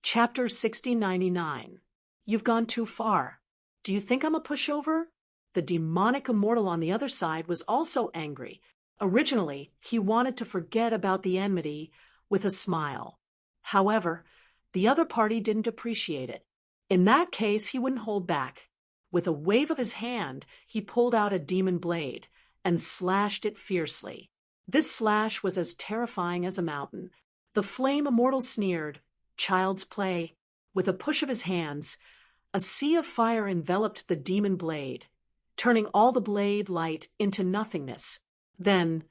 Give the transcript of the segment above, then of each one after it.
Chapter 6099. You've gone too far. Do you think I'm a pushover? The demonic immortal on the other side was also angry. Originally, he wanted to forget about the enmity with a smile. However, the other party didn't appreciate it. In that case, he wouldn't hold back. With a wave of his hand, he pulled out a demon blade and slashed it fiercely. This slash was as terrifying as a mountain. The flame immortal sneered, "Child's play." With a push of his hands, a sea of fire enveloped the demon blade, turning all the blade light into nothingness. Then,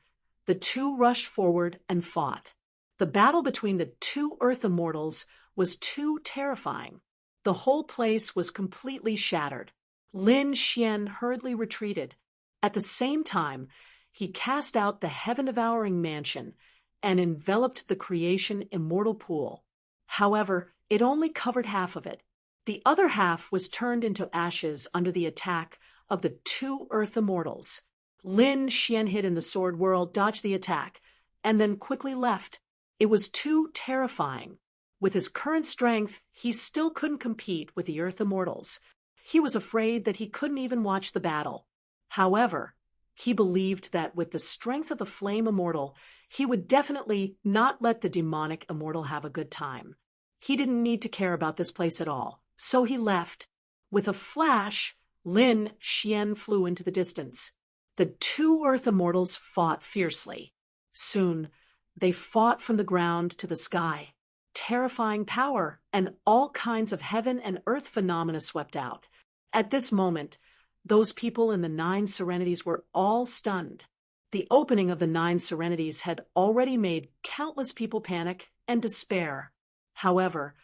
the two rushed forward and fought. The battle between the two earth immortals was too terrifying. The whole place was completely shattered. Lin Xian hurriedly retreated. At the same time, he cast out the heaven-devouring mansion and enveloped the creation immortal pool. However, it only covered half of it. The other half was turned into ashes under the attack of the two earth immortals. Lin Xian hid in the sword world, dodged the attack, and then quickly left. It was too terrifying. With his current strength, he still couldn't compete with the earth immortals. He was afraid that he couldn't even watch the battle. However, he believed that with the strength of the flame immortal, he would definitely not let the demonic immortal have a good time. He didn't need to care about this place at all, so he left. With a flash, Lin Xian flew into the distance. The two earth immortals fought fiercely. Soon, they fought from the ground to the sky. Terrifying power and all kinds of heaven and earth phenomena swept out. At this moment, those people in the 9 serenities were all stunned. The opening of the 9 serenities had already made countless people panic and despair. However,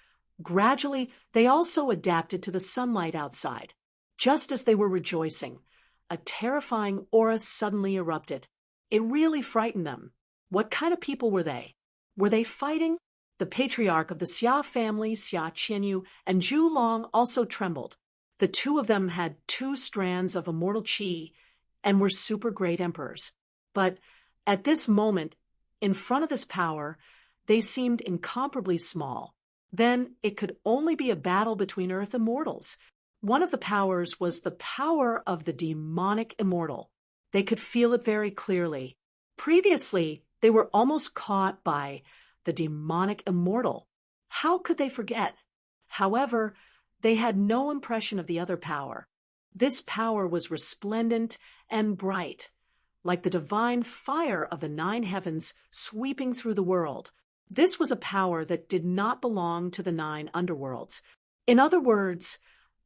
gradually they also adapted to the sunlight outside. Just as they were rejoicing, a terrifying aura suddenly erupted. It really frightened them. What kind of people were they? Were they fighting? The patriarch of the Xia family, Xia Qianyu, and Zhu Long also trembled. The two of them had 2 strands of immortal qi and were super great emperors. But at this moment, in front of this power, they seemed incomparably small. Then it could only be a battle between earth immortals. One of the powers was the power of the demonic immortal. They could feel it very clearly. Previously, they were almost caught by the demonic immortal. How could they forget? However, they had no impression of the other power. This power was resplendent and bright, like the divine fire of the 9 heavens sweeping through the world. This was a power that did not belong to the 9 underworlds. In other words,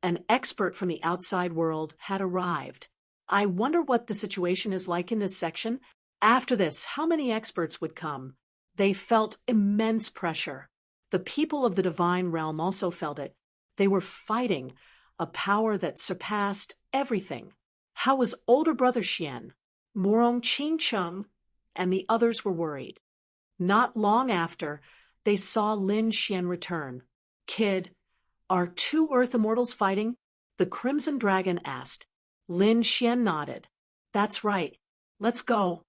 an expert from the outside world had arrived. I wonder what the situation is like in this section. After this, how many experts would come? They felt immense pressure. The people of the divine realm also felt it. They were fighting a power that surpassed everything. How was older brother Xian, Morong Qingcheng, and the others were worried. Not long after, they saw Lin Xian return. "Kid, are 2 earth immortals fighting?" the Crimson Dragon asked. Lin Xian nodded. "That's right. Let's go."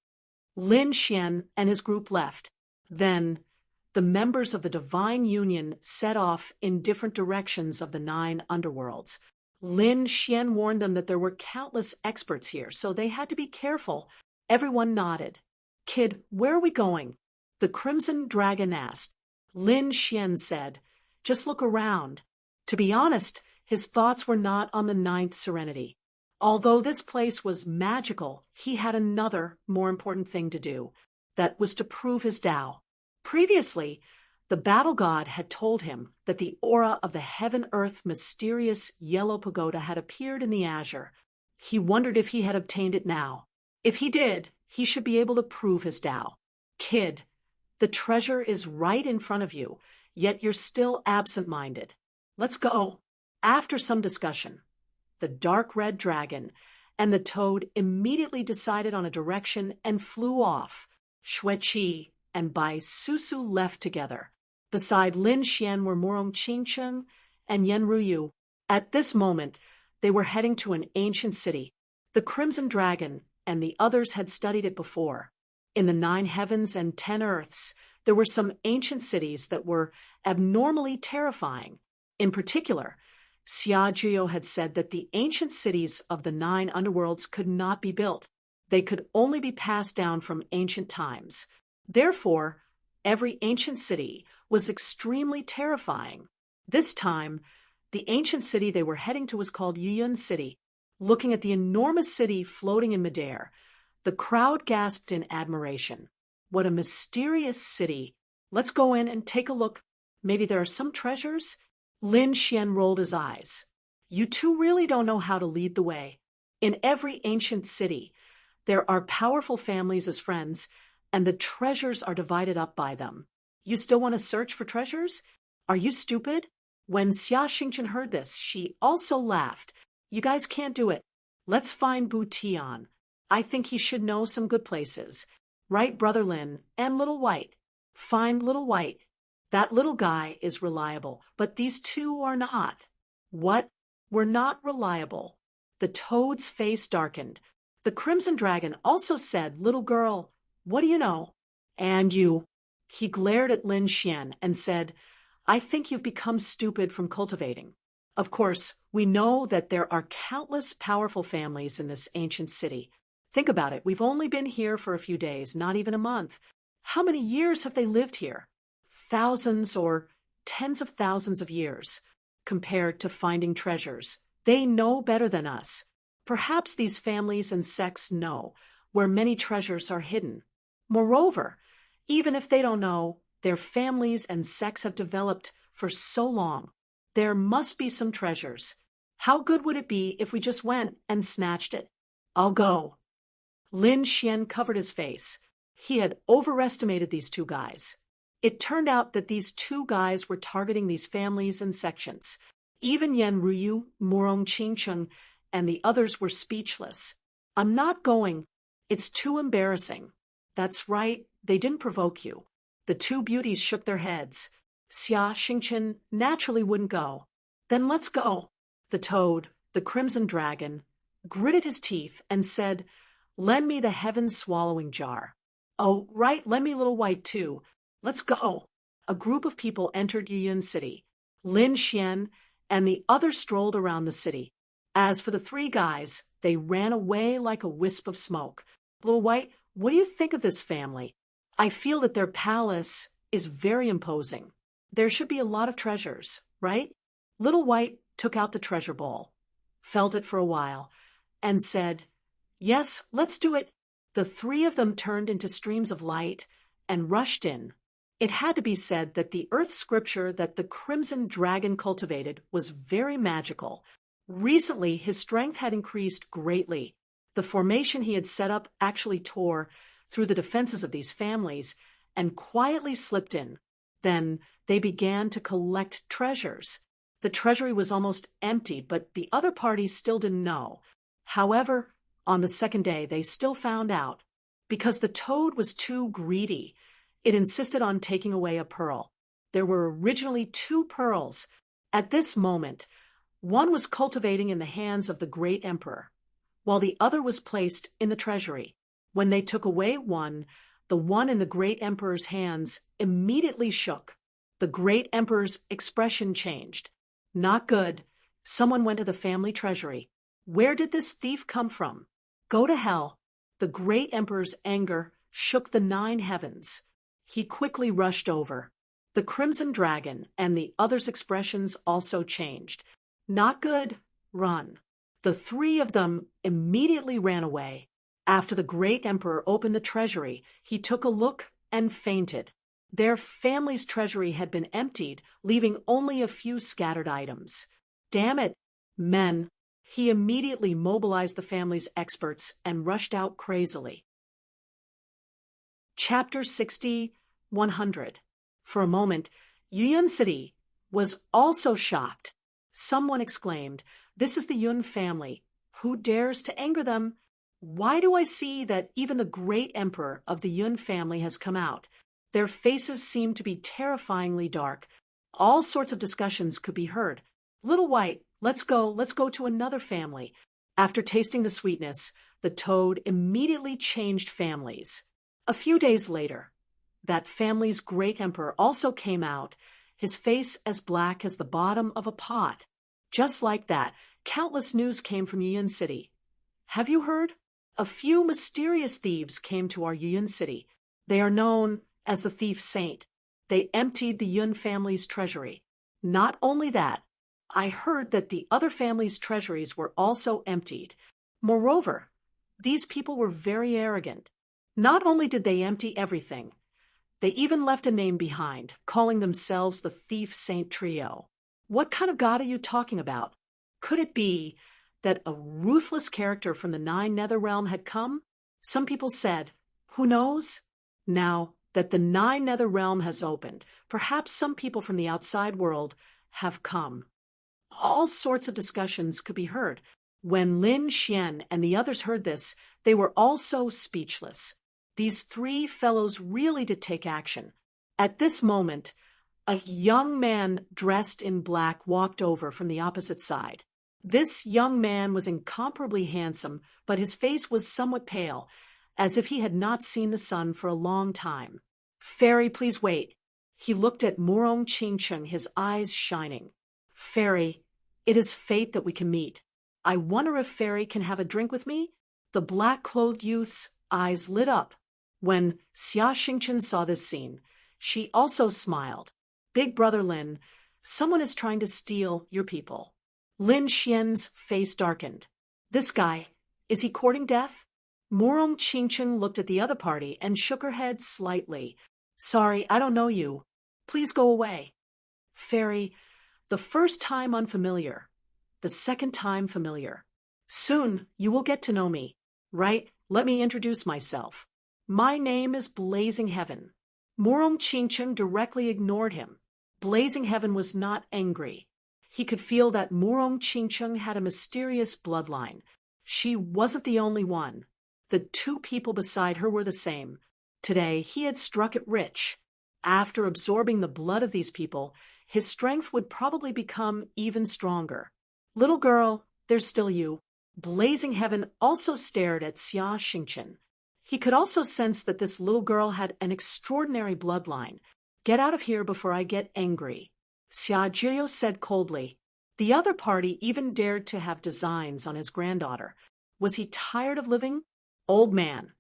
Lin Xian and his group left. Then, the members of the Divine Union set off in different directions of the 9 underworlds. Lin Xian warned them that there were countless experts here, so they had to be careful. Everyone nodded. "Kid, where are we going?" the Crimson Dragon asked. Lin Xian said, "Just look around." To be honest, his thoughts were not on the 9th serenity. Although this place was magical, he had another, more important thing to do. That was to prove his Tao. Previously, the battle god had told him that the aura of the heaven-earth mysterious yellow pagoda had appeared in the azure. He wondered if he had obtained it now. If he did, he should be able to prove his Tao. "Kid, the treasure is right in front of you, yet you're still absent-minded. Let's go." After some discussion, the dark red dragon and the toad immediately decided on a direction and flew off. Xueqi and Bai Susu left together. Beside Lin Xian were Morong Qingcheng and Yen Ruyu. At this moment, they were heading to an ancient city. The Crimson Dragon and the others had studied it before. In the 9 heavens and 10 earths, there were some ancient cities that were abnormally terrifying. In particular, Xiaojio had said that the ancient cities of the 9 underworlds could not be built. They could only be passed down from ancient times. Therefore, every ancient city was extremely terrifying. This time, the ancient city they were heading to was called Yuyun City. Looking at the enormous city floating in midair, the crowd gasped in admiration. What a mysterious city. Let's go in and take a look. Maybe there are some treasures? Lin Xian rolled his eyes. You two really don't know how to lead the way. In every ancient city, there are powerful families as friends, and the treasures are divided up by them. You still want to search for treasures? Are you stupid? When Xia Xingchen heard this, she also laughed. You guys can't do it. Let's find Bu Tian. I think he should know some good places. Right, Brother Lin and Little White? Find Little White. That little guy is reliable, but these two are not. What? We're not reliable. The toad's face darkened. The Crimson Dragon also said, Little girl, what do you know? And you. He glared at Lin Xian and said, I think you've become stupid from cultivating. Of course, we know that there are countless powerful families in this ancient city. Think about it. We've only been here for a few days, not even a month. How many years have they lived here? Thousands or tens of thousands of years. Compared to finding treasures, they know better than us. Perhaps these families and sects know where many treasures are hidden. Moreover, even if they don't know, their families and sects have developed for so long. There must be some treasures. How good would it be if we just went and snatched it? I'll go. Lin Xian covered his face. He had overestimated these two guys. It turned out that these two guys were targeting these families and sections. Even Yan Ruyu, Murong Qingcheng, and the others were speechless. I'm not going. It's too embarrassing. That's right, they didn't provoke you. The two beauties shook their heads. Xia Xingchen naturally wouldn't go. Then let's go. The toad, the Crimson Dragon, gritted his teeth and said, Lend me the heaven-swallowing jar. Oh, right, lend me Little White too. Let's go. A group of people entered Yuyun City. Lin Xian and the others strolled around the city. As for the three guys, they ran away like a wisp of smoke. Little White, what do you think of this family? I feel that their palace is very imposing. There should be a lot of treasures, right? Little White took out the treasure bowl, felt it for a while, and said, Yes, let's do it. The three of them turned into streams of light and rushed in. It had to be said that the earth scripture that the Crimson Dragon cultivated was very magical. Recently, his strength had increased greatly. The formation he had set up actually tore through the defenses of these families and quietly slipped in. Then they began to collect treasures. The treasury was almost empty, but the other parties still didn't know. However, on the second day, they still found out. Because the toad was too greedy, it insisted on taking away a pearl. There were originally 2 pearls. At this moment, one was cultivating in the hands of the great emperor, while the other was placed in the treasury. When they took away one, the one in the great emperor's hands immediately shook. The great emperor's expression changed. Not good. Someone went to the family treasury. Where did this thief come from? Go to hell. The great emperor's anger shook the 9 heavens. He quickly rushed over. The Crimson Dragon and the others' expressions also changed. Not good. Run. The 3 of them immediately ran away. After the great emperor opened the treasury, he took a look and fainted. Their family's treasury had been emptied, leaving only a few scattered items. Damn it, men. He immediately mobilized the family's experts and rushed out crazily. Chapter 60-100. For a moment, Yuyun City was also shocked. Someone exclaimed, This is the Yun family. Who dares to anger them? Why do I see that even the great emperor of the Yun family has come out? Their faces seem to be terrifyingly dark. All sorts of discussions could be heard. Little White, let's go to another family. After tasting the sweetness, the toad immediately changed families. A few days later, that family's great emperor also came out. his face as black as the bottom of a pot. Just like that, countless news came from Yuyun City. Have you heard? A few mysterious thieves came to our Yuyun City. They are known as the Thief Saint. They emptied the Yun family's treasury. Not only that, I heard that the other families' treasuries were also emptied. Moreover, these people were very arrogant. Not only did they empty everything, they even left a name behind, calling themselves the Thief Saint Trio. What kind of god are you talking about? Could it be that a ruthless character from the Nine Nether Realm had come? Some people said, who knows? Now that the Nine Nether Realm has opened, perhaps some people from the outside world have come. All sorts of discussions could be heard. When Lin Xian and the others heard this, they were also speechless. These three fellows really did take action. At this moment, a young man dressed in black walked over from the opposite side. This young man was incomparably handsome, but his face was somewhat pale, as if he had not seen the sun for a long time. Fairy, please wait. He looked at Murong Qingcheng, his eyes shining. Fairy, it is fate that we can meet. I wonder if Fairy can have a drink with me? The black-clothed youth's eyes lit up. When Xia Xingchen saw this scene, she also smiled. Big brother Lin, someone is trying to steal your people. Lin Xian's face darkened. This guy, is he courting death? Murong Qingcheng looked at the other party and shook her head slightly. Sorry, I don't know you. Please go away. Fairy, the first time unfamiliar, the second time familiar. Soon you will get to know me, right? Let me introduce myself. My name is Blazing Heaven. Murong Qingcheng directly ignored him. Blazing Heaven was not angry. He could feel that Murong Qingcheng had a mysterious bloodline. She wasn't the only one. The two people beside her were the same. Today, he had struck it rich. After absorbing the blood of these people, his strength would probably become even stronger. Little girl, there's still you. Blazing Heaven also stared at Xia Xingchen. He could also sense that this little girl had an extraordinary bloodline. Get out of here before I get angry. Xia Jiu said coldly. The other party even dared to have designs on his granddaughter. Was he tired of living? Old man,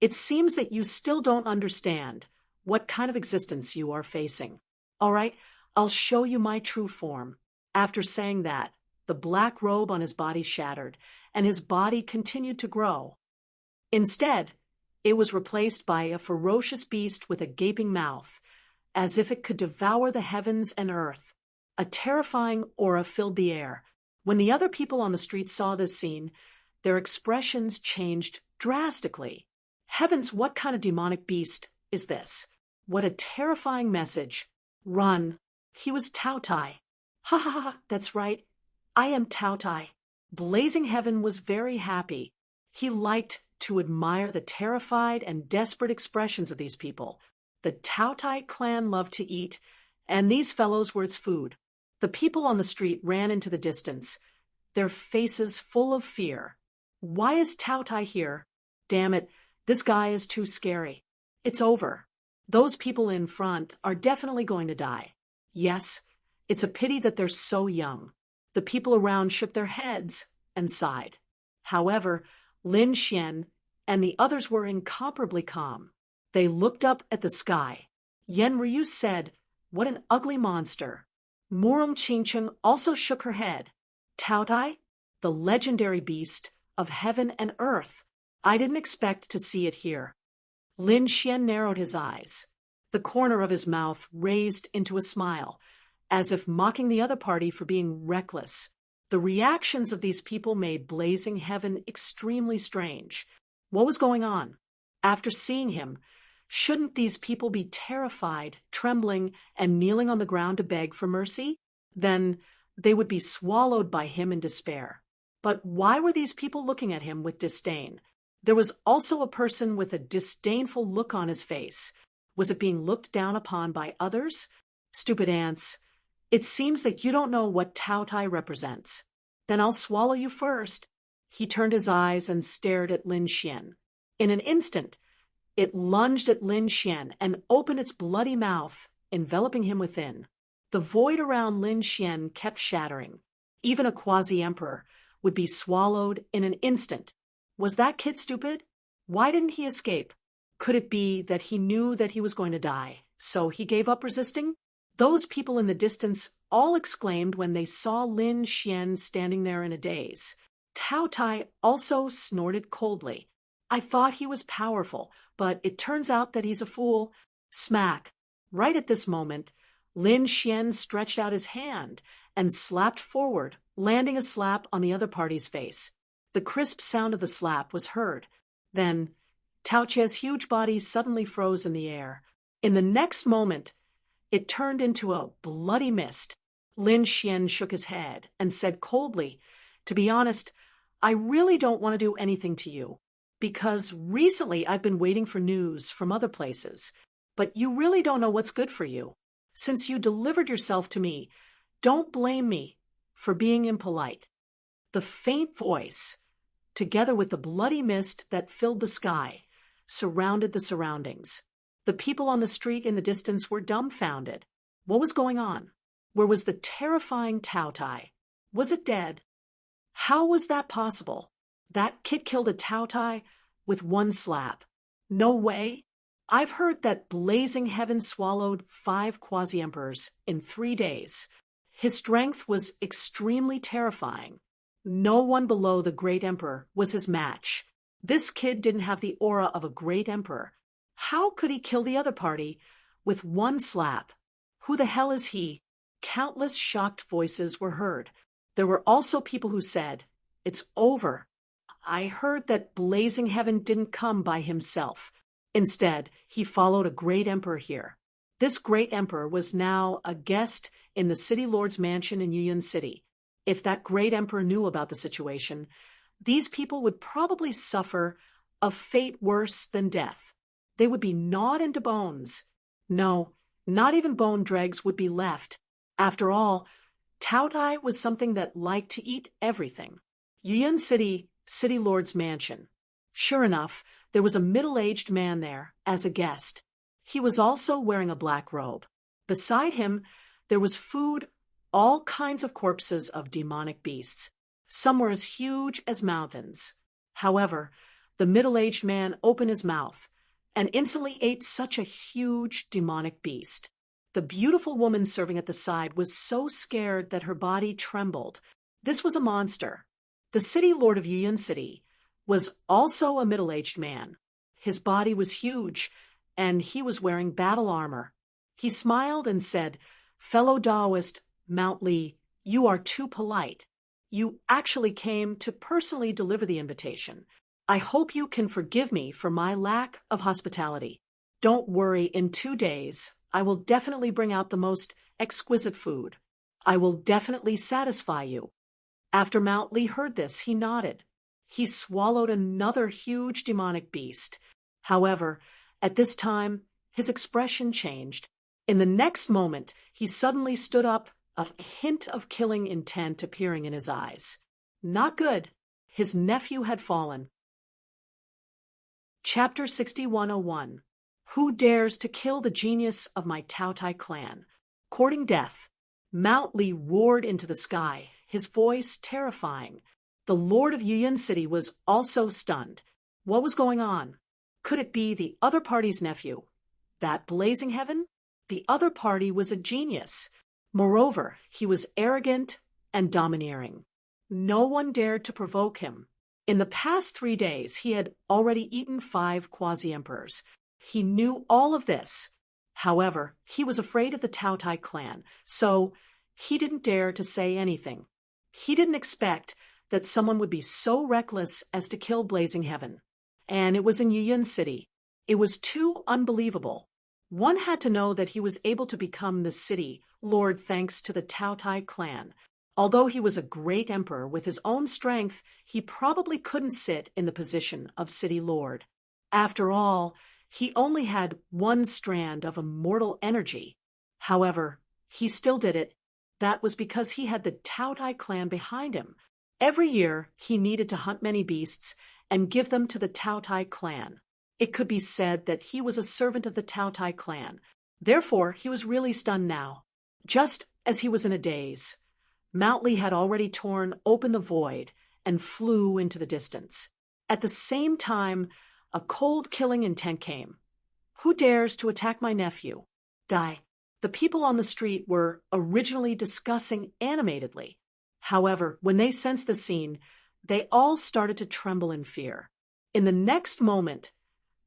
it seems that you still don't understand what kind of existence you are facing. All right, I'll show you my true form. After saying that, the black robe on his body shattered, and his body continued to grow. Instead, it was replaced by a ferocious beast with a gaping mouth, as if it could devour the heavens and earth. A terrifying aura filled the air. When the other people on the street saw this scene, their expressions changed drastically. Heavens, what kind of demonic beast is this? What a terrifying message. Run. He was Tao Tai. Ha ha ha, that's right. I am Tao Tai. Blazing Heaven was very happy. He liked to admire the terrified and desperate expressions of these people. The Tao Tai clan loved to eat, and these fellows were its food. The people on the street ran into the distance, their faces full of fear. Why is Tao Tai here? Damn it, this guy is too scary. It's over. Those people in front are definitely going to die. Yes, it's a pity that they're so young. The people around shook their heads and sighed. However, Lin Xian and the others were incomparably calm. They looked up at the sky. Yen Ryu said, "What an ugly monster." Murong Qingcheng also shook her head. Tao Tai, the legendary beast of heaven and earth. I didn't expect to see it here. Lin Xian narrowed his eyes. The corner of his mouth raised into a smile, as if mocking the other party for being reckless. The reactions of these people made Blazing Heaven extremely strange. What was going on? After seeing him, shouldn't these people be terrified, trembling, and kneeling on the ground to beg for mercy? Then they would be swallowed by him in despair. But why were these people looking at him with disdain? There was also a person with a disdainful look on his face. Was it being looked down upon by others? Stupid ants. It seems that you don't know what Tao Tai represents. Then I'll swallow you first. He turned his eyes and stared at Lin Xian. In an instant, it lunged at Lin Xian and opened its bloody mouth, enveloping him within. The void around Lin Xian kept shattering. Even a quasi-emperor would be swallowed in an instant. Was that kid stupid? Why didn't he escape? Could it be that he knew that he was going to die, so he gave up resisting? Those people in the distance all exclaimed when they saw Lin Xian standing there in a daze. Tao Tai also snorted coldly. I thought he was powerful, but it turns out that he's a fool. Smack. Right at this moment, Lin Xian stretched out his hand and slapped forward, landing a slap on the other party's face. The crisp sound of the slap was heard. Then, Tao Che's huge body suddenly froze in the air. In the next moment, it turned into a bloody mist. Lin Xian shook his head and said coldly, "To be honest, I really don't want to do anything to you, because recently I've been waiting for news from other places, but you really don't know what's good for you. Since you delivered yourself to me, don't blame me for being impolite." The faint voice, together with the bloody mist that filled the sky, surrounded the surroundings. The people on the street in the distance were dumbfounded. What was going on? Where was the terrifying Tao Tai? Was it dead? How was that possible? That kid killed a Tao Tai with one slap. No way. I've heard that blazing heaven swallowed 5 quasi-emperors in 3 days. His strength was extremely terrifying. No one below the great emperor was his match. This kid didn't have the aura of a great emperor. How could he kill the other party with one slap? Who the hell is he? Countless shocked voices were heard. There were also people who said, "It's over. I heard that blazing heaven didn't come by himself. Instead, he followed a great emperor here." This great emperor was now a guest in the city lord's mansion in Yuyun City. If that great emperor knew about the situation, these people would probably suffer a fate worse than death. They would be gnawed into bones. No, not even bone dregs would be left. After all, Tao Tai was something that liked to eat everything. Yuyun City, city lord's mansion. Sure enough, there was a middle-aged man there as a guest. He was also wearing a black robe. Beside him, there was food, all kinds of corpses of demonic beasts. Some were as huge as mountains. However, the middle-aged man opened his mouth and instantly ate such a huge demonic beast. The beautiful woman serving at the side was so scared that her body trembled. This was a monster. The city lord of Yuyun City was also a middle-aged man. His body was huge, and he was wearing battle armor. He smiled and said, "Fellow Taoist, Mount Li, you are too polite. You actually came to personally deliver the invitation. I hope you can forgive me for my lack of hospitality. Don't worry, in 2 days, I will definitely bring out the most exquisite food. I will definitely satisfy you." After Mount Li heard this, he nodded. He swallowed another huge demonic beast. However, at this time, his expression changed. In the next moment, he suddenly stood up, a hint of killing intent appearing in his eyes. Not good. His nephew had fallen. Chapter 6101. Who dares to kill the genius of my Tao Tai clan? Courting death. Mount Li roared into the sky, his voice terrifying. The lord of Yuyun City was also stunned. What was going on? Could it be the other party's nephew? That blazing heaven? The other party was a genius. Moreover, he was arrogant and domineering. No one dared to provoke him. In the past 3 days, he had already eaten 5 quasi-emperors. He knew all of this. However, he was afraid of the Tao Tai clan, so he didn't dare to say anything. He didn't expect that someone would be so reckless as to kill Blazing Heaven. And it was in Yuyun City. It was too unbelievable. One had to know that he was able to become the city lord thanks to the Tao Tai clan. Although he was a great emperor with his own strength, he probably couldn't sit in the position of city lord. After all, he only had one strand of immortal energy. However, he still did it. That was because he had the Tao Tai clan behind him. Every year, he needed to hunt many beasts and give them to the Tao Tai clan. It could be said that he was a servant of the Tao Tai clan. Therefore, he was really stunned now. Just as he was in a daze. Mount Lee had already torn open the void and flew into the distance. At the same time, a cold killing intent came. Who dares to attack my nephew? Die. The people on the street were originally discussing animatedly. However, when they sensed the scene, they all started to tremble in fear. In the next moment,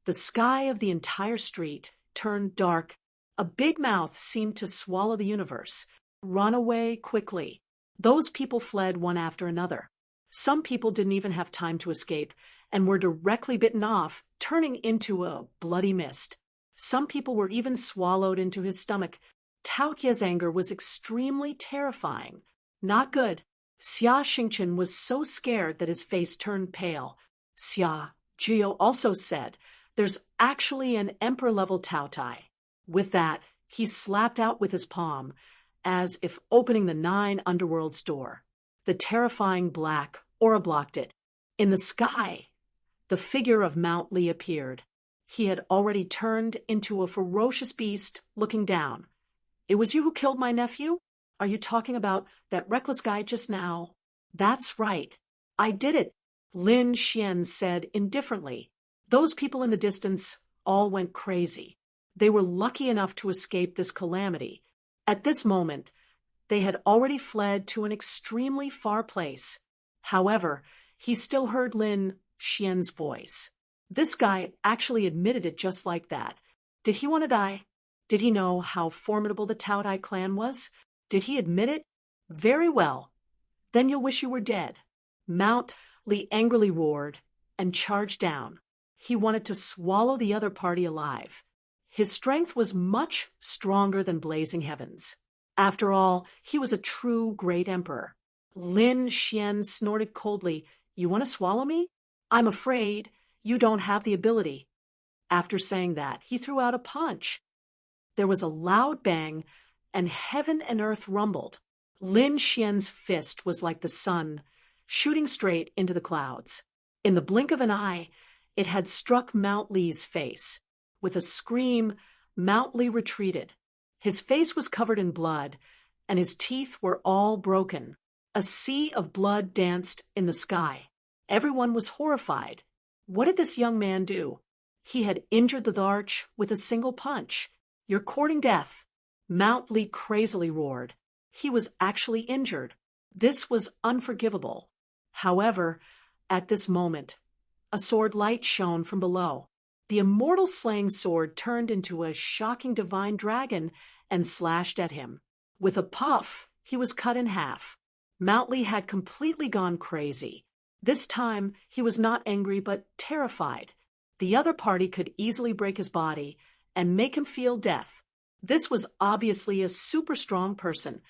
the sky of the entire street turned dark. A big mouth seemed to swallow the universe. Run away quickly. Those people fled one after another. Some people didn't even have time to escape and were directly bitten off, turning into a bloody mist. Some people were even swallowed into his stomach. Taoqia's anger was extremely terrifying. Not good. Xia Xingchen was so scared that his face turned pale. Xia Jiu also said, "There's actually an emperor-level Taotai." With that, he slapped out with his palm, as if opening the 9 underworld's door. The terrifying black aura blocked it. In the sky, the figure of Mount Lee appeared. He had already turned into a ferocious beast, looking down. "It was you who killed my nephew? Are you talking about that reckless guy just now?" "That's right. I did it," Lin Xian said indifferently. Those people in the distance all went crazy. They were lucky enough to escape this calamity. At this moment, they had already fled to an extremely far place. However, he still heard Lin Xian's voice. This guy actually admitted it just like that. Did he want to die? Did he know how formidable the Taodai clan was? Did he admit it? Very well. Then you'll wish you were dead. Mount Lee angrily roared and charged down. He wanted to swallow the other party alive. His strength was much stronger than Blazing Heaven's. After all, he was a true great emperor. Lin Xian snorted coldly. "You want to swallow me? I'm afraid you don't have the ability." After saying that, he threw out a punch. There was a loud bang, and heaven and earth rumbled. Lin Xian's fist was like the sun, shooting straight into the clouds. In the blink of an eye, it had struck Mount Lee's face. With a scream, Mount Lee retreated. His face was covered in blood, and his teeth were all broken. A sea of blood danced in the sky. Everyone was horrified. What did this young man do? He had injured the arch with a single punch. "You're courting death," Mount Lee crazily roared. He was actually injured. This was unforgivable. However, at this moment, a sword light shone from below. The immortal slaying sword turned into a shocking divine dragon and slashed at him. With a puff, he was cut in half. Mount Lee had completely gone crazy. This time, he was not angry but terrified. The other party could easily break his body and make him feel death. This was obviously a super strong person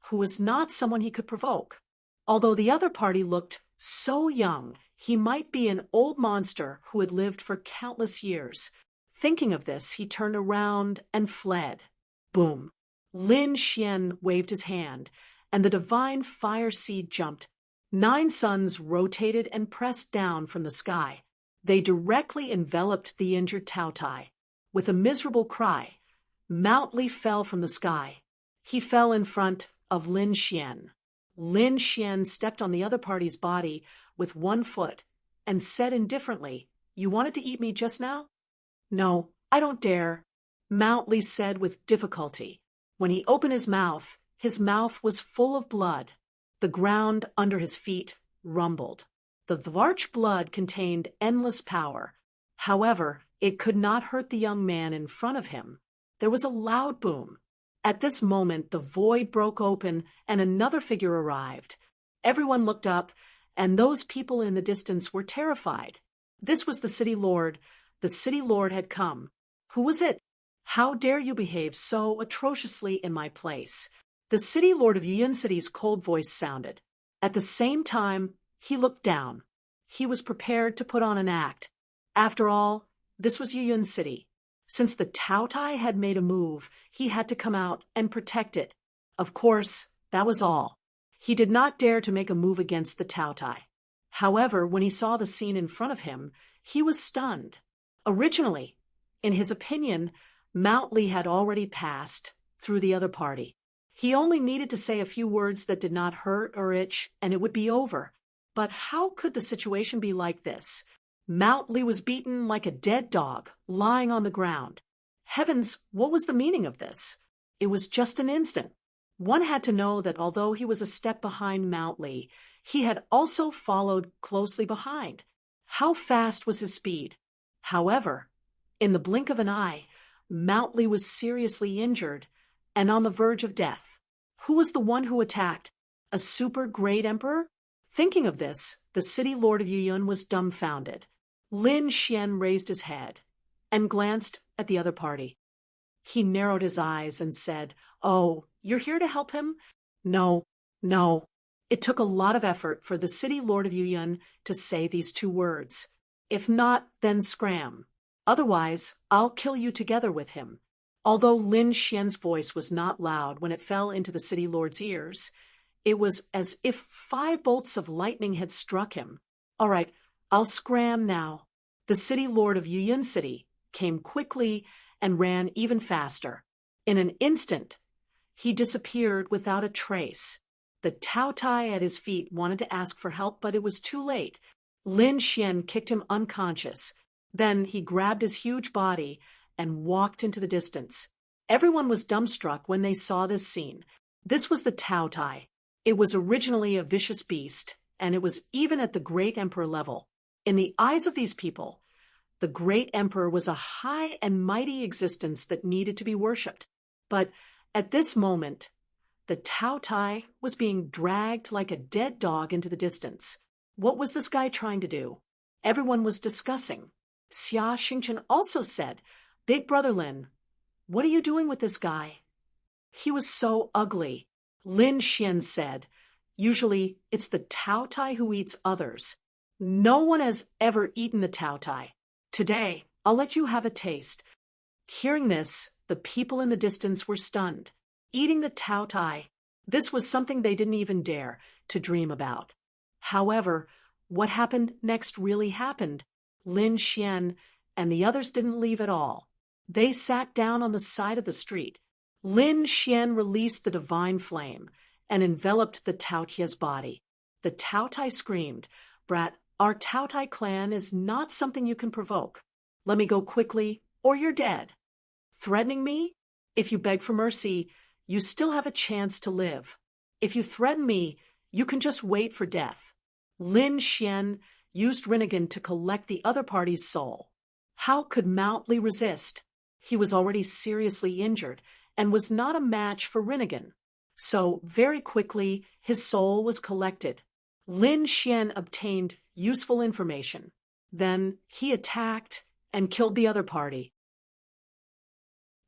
who was not someone he could provoke. Although the other party looked so young, he might be an old monster who had lived for countless years. Thinking of this, he turned around and fled. Boom! Lin Xian waved his hand, and the divine fire seed jumped. 9 suns rotated and pressed down from the sky. They directly enveloped the injured Taotai. With a miserable cry, Mount Lee fell from the sky. He fell in front of Lin Xian. Lin Xian stepped on the other party's body with one foot and said indifferently, "You wanted to eat me just now?" "No, I don't dare," Mount Lee said with difficulty. When he opened his mouth was full of blood. The ground under his feet rumbled. The Dvarch blood contained endless power. However, it could not hurt the young man in front of him. There was a loud boom. At this moment, the void broke open and another figure arrived. Everyone looked up, and those people in the distance were terrified. This was the city lord. The city lord had come. Who was it? How dare you behave so atrociously in my place? The city lord of Yiyun City's cold voice sounded. At the same time, he looked down. He was prepared to put on an act. After all, this was Yiyun City. Since the Taotai had made a move, he had to come out and protect it. Of course, that was all. He did not dare to make a move against the Taotai. However, when he saw the scene in front of him, he was stunned. Originally, in his opinion, Mount Lee had already passed through the other party. He only needed to say a few words that did not hurt or itch, and it would be over. But how could the situation be like this? Mount Lee was beaten like a dead dog, lying on the ground. Heavens, what was the meaning of this? It was just an instant. One had to know that although he was a step behind Mount Lee, he had also followed closely behind. How fast was his speed? However, in the blink of an eye, Mount Lee was seriously injured and on the verge of death. Who was the one who attacked? A super great emperor? Thinking of this, the city lord of Yuyun was dumbfounded. Lin Xian raised his head and glanced at the other party. He narrowed his eyes and said, "Oh, you're here to help him?" No. It took a lot of effort for the city lord of Yuyun to say these two words. If not, then scram. Otherwise, I'll kill you together with him. Although Lin Xian's voice was not loud when it fell into the city lord's ears, it was as if 5 bolts of lightning had struck him. All right, I'll scram now. The city lord of Yuyun City came quickly and ran even faster. In an instant, he disappeared without a trace. The Taotai at his feet wanted to ask for help, but it was too late. Lin Xian kicked him unconscious. Then he grabbed his huge body and walked into the distance. Everyone was dumbstruck when they saw this scene. This was the Taotai. It was originally a vicious beast, and it was even at the great emperor level. In the eyes of these people, the great emperor was a high and mighty existence that needed to be worshipped. But at this moment, the Taotai was being dragged like a dead dog into the distance. What was this guy trying to do? Everyone was discussing. Xia Xingchen also said, "Big Brother Lin, what are you doing with this guy?" He was so ugly. Lin Xian said, "Usually it's the Taotai who eats others. No one has ever eaten the Taotai. Today, I'll let you have a taste." Hearing this, the people in the distance were stunned. Eating the Taotai, this was something they didn't even dare to dream about. However, what happened next really happened. Lin Xian and the others didn't leave at all. They sat down on the side of the street. Lin Xian released the divine flame and enveloped the Taotia's body. The Taotai screamed, "Brat, our Taotai clan is not something you can provoke. Let me go quickly, or you're dead." Threatening me? If you beg for mercy, you still have a chance to live. If you threaten me, you can just wait for death. Lin Xian used Rinnegan to collect the other party's soul. How could Mount Lee resist? He was already seriously injured and was not a match for Rinnegan. So, very quickly, his soul was collected. Lin Xian obtained useful information. Then he attacked and killed the other party.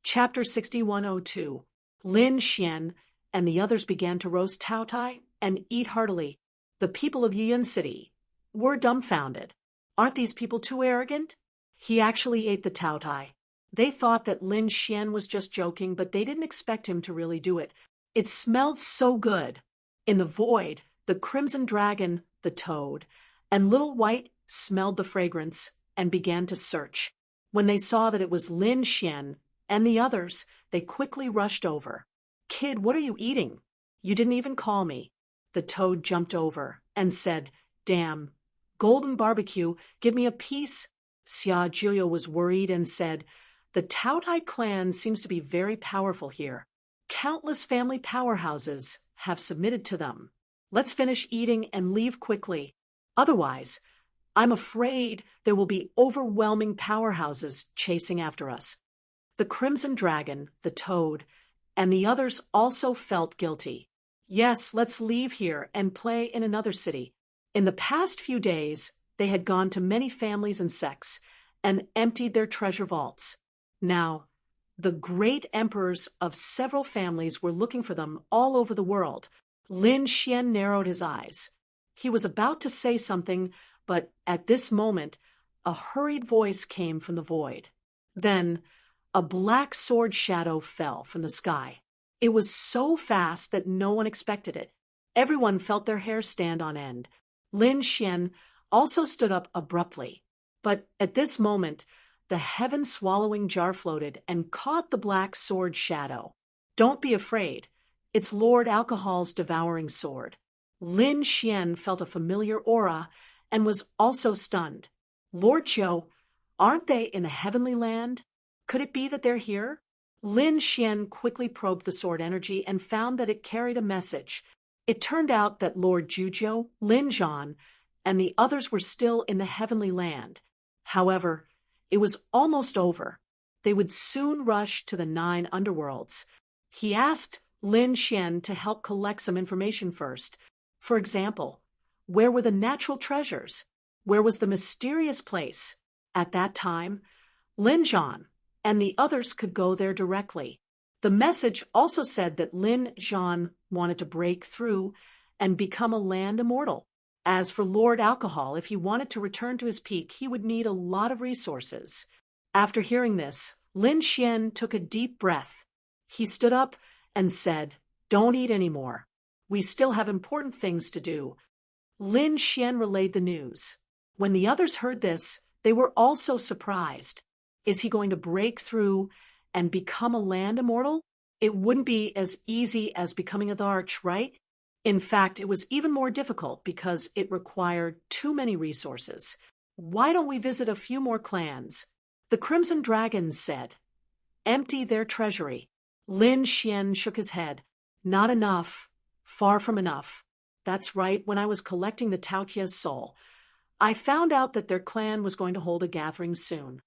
Chapter 6102. Lin Xian and the others began to roast Taotai and eat heartily. The people of Yuyun City were dumbfounded. Aren't these people too arrogant? He actually ate the Taotai. They thought that Lin Xian was just joking, but they didn't expect him to really do it. It smelled so good. In the void, the crimson dragon, the toad, and Little White smelled the fragrance and began to search. When they saw that it was Lin Xian and the others, they quickly rushed over. "Kid, what are you eating? You didn't even call me." The toad jumped over and said, "Damn, golden barbecue, give me a piece." Xia Jiuyo was worried and said, "The Taotai clan seems to be very powerful here. Countless family powerhouses have submitted to them. Let's finish eating and leave quickly. Otherwise, I'm afraid there will be overwhelming powerhouses chasing after us." The Crimson Dragon, the Toad, and the others also felt guilty. Yes, let's leave here and play in another city. In the past few days, they had gone to many families and sects and emptied their treasure vaults. Now, the great emperors of several families were looking for them all over the world. Lin Xian narrowed his eyes. He was about to say something, but at this moment, a hurried voice came from the void. Then, a black sword shadow fell from the sky. It was so fast that no one expected it. Everyone felt their hair stand on end. Lin Xian also stood up abruptly. But at this moment, the heaven-swallowing jar floated and caught the black sword shadow. "Don't be afraid. It's Lord Alcohol's devouring sword. Lin Xian felt a familiar aura and was also stunned. Lord Zhou, aren't they in the heavenly land? Could it be that they're here? Lin Xian quickly probed the sword energy and found that it carried a message. It turned out that Lord Zhuzhou, Lin Zhan, and the others were still in the heavenly land. However, it was almost over. They would soon rush to the 9 underworlds. He asked Lin Xian to help collect some information first. For example, where were the natural treasures? Where was the mysterious place? At that time, Lin Zhan and the others could go there directly. The message also said that Lin Zhan wanted to break through and become a land immortal. As for Lord Alcohol, if he wanted to return to his peak, he would need a lot of resources. After hearing this, Lin Xian took a deep breath. He stood up and said, "Don't eat anymore. We still have important things to do." Lin Xian relayed the news. When the others heard this, they were also surprised. Is he going to break through and become a land immortal? It wouldn't be as easy as becoming a Dharch, right? In fact, it was even more difficult because it required too many resources. Why don't we visit a few more clans? The Crimson Dragons said. Empty their treasury. Lin Xian shook his head. Not enough. Far from enough. That's right, when I was collecting the Taotia's soul, I found out that their clan was going to hold a gathering soon.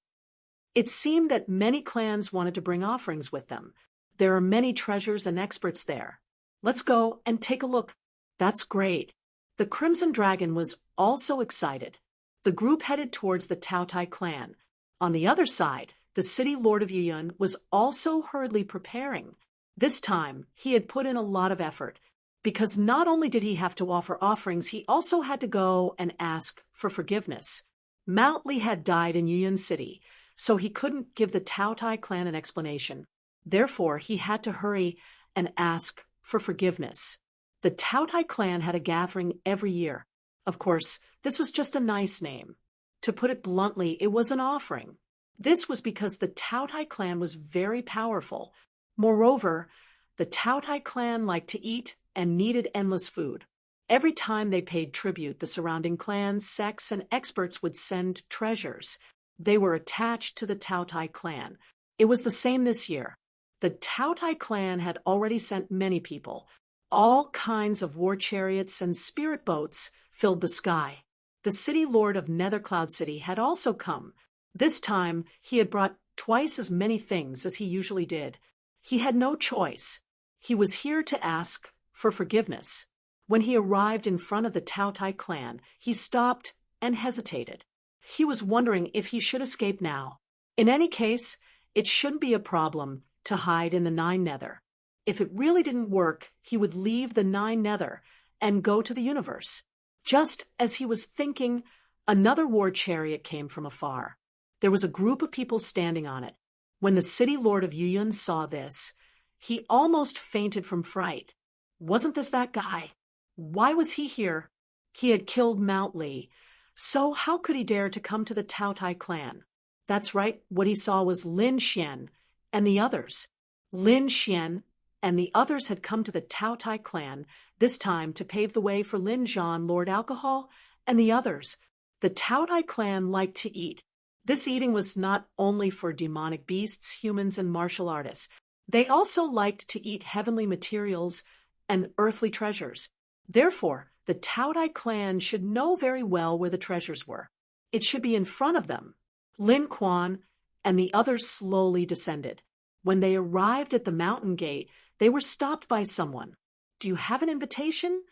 It seemed that many clans wanted to bring offerings with them. There are many treasures and experts there. Let's go and take a look. That's great. The Crimson Dragon was also excited. The group headed towards the Taotai clan. On the other side, the city lord of Yuyun was also hurriedly preparing. This time, he had put in a lot of effort, because not only did he have to offer offerings, he also had to go and ask for forgiveness. Mount Li had died in Yuyun City, so he couldn't give the Taotai clan an explanation. Therefore, he had to hurry and ask for forgiveness. The Taotai clan had a gathering every year. Of course, this was just a nice name. To put it bluntly, it was an offering. This was because the Taotai clan was very powerful. Moreover, the Taotai clan liked to eat and needed endless food. Every time they paid tribute, the surrounding clans, sects, and experts would send treasures. They were attached to the Taotai clan. It was the same this year. The Taotai clan had already sent many people. All kinds of war chariots and spirit boats filled the sky. The city lord of Nethercloud City had also come. This time, he had brought twice as many things as he usually did. He had no choice. He was here to ask for forgiveness. When he arrived in front of the Taotai clan, he stopped and hesitated. He was wondering if he should escape now. In any case, it shouldn't be a problem to hide in the 9 Nether. If it really didn't work, he would leave the 9 Nether and go to the universe. Just as he was thinking, another war chariot came from afar. There was a group of people standing on it. When the city lord of Yuyun saw this, he almost fainted from fright. Wasn't this that guy? Why was he here? He had killed Mount Li, so how could he dare to come to the Taotai clan? That's right, what he saw was Lin Xian and the others. Lin Xian and the others had come to the Taotai clan, this time to pave the way for Lin Zhan, Lord Alcohol, and the others. The Taotai clan liked to eat. This eating was not only for demonic beasts, humans, and martial artists. They also liked to eat heavenly materials and earthly treasures. Therefore, the Taotai clan should know very well where the treasures were. It should be in front of them. Lin Quan and the others slowly descended. When they arrived at the mountain gate, they were stopped by someone. "Do you have an invitation?"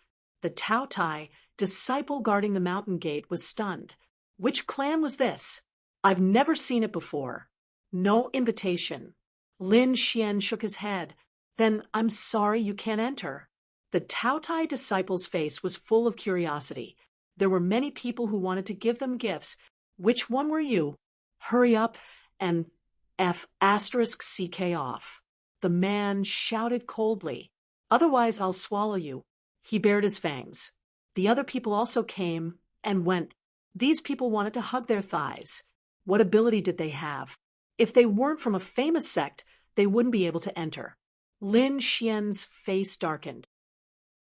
The Taotai, disciple guarding the mountain gate, was stunned. Which clan was this? I've never seen it before. No invitation. Lin Xian shook his head. Then I'm sorry you can't enter. The Taotai disciple's face was full of curiosity. There were many people who wanted to give them gifts. Which one were you? Hurry up and F***CK off. The man shouted coldly. Otherwise I'll swallow you. He bared his fangs. The other people also came and went. These people wanted to hug their thighs. What ability did they have? If they weren't from a famous sect, they wouldn't be able to enter. Lin Xian's face darkened.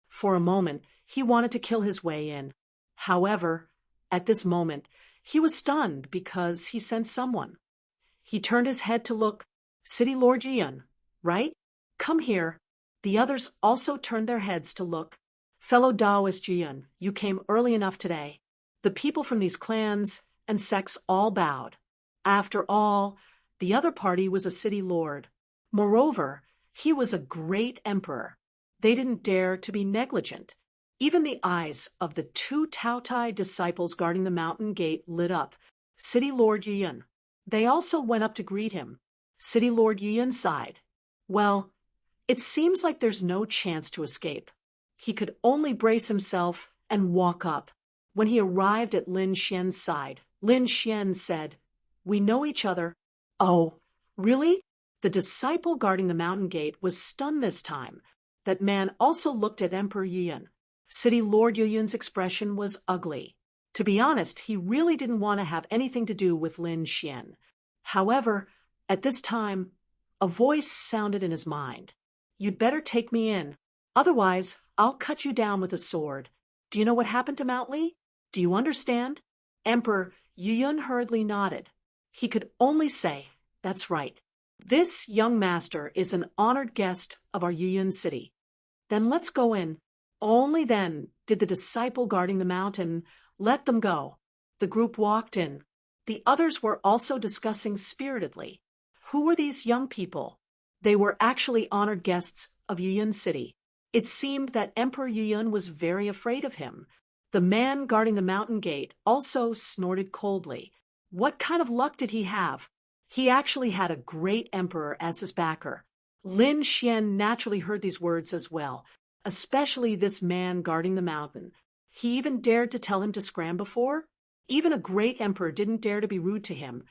For a moment, he wanted to kill his way in. However, at this moment, he was stunned because he sensed someone. He turned his head to look. City Lord Jian, right? Come here. The others also turned their heads to look. Fellow Taoist Jian, you came early enough today. The people from these clans and sects all bowed. After all, the other party was a city lord. Moreover, he was a great emperor. They didn't dare to be negligent. Even the eyes of the two Taotai disciples guarding the mountain gate lit up. City Lord Yian. They also went up to greet him. City Lord Yian sighed. Well, it seems like there's no chance to escape. He could only brace himself and walk up. When he arrived at Lin Xian's side, Lin Xian said, "We know each other." "Oh, really?" The disciple guarding the mountain gate was stunned this time. That man also looked at Emperor Yian. City Lord Yian's expression was ugly. To be honest, he really didn't want to have anything to do with Lin Xian. However, at this time, a voice sounded in his mind. "You'd better take me in. Otherwise, I'll cut you down with a sword. Do you know what happened to Mount Li? Do you understand?" Emperor Yian hurriedly nodded. He could only say, "That's right. This young master is an honored guest of our Yian city." "Then let's go in." Only then did the disciple guarding the mountain let them go. The group walked in. The others were also discussing spiritedly. Who were these young people? They were actually honored guests of Yian city. It seemed that Emperor Yian was very afraid of him. The man guarding the mountain gate also snorted coldly. What kind of luck did he have? He actually had a great emperor as his backer. Lin Xian naturally heard these words as well, especially this man guarding the mountain. He even dared to tell him to scram before? Even a great emperor didn't dare to be rude to him,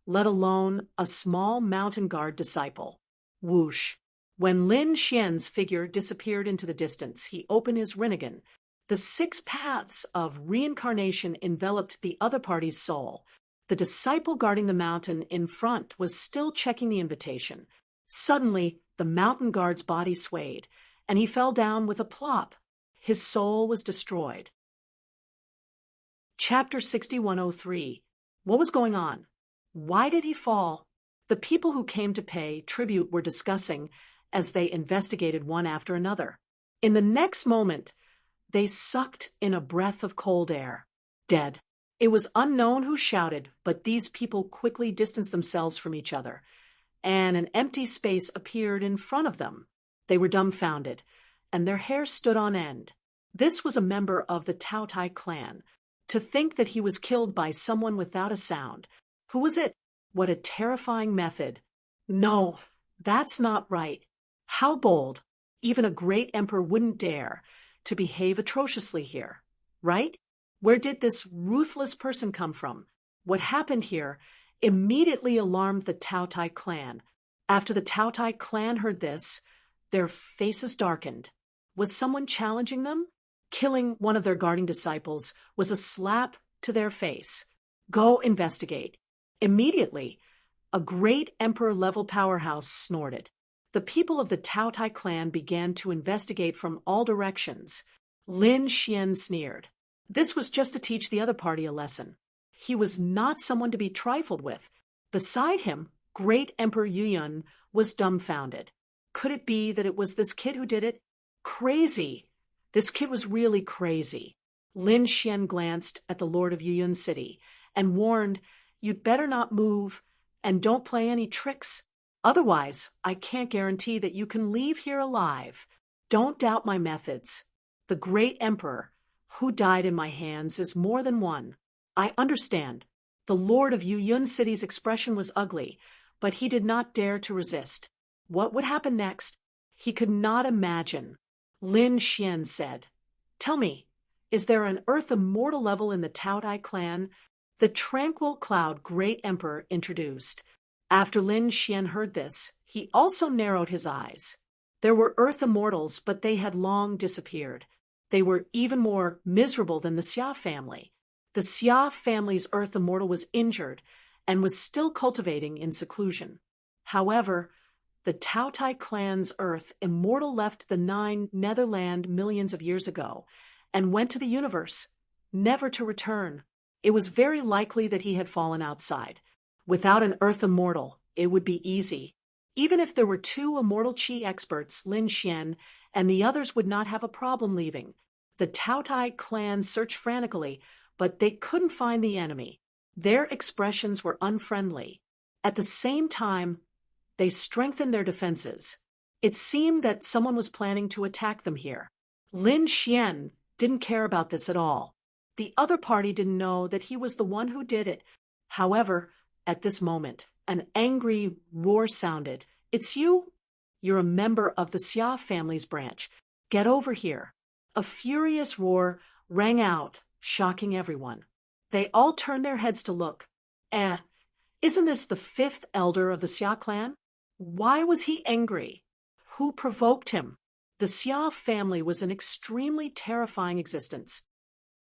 let alone a small mountain guard disciple. Whoosh. When Lin Xian's figure disappeared into the distance, he opened his rinnegan. The 6 paths of reincarnation enveloped the other party's soul. The disciple guarding the mountain in front was still checking the invitation. Suddenly, the mountain guard's body swayed, and he fell down with a plop. His soul was destroyed. Chapter 6103. What was going on? Why did he fall? The people who came to pay tribute were discussing as they investigated one after another. In the next moment, they sucked in a breath of cold air. Dead. It was unknown who shouted, but these people quickly distanced themselves from each other, and an empty space appeared in front of them. They were dumbfounded, and their hair stood on end. This was a member of the Taotai clan. To think that he was killed by someone without a sound. Who was it? What a terrifying method. No, that's not right. How bold. Even a great emperor wouldn't dare to behave atrociously here, right? Where did this ruthless person come from? What happened here immediately alarmed the Taotai clan. After the Taotai clan heard this, their faces darkened. Was someone challenging them? Killing one of their guarding disciples was a slap to their face. Go investigate. Immediately, a great emperor-level powerhouse snorted. The people of the Taotai clan began to investigate from all directions. Lin Xian sneered. This was just to teach the other party a lesson. He was not someone to be trifled with. Beside him, great Emperor Yuan was dumbfounded. Could it be that it was this kid who did it? Crazy. This kid was really crazy. Lin Xian glanced at the Lord of Yuyun City and warned, "You'd better not move and don't play any tricks. Otherwise, I can't guarantee that you can leave here alive. Don't doubt my methods. The great emperor who died in my hands is more than one. I understand." The Lord of Yuyun City's expression was ugly, but he did not dare to resist. What would happen next? He could not imagine. Lin Xian said, "Tell me, is there an Earth Immortal level in the Taotai clan?" The Tranquil Cloud Great Emperor introduced. After Lin Xian heard this, he also narrowed his eyes. There were Earth Immortals, but they had long disappeared. They were even more miserable than the Xia family. The Xia family's Earth Immortal was injured and was still cultivating in seclusion. However, The Tautai clan's Earth immortal left the Nine Netherland millions of years ago and went to the universe, never to return. It was very likely that he had fallen outside. Without an Earth immortal, it would be easy. Even if there were two immortal Qi experts, Lin Xian, and the others would not have a problem leaving. The Tautai clan searched frantically, but they couldn't find the enemy. Their expressions were unfriendly. At the same time, they strengthened their defenses. It seemed that someone was planning to attack them here. Lin Xian didn't care about this at all. The other party didn't know that he was the one who did it. However, at this moment, an angry roar sounded. "It's you? You're a member of the Xia family's branch. Get over here." A furious roar rang out, shocking everyone. They all turned their heads to look. Isn't this the fifth elder of the Xia clan? Why was he angry? Who provoked him? The Xia family was an extremely terrifying existence.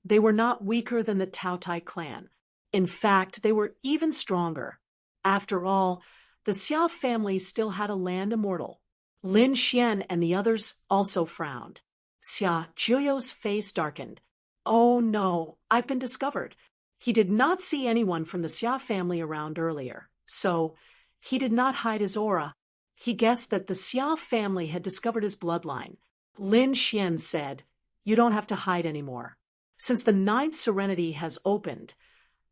They were not weaker than the Tautai clan. In fact, they were even stronger. After all, the Xia family still had a land immortal. Lin Xian and the others also frowned. Xia Juyo's face darkened. "Oh no, I've been discovered." He did not see anyone from the Xia family around earlier, so he did not hide his aura. He guessed that the Xia family had discovered his bloodline. Lin Xian said, "You don't have to hide anymore. Since the ninth serenity has opened,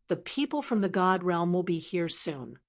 the people from the God realm will be here soon.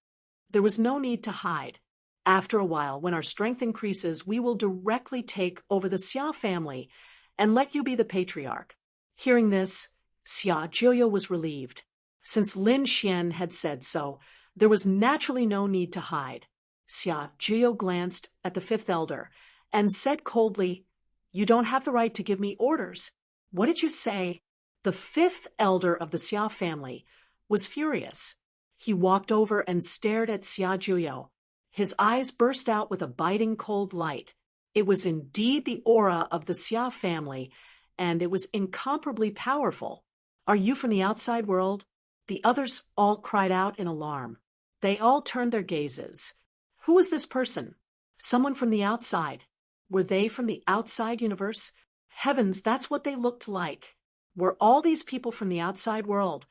There was no need to hide. After a while, when our strength increases, we will directly take over the Xia family and let you be the patriarch." Hearing this, Xia Juyo was relieved. Since Lin Xian had said so, there was naturally no need to hide. Xia Juyo glanced at the fifth elder and said coldly, "You don't have the right to give me orders." "What did you say?" The fifth elder of the Xia family was furious. He walked over and stared at Xia Juyo. His eyes burst out with a biting cold light. It was indeed the aura of the Xia family, and it was incomparably powerful. "Are you from the outside world?" The others all cried out in alarm. They all turned their gazes. Who was this person? Someone from the outside. Were they from the outside universe? Heavens, that's what they looked like. Were all these people from the outside world?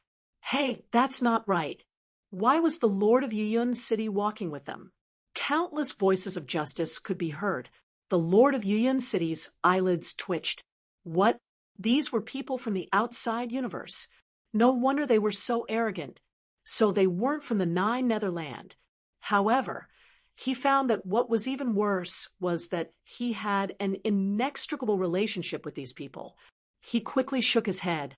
Hey, that's not right. Why was the Lord of Yuyun City walking with them? Countless voices of justice could be heard. The Lord of Yuyun City's eyelids twitched. What? These were people from the outside universe. No wonder they were so arrogant. So they weren't from the Nine Netherland. However, he found that what was even worse was that he had an inextricable relationship with these people. He quickly shook his head.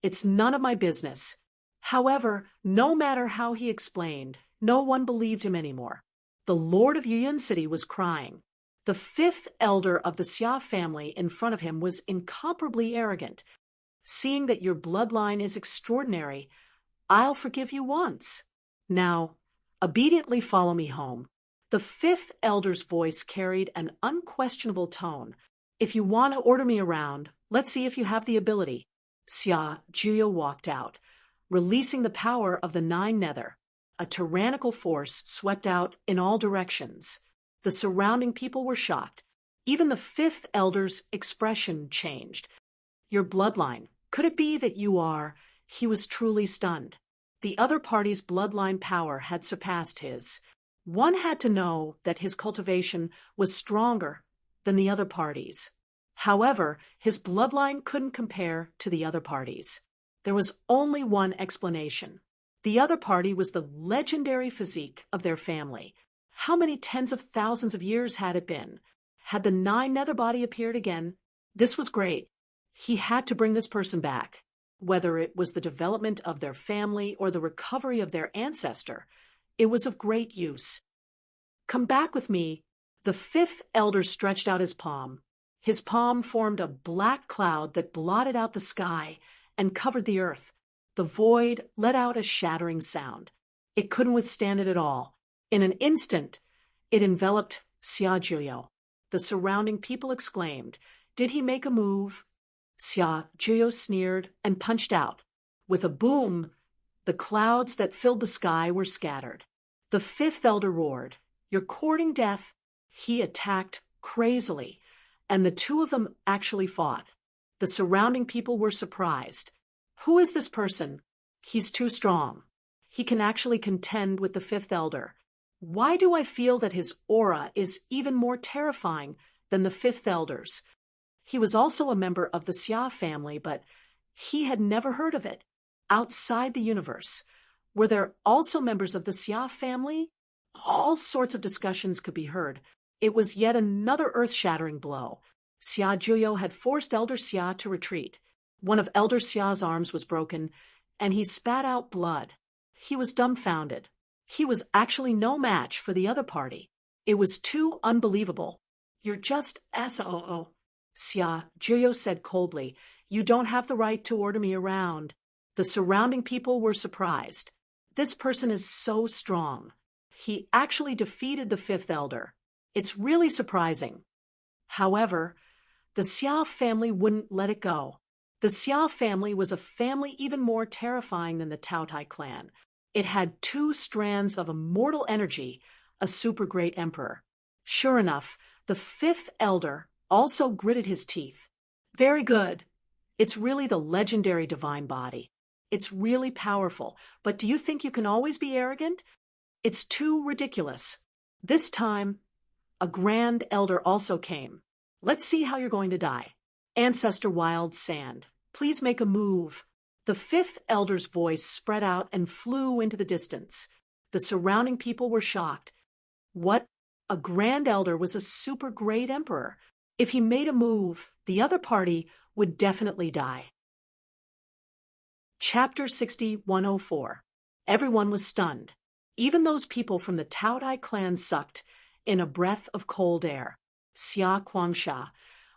"It's none of my business." However, no matter how he explained, no one believed him anymore. The Lord of Yuyun City was crying. The fifth elder of the Xia family in front of him was incomparably arrogant. "Seeing that your bloodline is extraordinary, I'll forgive you once. Now, obediently follow me home." The fifth elder's voice carried an unquestionable tone. "If you want to order me around, let's see if you have the ability." Xia Juyo walked out, releasing the power of the Nine Nether. A tyrannical force swept out in all directions. The surrounding people were shocked. Even the fifth elder's expression changed. "Your bloodline. Could it be that you are?" He was truly stunned. The other party's bloodline power had surpassed his. One had to know that his cultivation was stronger than the other party's. However, his bloodline couldn't compare to the other party's. There was only one explanation. The other party was the legendary physique of their family. How many tens of thousands of years had it been? Had the Nine Nether body appeared again? This was great. He had to bring this person back. Whether it was the development of their family or the recovery of their ancestor, it was of great use. "Come back with me." The fifth elder stretched out his palm. His palm formed a black cloud that blotted out the sky and covered the earth. The void let out a shattering sound. It couldn't withstand it at all. In an instant, it enveloped Xia Juyo. The surrounding people exclaimed, "Did he make a move?" Xia Juyo sneered and punched out. With a boom, the clouds that filled the sky were scattered. The fifth elder roared, "You're courting death. He attacked crazily, and the two of them actually fought. The surrounding people were surprised. Who is this person? He's too strong. He can actually contend with the fifth elder. Why do I feel that his aura is even more terrifying than the fifth elder's? He was also a member of the Xia family, but he had never heard of it. Outside the universe, were there also members of the Xia family? All sorts of discussions could be heard. It was yet another earth-shattering blow. Xia Juyo had forced Elder Xia to retreat. One of Elder Xia's arms was broken, and he spat out blood. He was dumbfounded. He was actually no match for the other party. It was too unbelievable. You're just SOO. Xia Juyo said coldly, you don't have the right to order me around. The surrounding people were surprised. This person is so strong. He actually defeated the fifth elder. It's really surprising. However, the Xia family wouldn't let it go. The Xia family was a family even more terrifying than the Taotai clan. It had two strands of immortal energy, a super great emperor. Sure enough, the fifth elder also gritted his teeth. Very good. It's really the legendary divine body. It's really powerful, but do you think you can always be arrogant? It's too ridiculous. This time, a grand elder also came. Let's see how you're going to die. Ancestor Wild Sand, please make a move. The fifth elder's voice spread out and flew into the distance. The surrounding people were shocked. What? A grand elder was a super great emperor. If he made a move, the other party would definitely die. Chapter 6104. Everyone was stunned. Even those people from the Taotai clan sucked in a breath of cold air. Xia Kuangsha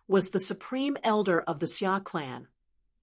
was the supreme elder of the Xia clan,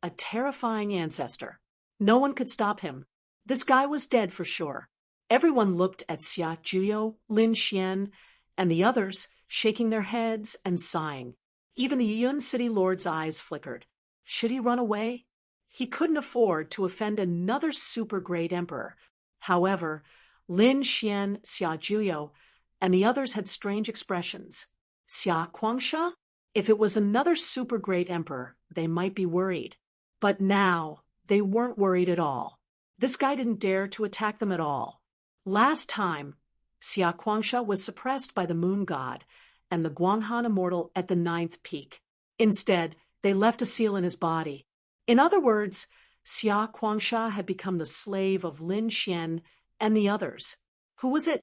a terrifying ancestor. No one could stop him. This guy was dead for sure. Everyone looked at Xia Juyo, Lin Xian, and the others, shaking their heads and sighing. Even the Yun City Lord's eyes flickered. Should he run away? He couldn't afford to offend another super great emperor. However, Lin Xian, Xia Juyo, and the others had strange expressions. Xia Kuangsha? If it was another super great emperor, they might be worried. But now, they weren't worried at all. This guy didn't dare to attack them at all. Last time, Xia Kuangsha was suppressed by the moon god and the Guanghan immortal at the 9th peak. Instead, they left a seal in his body. In other words, Xia Kuangsha had become the slave of Lin Xian and the others. Who was it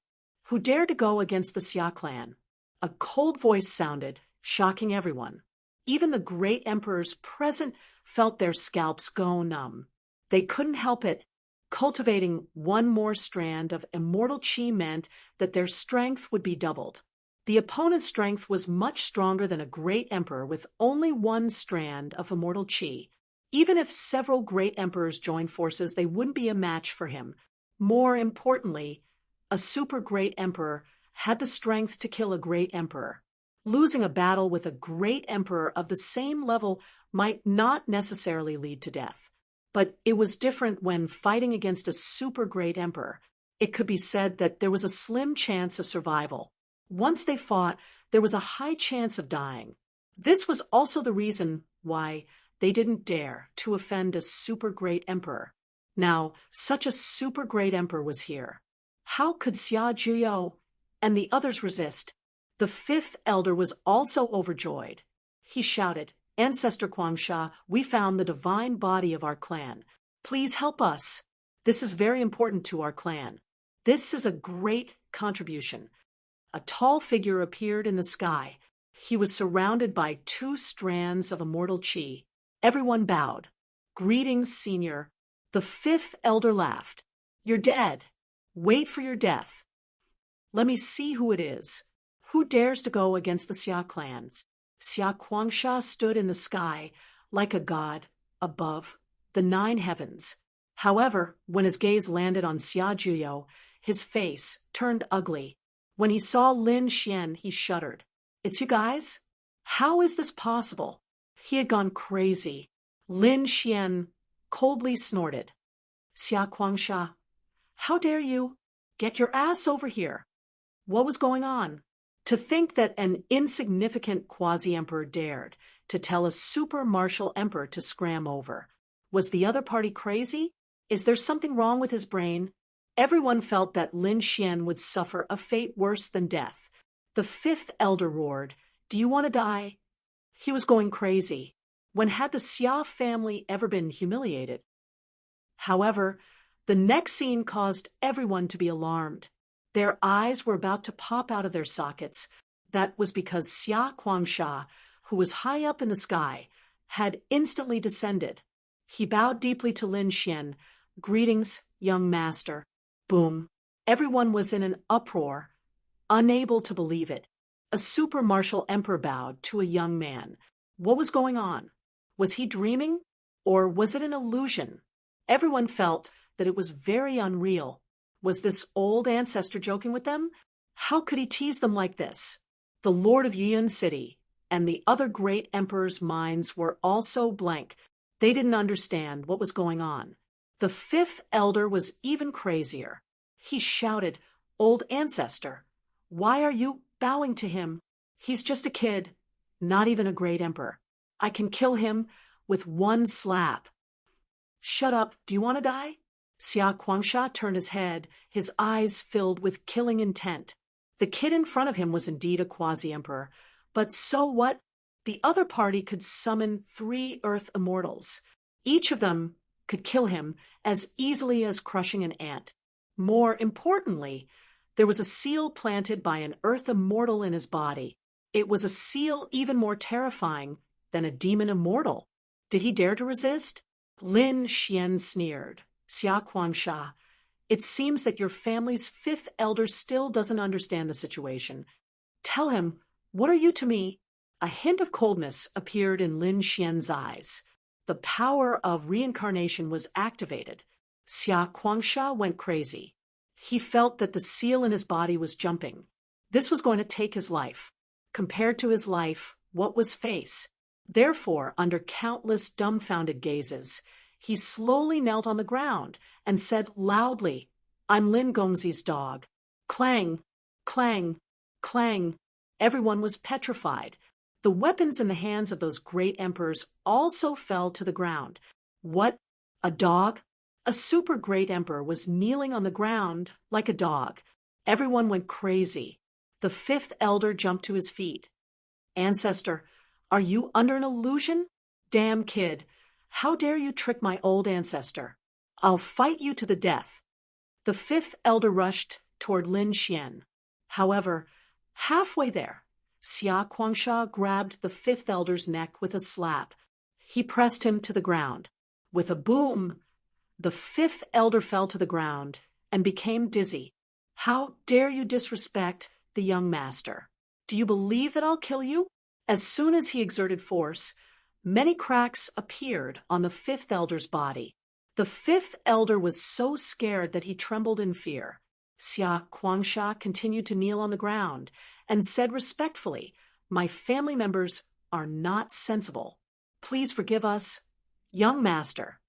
who dared to go against the Xia clan? A cold voice sounded, shocking everyone. Even the great emperors present felt their scalps go numb. They couldn't help it. Cultivating one more strand of immortal qi meant that their strength would be doubled. The opponent's strength was much stronger than a great emperor with only one strand of immortal qi. Even if several great emperors joined forces, they wouldn't be a match for him. More importantly, a super great emperor had the strength to kill a great emperor. Losing a battle with a great emperor of the same level might not necessarily lead to death. But it was different when fighting against a super great emperor. It could be said that there was a slim chance of survival. Once they fought, there was a high chance of dying. This was also the reason why they didn't dare to offend a super great emperor. Now, such a super great emperor was here. How could Xia Juyo and the others resist? The fifth elder was also overjoyed. He shouted, Ancestor Kuangsha, we found the divine body of our clan. Please help us. This is very important to our clan. This is a great contribution. A tall figure appeared in the sky. He was surrounded by 2 strands of immortal qi. Everyone bowed. Greetings, senior. The fifth elder laughed. You're dead. Wait for your death. Let me see who it is. Who dares to go against the Xia clans? Xia Kuangsha stood in the sky like a god above the 9 heavens. However, when his gaze landed on Xia Juyo, his face turned ugly. When he saw Lin Xian, he shuddered. It's you guys? How is this possible? He had gone crazy. Lin Xian coldly snorted. Xia Kuangsha, how dare you? Get your ass over here. What was going on? To think that an insignificant quasi-emperor dared to tell a super martial emperor to scram over. Was the other party crazy? Is there something wrong with his brain? Everyone felt that Lin Xian would suffer a fate worse than death. The fifth elder roared, "Do you want to die?" He was going crazy. When had the Xia family ever been humiliated? However, the next scene caused everyone to be alarmed. Their eyes were about to pop out of their sockets. That was because Xia Guangsha, who was high up in the sky, had instantly descended. He bowed deeply to Lin Xian. "Greetings, young master." Boom. Everyone was in an uproar, unable to believe it. A super martial emperor bowed to a young man. What was going on? Was he dreaming? Or was it an illusion? Everyone felt that it was very unreal. Was this old ancestor joking with them? How could he tease them like this? The Lord of Yiyun City and the other great emperor's minds were also blank. They didn't understand what was going on. The fifth elder was even crazier. He shouted, "Old ancestor, why are you bowing to him? He's just a kid, not even a great emperor. I can kill him with one slap." "Shut up, do you want to die?" Xia Guangsha turned his head, his eyes filled with killing intent. The kid in front of him was indeed a quasi-emperor, but so what? The other party could summon 3 Earth immortals. Each of them could kill him as easily as crushing an ant. More importantly, there was a seal planted by an Earth immortal in his body. It was a seal even more terrifying than a demon immortal. Did he dare to resist? Lin Xian sneered. "Xia Guangsha, it seems that your family's fifth elder still doesn't understand the situation. Tell him, what are you to me?" A hint of coldness appeared in Lin Xian's eyes. The power of reincarnation was activated. Xia Guangsha went crazy. He felt that the seal in his body was jumping. This was going to take his life. Compared to his life, what was face? Therefore, under countless dumbfounded gazes, he slowly knelt on the ground and said loudly, "I'm Lin Gongzi's dog." Clang, clang, clang. Everyone was petrified. The weapons in the hands of those great emperors also fell to the ground. What? A dog? A super great emperor was kneeling on the ground like a dog. Everyone went crazy. The fifth elder jumped to his feet. "Ancestor, are you under an illusion? Damn kid. How dare you trick my old ancestor? I'll fight you to the death." The fifth elder rushed toward Lin Xian. However, halfway there, Xia Guangsha grabbed the fifth elder's neck with a slap. He pressed him to the ground. With a boom, the fifth elder fell to the ground and became dizzy. "How dare you disrespect the young master? Do you believe that I'll kill you?" As soon as he exerted force, many cracks appeared on the fifth elder's body. The fifth elder was so scared that he trembled in fear. Xia Guangsha continued to kneel on the ground and said respectfully, "My family members are not sensible. Please forgive us. Young master,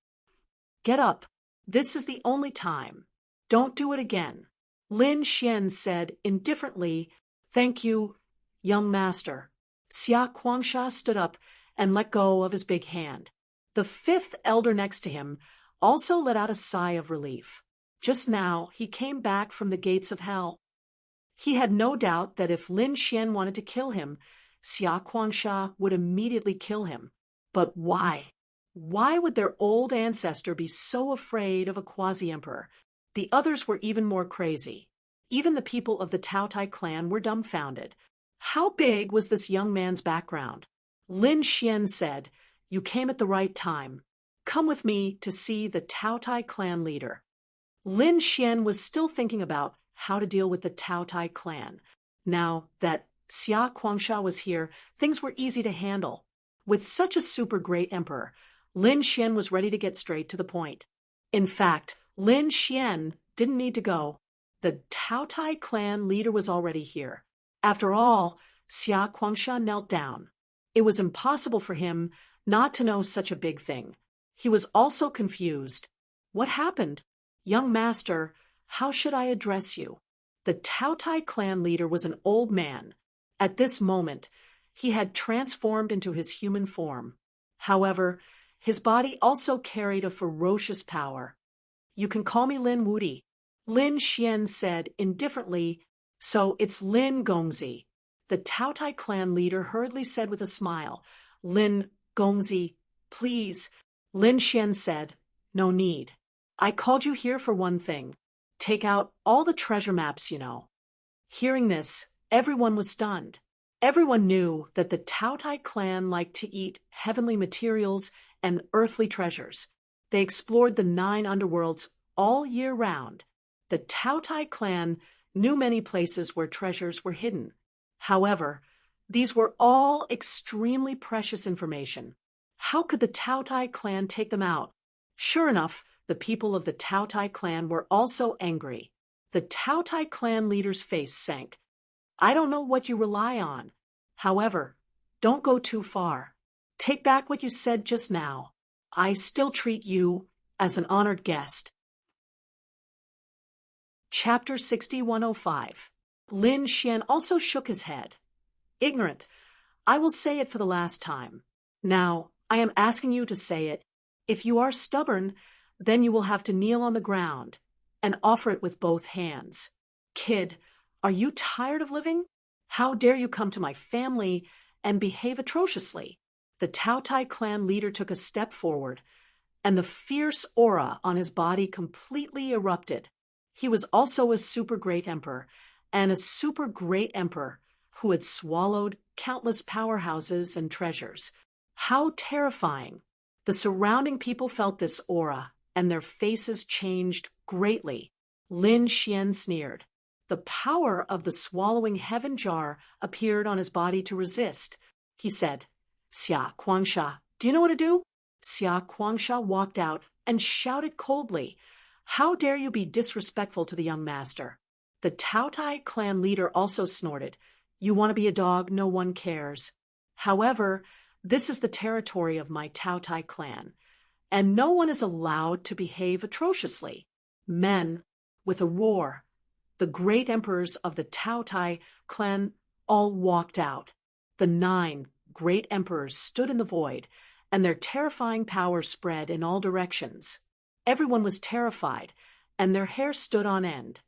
get up. This is the only time. Don't do it again." Lin Xian said indifferently, "Thank you, young master." Xia Guangsha stood up and let go of his big hand. The fifth elder next to him also let out a sigh of relief. Just now, he came back from the gates of hell. He had no doubt that if Lin Xian wanted to kill him, Xia Guangsha would immediately kill him. But why? Why would their old ancestor be so afraid of a quasi-emperor? The others were even more crazy. Even the people of the Taotai clan were dumbfounded. How big was this young man's background? Lin Xian said, "You came at the right time. Come with me to see the Taotai clan leader." Lin Xian was still thinking about how to deal with the Taotai clan. Now that Xia Guangsha was here, things were easy to handle. With such a super great emperor, Lin Xian was ready to get straight to the point. In fact, Lin Xian didn't need to go. The Taotai clan leader was already here. After all, Xia Guangsha knelt down. It was impossible for him not to know such a big thing. He was also confused. What happened? "Young master, how should I address you?" The Taotai clan leader was an old man. At this moment, he had transformed into his human form. However, his body also carried a ferocious power. "You can call me Lin Wudi," Lin Xian said indifferently. "So it's Lin Gongzi," the Taotai clan leader hurriedly said with a smile. "Lin Gongzi, please," Lin Xian said. "No need. I called you here for one thing. Take out all the treasure maps, you know." Hearing this, everyone was stunned. Everyone knew that the Taotai clan liked to eat heavenly materials and earthly treasures. They explored the 9 underworlds all year round. The Taotai clan knew many places where treasures were hidden. However, these were all extremely precious information. How could the Taotai clan take them out? Sure enough, the people of the Taotai clan were also angry. The Taotai clan leader's face sank. "I don't know what you rely on. However, don't go too far. Take back what you said just now. I still treat you as an honored guest." Chapter 6105. Lin Xian also shook his head. "Ignorant. I will say it for the last time. Now, I am asking you to say it. If you are stubborn, then you will have to kneel on the ground and offer it with both hands. Kid, are you tired of living? How dare you come to my family and behave atrociously?" The Taotai clan leader took a step forward, and the fierce aura on his body completely erupted. He was also a super great emperor, and a super great emperor who had swallowed countless powerhouses and treasures. How terrifying! The surrounding people felt this aura, and their faces changed greatly. Lin Xian sneered. The power of the swallowing heaven jar appeared on his body to resist. He said, "Xia Kuangsha, do you know what to do?" Xia Kuangsha walked out and shouted coldly, "How dare you be disrespectful to the young master?" The Taotai clan leader also snorted, "You want to be a dog, no one cares. However, this is the territory of my Taotai clan, and no one is allowed to behave atrociously." Men, with a roar, the great emperors of the Taotai clan all walked out. The 9 great emperors stood in the void, and their terrifying power spread in all directions. Everyone was terrified, and their hair stood on end.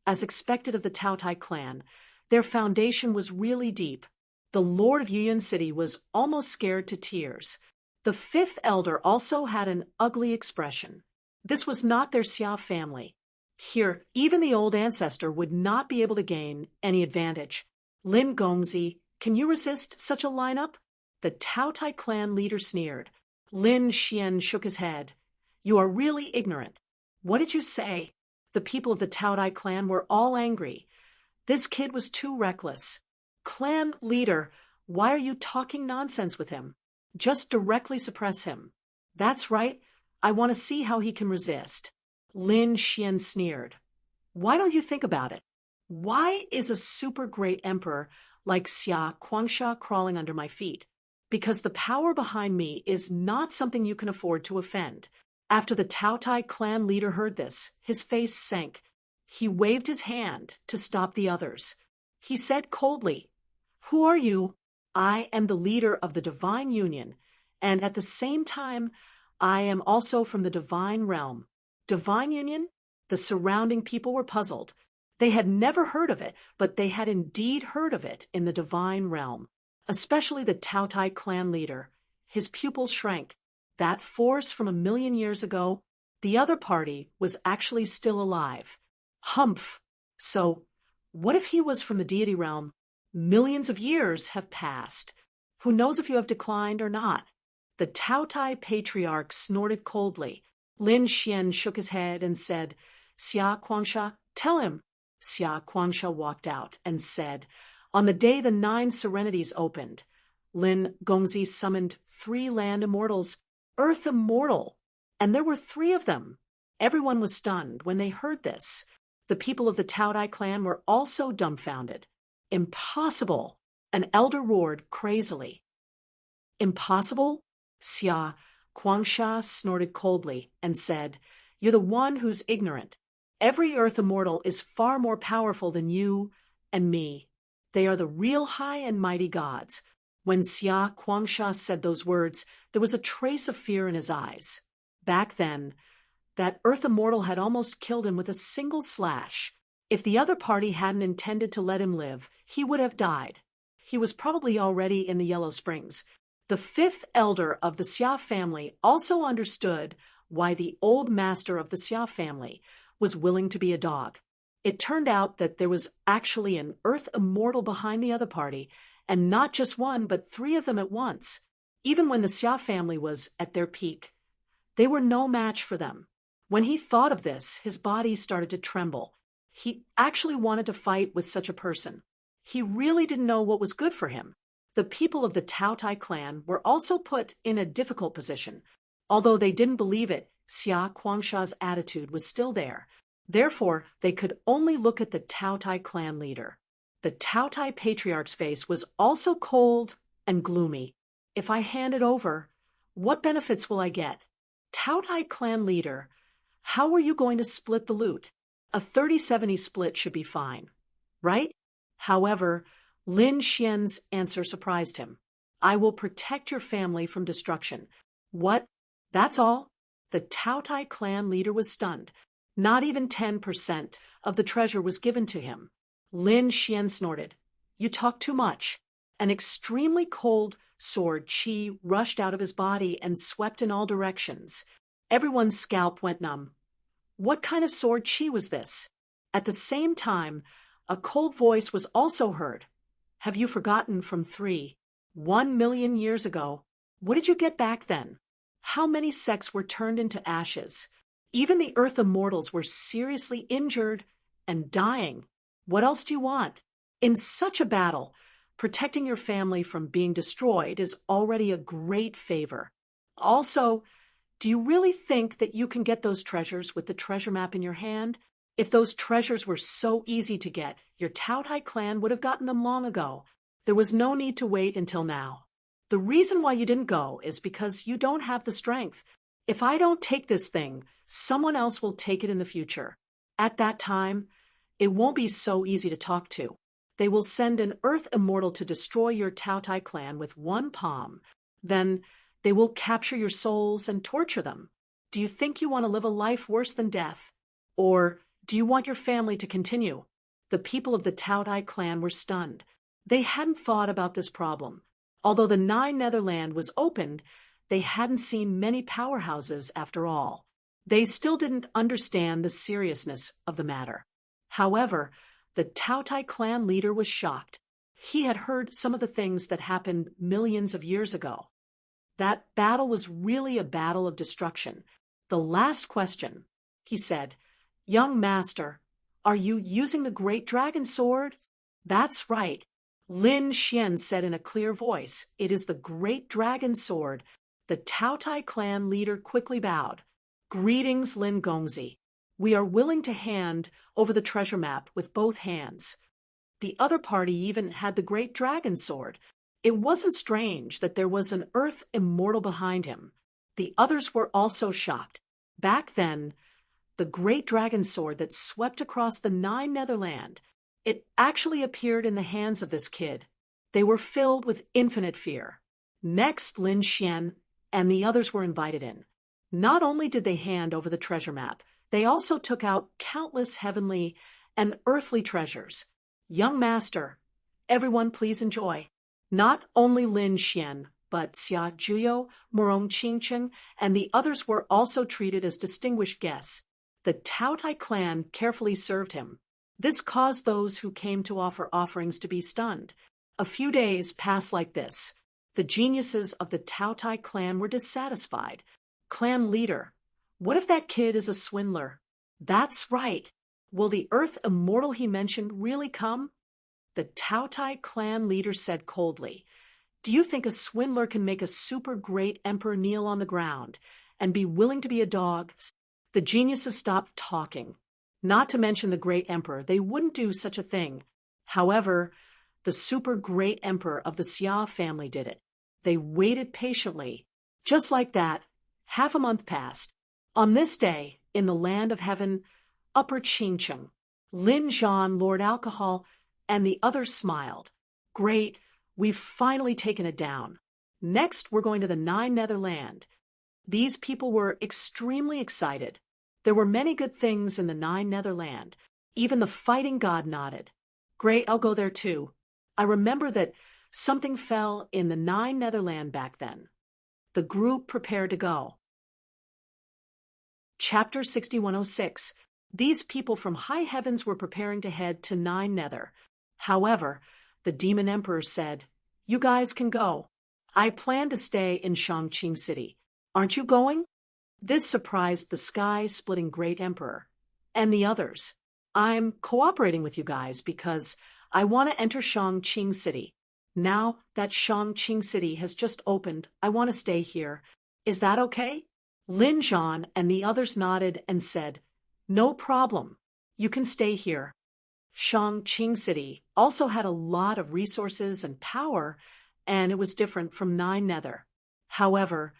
As expected of the Taotai clan, their foundation was really deep. The Lord of Yuyuan City was almost scared to tears. The 5th elder also had an ugly expression. This was not their Xia family. Here, even the old ancestor would not be able to gain any advantage. "Lin Gongzi, can you resist such a lineup?" The Taotai clan leader sneered. Lin Xian shook his head. "You are really ignorant. What did you say?" The people of the Taotai clan were all angry. This kid was too reckless. "Clan leader, why are you talking nonsense with him? Just directly suppress him." "That's right. I want to see how he can resist." Lin Xian sneered. "Why don't you think about it? Why is a super great emperor like Xia Kuangsha crawling under my feet? Because the power behind me is not something you can afford to offend." After the Taotai clan leader heard this, his face sank. He waved his hand to stop the others. He said coldly, "Who are you?" "I am the leader of the Divine Union, and at the same time, I am also from the Divine Realm." Divine Union? The surrounding people were puzzled. They had never heard of it, but they had indeed heard of it in the Divine Realm. Especially the Taotai clan leader. His pupils shrank. That force from 1,000,000 years ago, the other party was actually still alive. Humph! So, what if he was from the deity realm? Millions of years have passed. Who knows if you have declined or not? The Taotai patriarch snorted coldly. Lin Xian shook his head and said, "Xia Kuangsha, tell him." Xia Kuangsha walked out and said, "On the day the 9 serenities opened, Lin Gongzi summoned 3 land immortals, Earth immortal, and there were 3 of them." Everyone was stunned when they heard this. The people of the Taotai clan were also dumbfounded. "Impossible!" An elder roared crazily. "Impossible?" Xia Kuangsha snorted coldly and said, "You're the one who's ignorant. Every Earth immortal is far more powerful than you and me." They are the real high and mighty gods. When Xia Guangsha said those words, there was a trace of fear in his eyes. Back then, that Earth Immortal had almost killed him with a single slash. If the other party hadn't intended to let him live, he would have died. He was probably already in the Yellow Springs. The fifth elder of the Xia family also understood why the old master of the Xia family was willing to be a dog. It turned out that there was actually an Earth Immortal behind the other party, and not just one, but three of them at once. Even when the Xia family was at their peak, they were no match for them. When he thought of this, his body started to tremble. He actually wanted to fight with such a person. He really didn't know what was good for him. The people of the Tao Tai clan were also put in a difficult position. Although they didn't believe it, Xia Guangsha's attitude was still there. Therefore, they could only look at the Tao Tai clan leader. The Tao Tai patriarch's face was also cold and gloomy. If I hand it over, what benefits will I get? Tao Tai clan leader, how are you going to split the loot? A 30-70 split should be fine, right? However, Lin Xian's answer surprised him. I will protect your family from destruction. What? That's all? The Tao Tai clan leader was stunned. Not even 10% of the treasure was given to him. Lin Xian snorted. You talk too much. An extremely cold sword qi rushed out of his body and swept in all directions. Everyone's scalp went numb. What kind of sword qi was this? At the same time, a cold voice was also heard. Have you forgotten from 1 million years ago? What did you get back then? How many sects were turned into ashes? Even the Earth Immortals were seriously injured and dying. What else do you want? In such a battle, protecting your family from being destroyed is already a great favor. Also, do you really think that you can get those treasures with the treasure map in your hand? If those treasures were so easy to get, your Tao Tai clan would have gotten them long ago. There was no need to wait until now. The reason why you didn't go is because you don't have the strength. If I don't take this thing, someone else will take it in the future. At that time, it won't be so easy to talk to. They will send an Earth Immortal to destroy your Tao Tai clan with one palm. Then they will capture your souls and torture them. Do you think you want to live a life worse than death? Or do you want your family to continue? The people of the Tao Tai clan were stunned. They hadn't thought about this problem. Although the Nine Netherland was opened, they hadn't seen many powerhouses after all. They still didn't understand the seriousness of the matter. However, the Tao Tai clan leader was shocked. He had heard some of the things that happened millions of years ago. That battle was really a battle of destruction. The last question, he said, Young master, are you using the great dragon sword? That's right. Lin Xian said in a clear voice, It is the great dragon sword. The Tao Tai clan leader quickly bowed. Greetings, Lin Gongzi. We are willing to hand over the treasure map with both hands. The other party even had the great dragon sword. It wasn't strange that there was an Earth Immortal behind him. The others were also shocked. Back then, the great dragon sword that swept across the Nine Netherland, it actually appeared in the hands of this kid. They were filled with infinite fear. Next, Lin Xian and the others were invited in. Not only did they hand over the treasure map, they also took out countless heavenly and earthly treasures. Young master, everyone please enjoy. Not only Lin Xian, but Xia Juyo, Morong Qingcheng, and the others were also treated as distinguished guests. The Tao Tai clan carefully served him. This caused those who came to offer offerings to be stunned. A few days passed like this. The geniuses of the Tao Tai clan were dissatisfied. Clan leader, what if that kid is a swindler? That's right. Will the Earth Immortal he mentioned really come? The Tao Tai clan leader said coldly, Do you think a swindler can make a super great emperor kneel on the ground and be willing to be a dog? The geniuses stopped talking. Not to mention the great emperor, they wouldn't do such a thing. However, the super great emperor of the Xia family did it. They waited patiently. Just like that, half a month passed. On this day, in the land of heaven, Upper Qingcheng, Lin Zhan, Lord Alcohol, and the others smiled. Great, we've finally taken it down. Next, we're going to the Nine Netherland. These people were extremely excited. There were many good things in the Nine Netherland. Even the fighting god nodded. Great, I'll go there too. I remember that something fell in the Nine Netherland back then. The group prepared to go. Chapter 6106. These people from high heavens were preparing to head to Nine Nether. However, the demon emperor said, "You guys can go. I plan to stay in Shangqing City. Aren't you going?" This surprised the sky-splitting great emperor and the others. "I'm cooperating with you guys because I want to enter Shangqing City. Now that Shangqing City has just opened, I want to stay here. Is that okay?" Lin Zhan and the others nodded and said, "No problem. You can stay here." Shangqing City also had a lot of resources and power, and it was different from Nine Nether. However,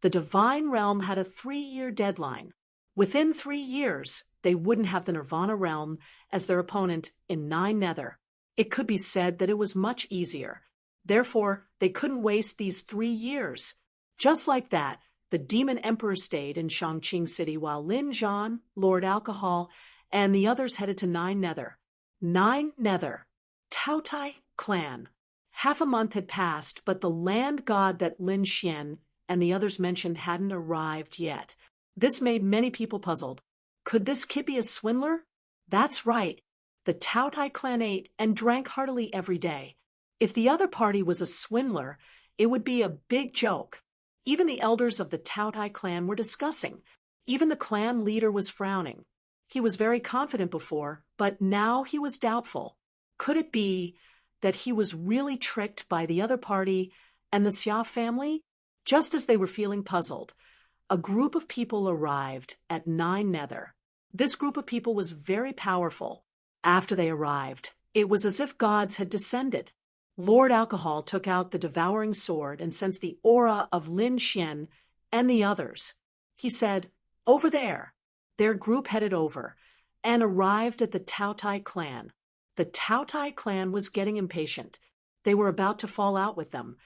the Divine Realm had a 3-year deadline. Within 3 years, they wouldn't have the Nirvana Realm as their opponent in Nine Nether. It could be said that it was much easier. Therefore, they couldn't waste these 3 years. Just like that, the Demon Emperor stayed in Shangqing City while Lin Zhan, Lord Alcohol, and the others headed to Nine Nether. Nine Nether. Taotai Clan. Half a month had passed, but the land god that Lin Xian and the others mentioned hadn't arrived yet. This made many people puzzled. Could this kid be a swindler? That's right. The Taotai clan ate and drank heartily every day. If the other party was a swindler, it would be a big joke. Even the elders of the Taotai clan were discussing. Even the clan leader was frowning. He was very confident before, but now he was doubtful. Could it be that he was really tricked by the other party and the Xia family? Just as they were feeling puzzled, a group of people arrived at Nine Nether. This group of people was very powerful. After they arrived, it was as if gods had descended. Lord Alcohol took out the devouring sword and sensed the aura of Lin Xian and the others. He said, "Over there." Their group headed over and arrived at the Taotai clan. The Taotai clan was getting impatient. They were about to fall out with them.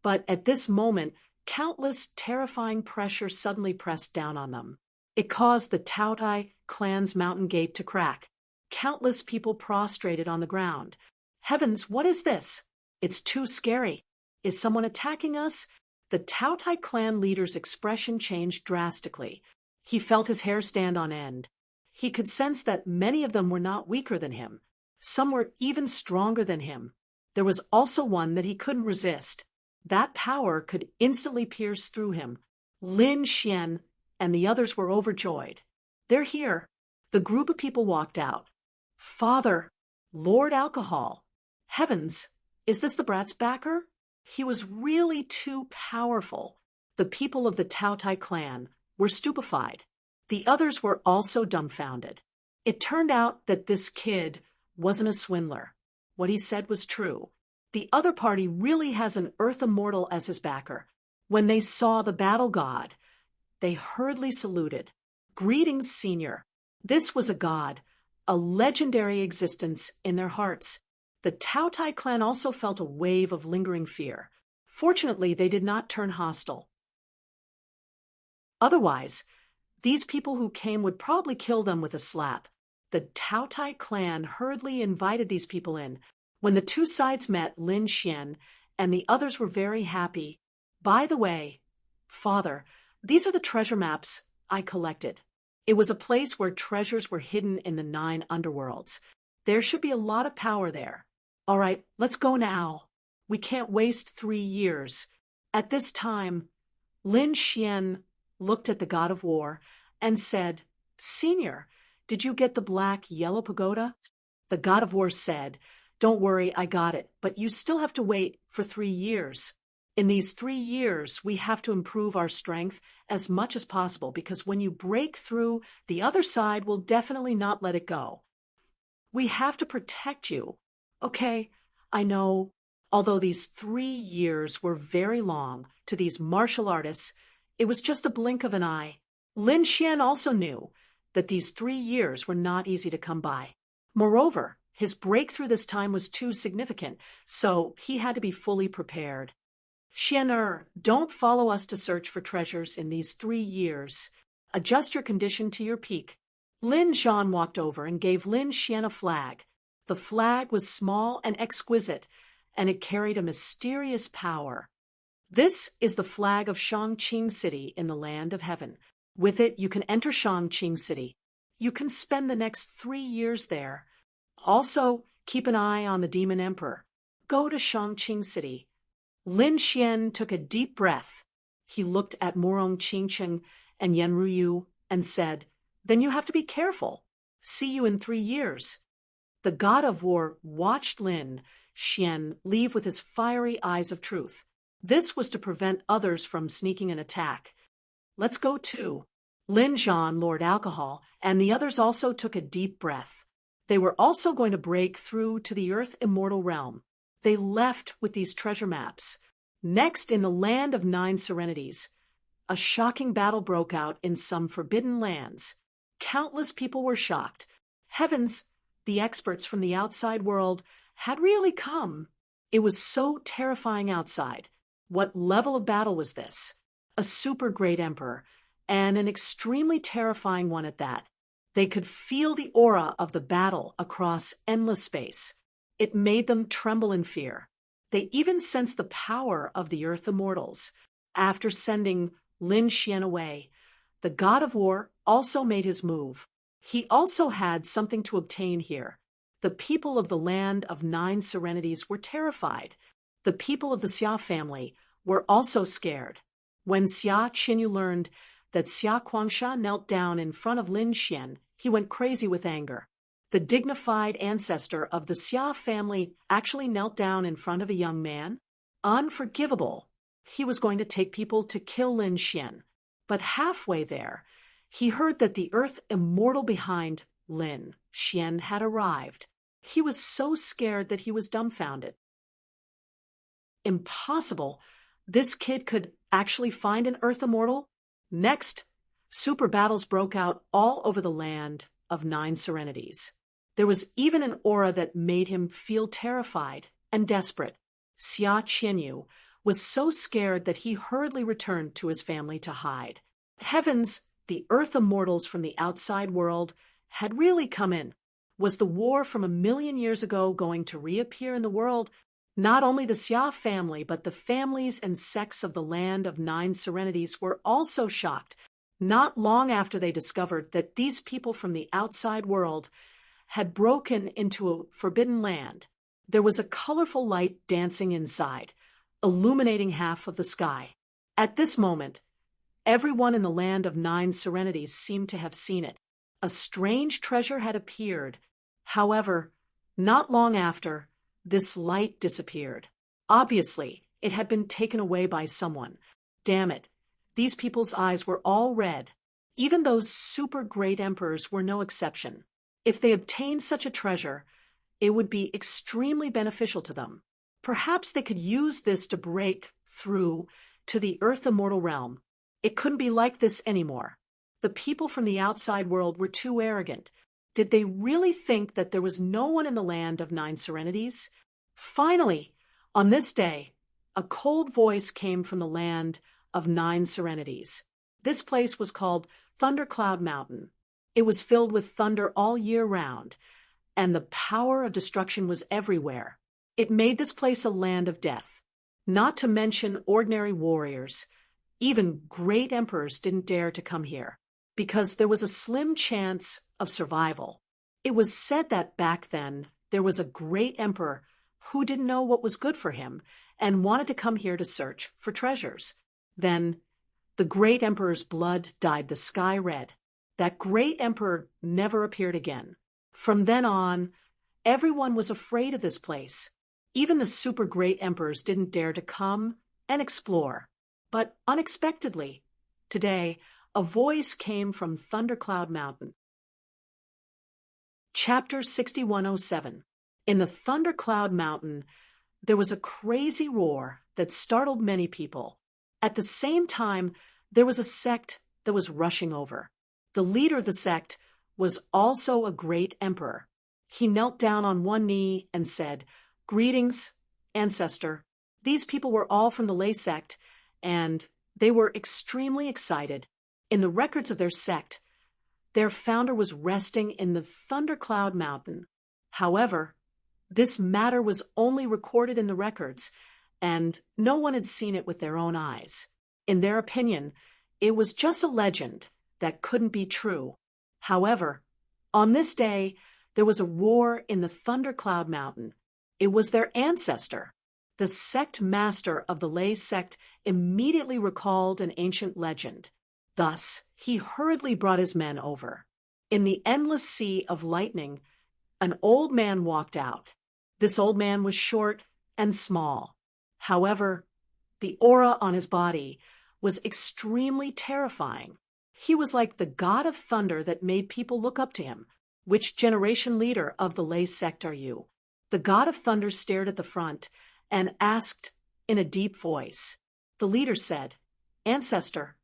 But at this moment, countless terrifying pressure suddenly pressed down on them. It caused the Taotai clan's mountain gate to crack. Countless people prostrated on the ground. Heavens, what is this? It's too scary. Is someone attacking us? The Taotai clan leader's expression changed drastically. He felt his hair stand on end. He could sense that many of them were not weaker than him. Some were even stronger than him. There was also one that he couldn't resist. That power could instantly pierce through him. Lin Xian and the others were overjoyed. "They're here." The group of people walked out. "Father, Lord Alcohol. Heavens, is this the brat's backer?" He was really too powerful. The people of the Taotai clan were stupefied. The others were also dumbfounded. It turned out that this kid wasn't a swindler. What he said was true. The other party really has an Earth Immortal as his backer. When they saw the battle god, they hurriedly saluted. "Greetings, Senior." This was a god, a legendary existence in their hearts. The Taotai clan also felt a wave of lingering fear. Fortunately, they did not turn hostile. Otherwise, these people who came would probably kill them with a slap. The Taotai clan hurriedly invited these people in. When the two sides met, Lin Xian and the others were very happy. "By the way, Father, these are the treasure maps I collected." It was a place where treasures were hidden in the 9 underworlds. There should be a lot of power there. "All right, let's go now. We can't waste 3 years." At this time, Lin Xian looked at the god of war and said, "Senior, did you get the black-yellow pagoda?" The god of war said, "Don't worry, I got it, but you still have to wait for 3 years. In these 3 years, we have to improve our strength as much as possible because when you break through, the other side will definitely not let it go. We have to protect you." "Okay, I know." Although these 3 years were very long to these martial artists, it was just a blink of an eye. Lin Xian also knew that these 3 years were not easy to come by. Moreover, His breakthrough this time was too significant, so he had to be fully prepared. Xian don't follow us to search for treasures in these 3 years. Adjust your condition to your peak. Lin Zhan walked over and gave Lin Xian a flag. The flag was small and exquisite, and it carried a mysterious power. This is the flag of Shangqing City in the land of heaven. With it, you can enter Shangqing City. You can spend the next 3 years there. Also, keep an eye on the Demon Emperor. Go to Shangqing City. Lin Xian took a deep breath. He looked at Morong Qingcheng and Yan Ruyu and said, "Then you have to be careful. See you in 3 years." The god of war watched Lin Xian leave with his fiery eyes of truth. This was to prevent others from sneaking an attack. "Let's go too." Lin Zhan, Lord Alcohol, and the others also took a deep breath. They were also going to break through to the Earth Immortal Realm. They left with these treasure maps. Next, in the land of 9 serenities, a shocking battle broke out in some forbidden lands. Countless people were shocked. Heavens, the experts from the outside world had really come. It was so terrifying outside. What level of battle was this? A super great emperor, and an extremely terrifying one at that. They could feel the aura of the battle across endless space. It made them tremble in fear. They even sensed the power of the Earth Immortals. After sending Lin Xian away, the god of war also made his move. He also had something to obtain here. The people of the land of 9 serenities were terrified. The people of the Xia family were also scared. When Xia Qinyu learned that Xia Guangsha knelt down in front of Lin Xian, he went crazy with anger. The dignified ancestor of the Xia family actually knelt down in front of a young man? Unforgivable. He was going to take people to kill Lin Xian. But halfway there, he heard that the Earth Immortal behind Lin Xian had arrived. He was so scared that he was dumbfounded. Impossible. This kid could actually find an Earth Immortal? Next, super battles broke out all over the land of 9 serenities. There was even an aura that made him feel terrified and desperate. Xia Qinyu was so scared that he hurriedly returned to his family to hide. Heavens, the Earth Immortals from the outside world had really come in. Was the war from 1,000,000 years ago going to reappear in the world? Not only the Xia family, but the families and sects of the land of 9 serenities were also shocked. Not long after they discovered that these people from the outside world had broken into a forbidden land, there was a colorful light dancing inside, illuminating half of the sky. At this moment, everyone in the land of 9 serenities seemed to have seen it. A strange treasure had appeared. However, not long after, this light disappeared. Obviously, it had been taken away by someone. Damn it, these people's eyes were all red. Even those super great emperors were no exception. If they obtained such a treasure, it would be extremely beneficial to them. Perhaps they could use this to break through to the Earth Immortal Realm. It couldn't be like this anymore. The people from the outside world were too arrogant. Did they really think that there was no one in the land of 9 serenities? Finally, on this day, a cold voice came from the land of 9 serenities. This place was called Thundercloud Mountain. It was filled with thunder all year round, and the power of destruction was everywhere. It made this place a land of death. Not to mention ordinary warriors. Even great emperors didn't dare to come here, because there was a slim chance of survival. It was said that back then there was a great emperor who didn't know what was good for him and wanted to come here to search for treasures. Then the great emperor's blood dyed the sky red. That great emperor never appeared again. From then on, everyone was afraid of this place. Even the super great emperors didn't dare to come and explore. But unexpectedly, today, a voice came from Thundercloud Mountain. Chapter 6107. In the Thundercloud Mountain, there was a crazy roar that startled many people. At the same time, there was a sect that was rushing over. The leader of the sect was also a great emperor. He knelt down on one knee and said, "Greetings, ancestor." These people were all from the Lay sect, and they were extremely excited. In the records of their sect, their founder was resting in the Thundercloud Mountain. However, this matter was only recorded in the records, and no one had seen it with their own eyes. In their opinion, it was just a legend that couldn't be true. However, on this day, there was a roar in the Thundercloud Mountain. It was their ancestor. The sect master of the Lay sect immediately recalled an ancient legend. Thus, he hurriedly brought his men over. In the endless sea of lightning, an old man walked out. This old man was short and small. However, the aura on his body was extremely terrifying. He was like the god of thunder that made people look up to him. "Which generation leader of the Lay sect are you?" The god of thunder stared at the front and asked in a deep voice. The leader said, "Ancestor,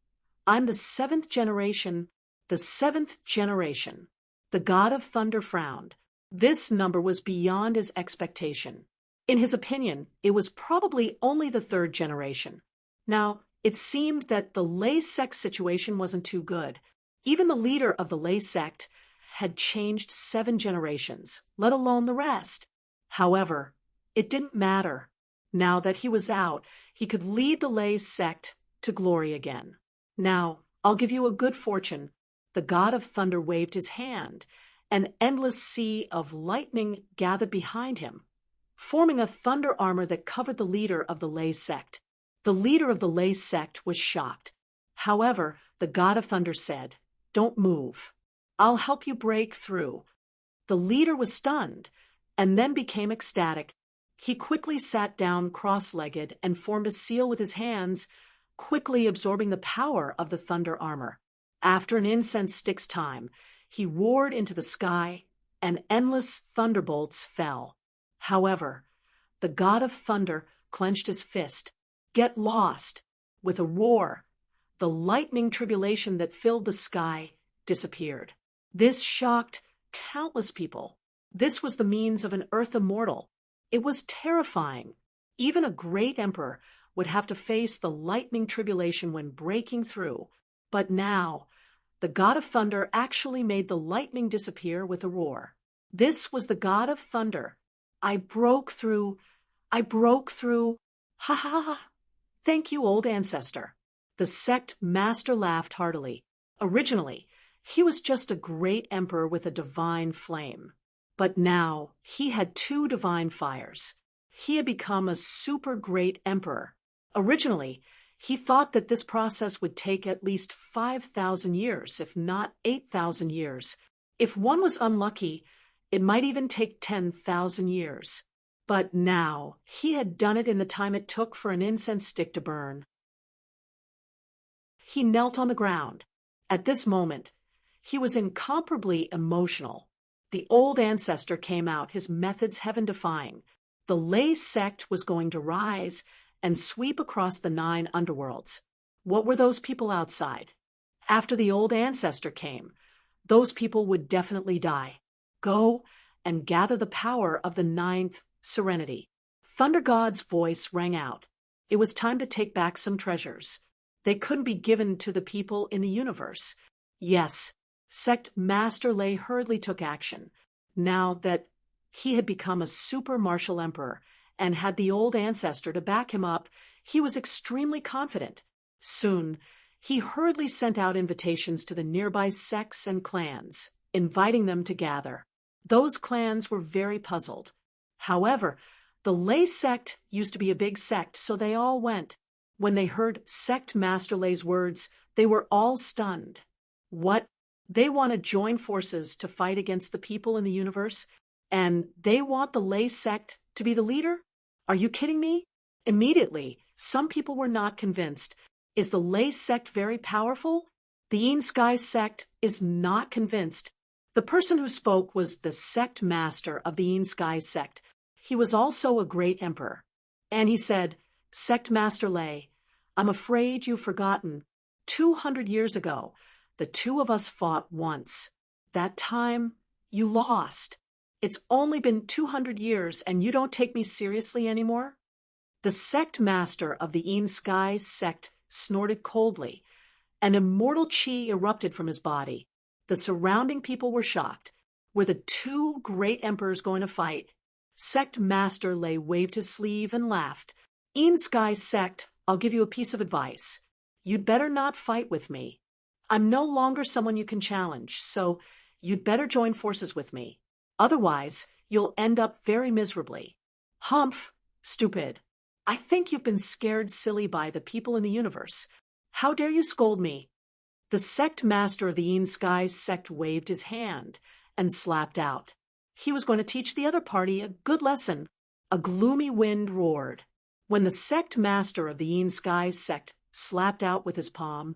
I'm the seventh generation, the seventh generation." The god of thunder frowned. This number was beyond his expectation. In his opinion, it was probably only the third generation. Now, it seemed that the Lay sect situation wasn't too good. Even the leader of the Lay sect had changed 7 generations, let alone the rest. However, it didn't matter. Now that he was out, he could lead the Lay sect to glory again. "Now, I'll give you a good fortune." The god of thunder waved his hand. An endless sea of lightning gathered behind him, forming a thunder armor that covered the leader of the Lay sect. The leader of the Lay sect was shocked. However, the god of thunder said, "Don't move. I'll help you break through." The leader was stunned and then became ecstatic. He quickly sat down cross-legged and formed a seal with his hands, quickly absorbing the power of the thunder armor. After an incense stick's time, he roared into the sky, and endless thunderbolts fell. However, the god of thunder clenched his fist. "Get lost!" With a roar, the lightning tribulation that filled the sky disappeared. This shocked countless people. This was the means of an earth immortal. It was terrifying. Even a great emperor would have to face the lightning tribulation when breaking through. But now, the god of thunder actually made the lightning disappear with a roar. This was the god of thunder. "I broke through. I broke through. Ha ha ha. Thank you, old ancestor." The sect master laughed heartily. Originally, he was just a great emperor with a divine flame. But now, he had 2 divine fires. He had become a super great emperor. Originally, he thought that this process would take at least 5,000 years, if not 8,000 years. If one was unlucky, it might even take 10,000 years. But now, he had done it in the time it took for an incense stick to burn. He knelt on the ground. At this moment, he was incomparably emotional. The old ancestor came out, his methods heaven-defying. The Lay sect was going to rise and sweep across the 9 underworlds. What were those people outside? After the old ancestor came, those people would definitely die. Go and gather the power of the 9th serenity. Thunder God's voice rang out. It was time to take back some treasures. They couldn't be given to the people in the universe. Yes, Sect Master Lay hurriedly took action. Now that he had become a super martial emperor and had the old ancestor to back him up, he was extremely confident. Soon, he hurriedly sent out invitations to the nearby sects and clans, inviting them to gather. Those clans were very puzzled. However, the Lay sect used to be a big sect, so they all went. When they heard Sect Master Lay's words, they were all stunned. What? They want to join forces to fight against the people in the universe? And they want the Lay sect to be the leader? Are you kidding me? Immediately, some people were not convinced. Is the Lay sect very powerful? The Yin Sky sect is not convinced. The person who spoke was the sect master of the Yin Sky sect. He was also a great emperor. And he said, "Sect Master Lay, I'm afraid you've forgotten. 200 years ago, the 2 of us fought once. That time, you lost. It's only been 200 years and you don't take me seriously anymore? The sect master of the Een Sky sect snorted coldly. An immortal chi erupted from his body. The surrounding people were shocked. Were the two great emperors going to fight? Sect Master Lei waved his sleeve and laughed. Een Sky sect, I'll give you a piece of advice. You'd better not fight with me. I'm no longer someone you can challenge, so you'd better join forces with me. Otherwise, you'll end up very miserably. Humph, stupid. I think you've been scared silly by the people in the universe. How dare you scold me? The sect master of the Een Sky sect waved his hand and slapped out. He was going to teach the other party a good lesson. A gloomy wind roared. When the sect master of the Een Sky sect slapped out with his palm,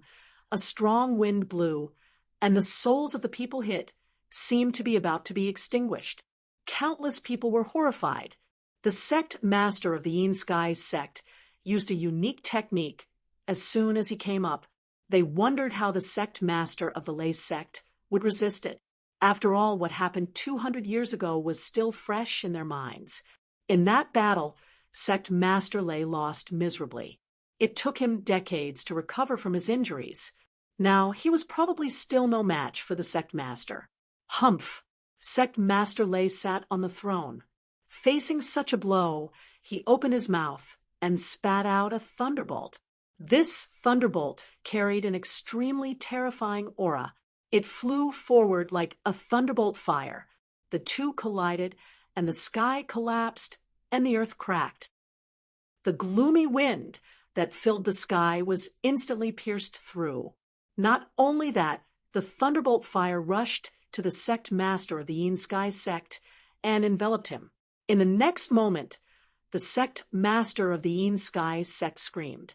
a strong wind blew, and the souls of the people hit seemed to be about to be extinguished. Countless people were horrified. The sect master of the Een Sky sect used a unique technique. As soon as he came up, they wondered how the sect master of the Lei sect would resist it. After all, what happened 200 years ago was still fresh in their minds. In that battle, sect master Lei lost miserably. It took him decades to recover from his injuries. Now, he was probably still no match for the sect master. Humph! Sect master Lei sat on the throne. Facing such a blow, he opened his mouth and spat out a thunderbolt. This thunderbolt carried an extremely terrifying aura. It flew forward like a thunderbolt fire. The two collided, and the sky collapsed, and the earth cracked. The gloomy wind that filled the sky was instantly pierced through. Not only that, the thunderbolt fire rushed to the sect master of the Een Sky sect and enveloped him. In the next moment, the sect master of the Een Sky sect screamed.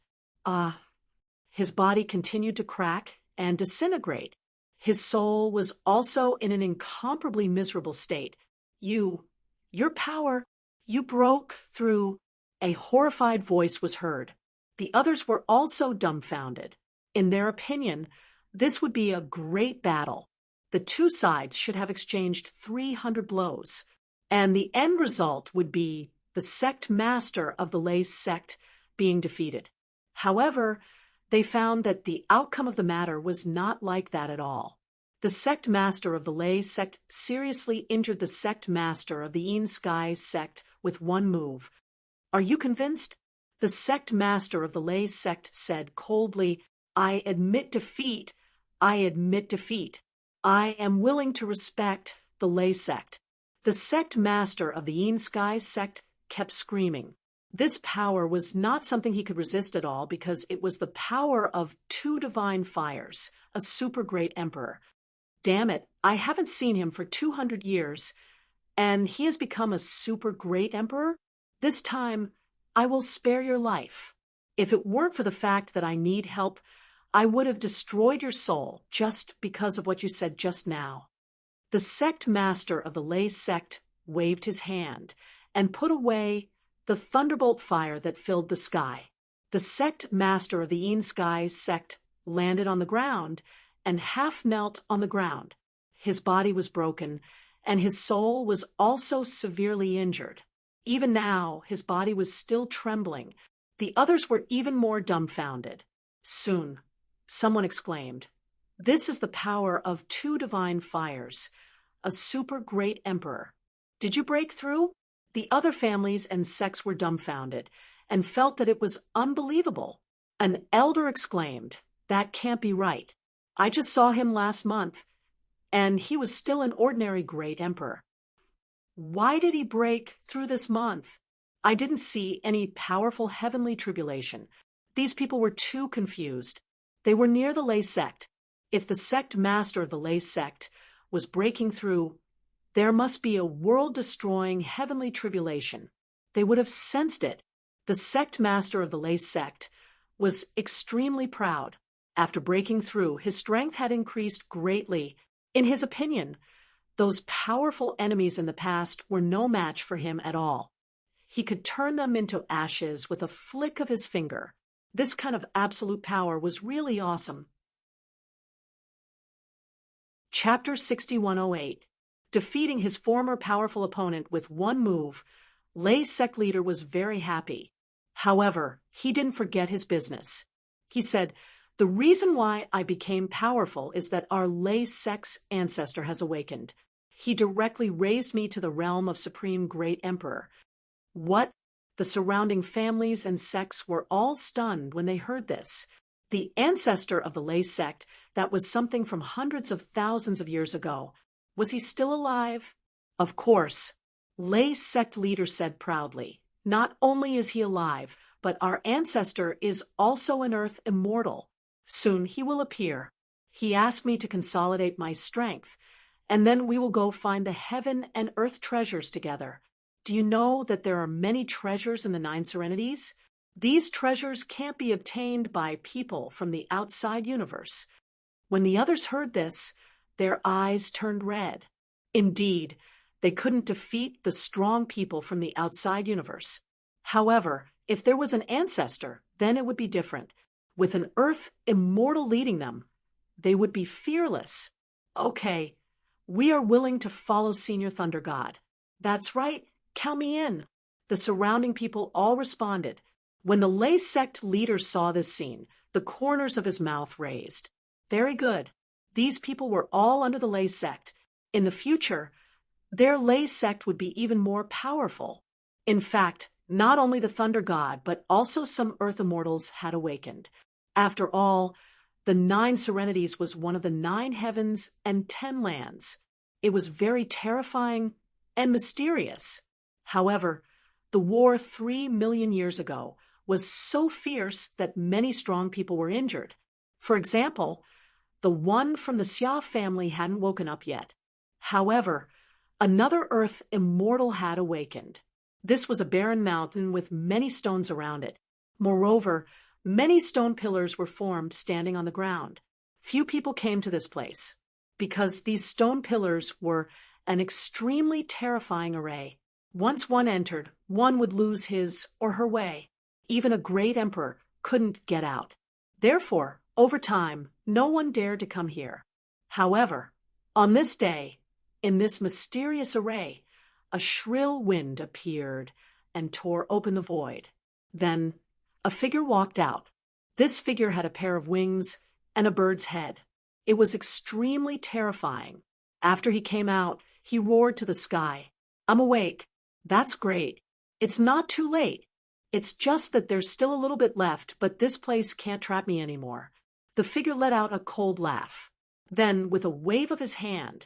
His body continued to crack and disintegrate. His soul was also in an incomparably miserable state. Your power, you broke through. A horrified voice was heard. The others were also dumbfounded. In their opinion, this would be a great battle. The two sides should have exchanged 300 blows, and the end result would be the sect master of the Lei sect being defeated. However, they found that the outcome of the matter was not like that at all. The sect master of the Lei sect seriously injured the sect master of the Een Sky sect with one move. Are you convinced? The sect master of the Lei sect said coldly, I admit defeat. I admit defeat. I am willing to respect the Lei sect. The sect master of the Een Sky sect kept screaming. This power was not something he could resist at all because it was the power of two divine fires, a super great emperor. Damn it, I haven't seen him for 200 years, and he has become a super great emperor? This time, I will spare your life. If it weren't for the fact that I need help, I would have destroyed your soul just because of what you said just now. The sect master of the Lei sect waved his hand and put away the thunderbolt fire that filled the sky. The sect master of the Een Sky sect landed on the ground and half knelt on the ground. His body was broken, and his soul was also severely injured. Even now, his body was still trembling. The others were even more dumbfounded. Soon, someone exclaimed, This is the power of two divine fires, a super great emperor. Did you break through? The other families and sects were dumbfounded and felt that it was unbelievable. An elder exclaimed, That can't be right. I just saw him last month, and he was still an ordinary great emperor. Why did he break through this month? I didn't see any powerful heavenly tribulation. These people were too confused. They were near the Lei sect. If the sect master of the Lei sect was breaking through, there must be a world-destroying heavenly tribulation. They would have sensed it. The sect master of the Lei sect was extremely proud. After breaking through, his strength had increased greatly. In his opinion, those powerful enemies in the past were no match for him at all. He could turn them into ashes with a flick of his finger. This kind of absolute power was really awesome. Chapter 6108. Defeating his former powerful opponent with one move, Lei's sect leader was very happy. However, he didn't forget his business. He said, "The reason why I became powerful is that our Lei sect's ancestor has awakened. He directly raised me to the realm of Supreme Great Emperor." What? The surrounding families and sects were all stunned when they heard this. The ancestor of the Lei sect, that was something from hundreds of thousands of years ago. Was he still alive? Of course. Lei sect leader said proudly, "Not only is he alive, but our ancestor is also an earth immortal. Soon he will appear. He asked me to consolidate my strength, and then we will go find the heaven and earth treasures together. Do you know that there are many treasures in the 9 serenities? These treasures can't be obtained by people from the outside universe." When the others heard this, their eyes turned red. Indeed, they couldn't defeat the strong people from the outside universe. However, if there was an ancestor, then it would be different. With an earth immortal leading them, they would be fearless. "Okay, we are willing to follow Senior Thunder God." "That's right, count me in." The surrounding people all responded. When the Lei sect leader saw this scene, the corners of his mouth raised. Very good. These people were all under the Lei sect. In the future, their Lei sect would be even more powerful. In fact, not only the Thunder God, but also some Earth Immortals had awakened. After all, the 9 serenities was one of the 9 heavens and 10 lands. It was very terrifying and mysterious. However, the war 3 million years ago was so fierce that many strong people were injured. For example, the one from the Xia family hadn't woken up yet. However, another Earth immortal had awakened. This was a barren mountain with many stones around it. Moreover, many stone pillars were formed standing on the ground. Few people came to this place, because these stone pillars were an extremely terrifying array. Once one entered, one would lose his or her way. Even a great emperor couldn't get out. Therefore, over time, no one dared to come here. However, on this day, in this mysterious array, a shrill wind appeared and tore open the void. Then, a figure walked out. This figure had a pair of wings and a bird's head. It was extremely terrifying. After he came out, he roared to the sky, "I'm awake." "That's great. It's not too late. It's just that there's still a little bit left, but this place can't trap me anymore." The figure let out a cold laugh. Then, with a wave of his hand,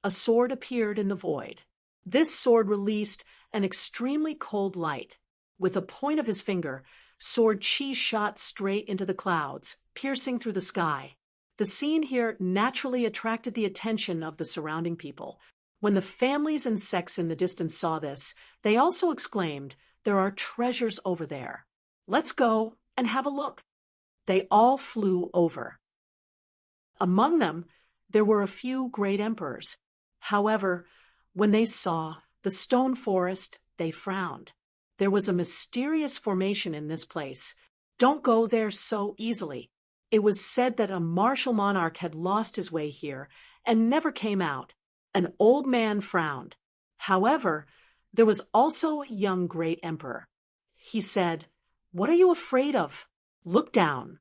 a sword appeared in the void. This sword released an extremely cold light. With a point of his finger, Sword Chi shot straight into the clouds, piercing through the sky. The scene here naturally attracted the attention of the surrounding people. When the families and sects in the distance saw this, they also exclaimed, "There are treasures over there. Let's go and have a look." They all flew over. Among them, there were a few great emperors. However, when they saw the stone forest, they frowned. There was a mysterious formation in this place. Don't go there so easily. It was said that a martial monarch had lost his way here and never came out. An old man frowned. However, there was also a young great emperor. He said, "What are you afraid of? Look down."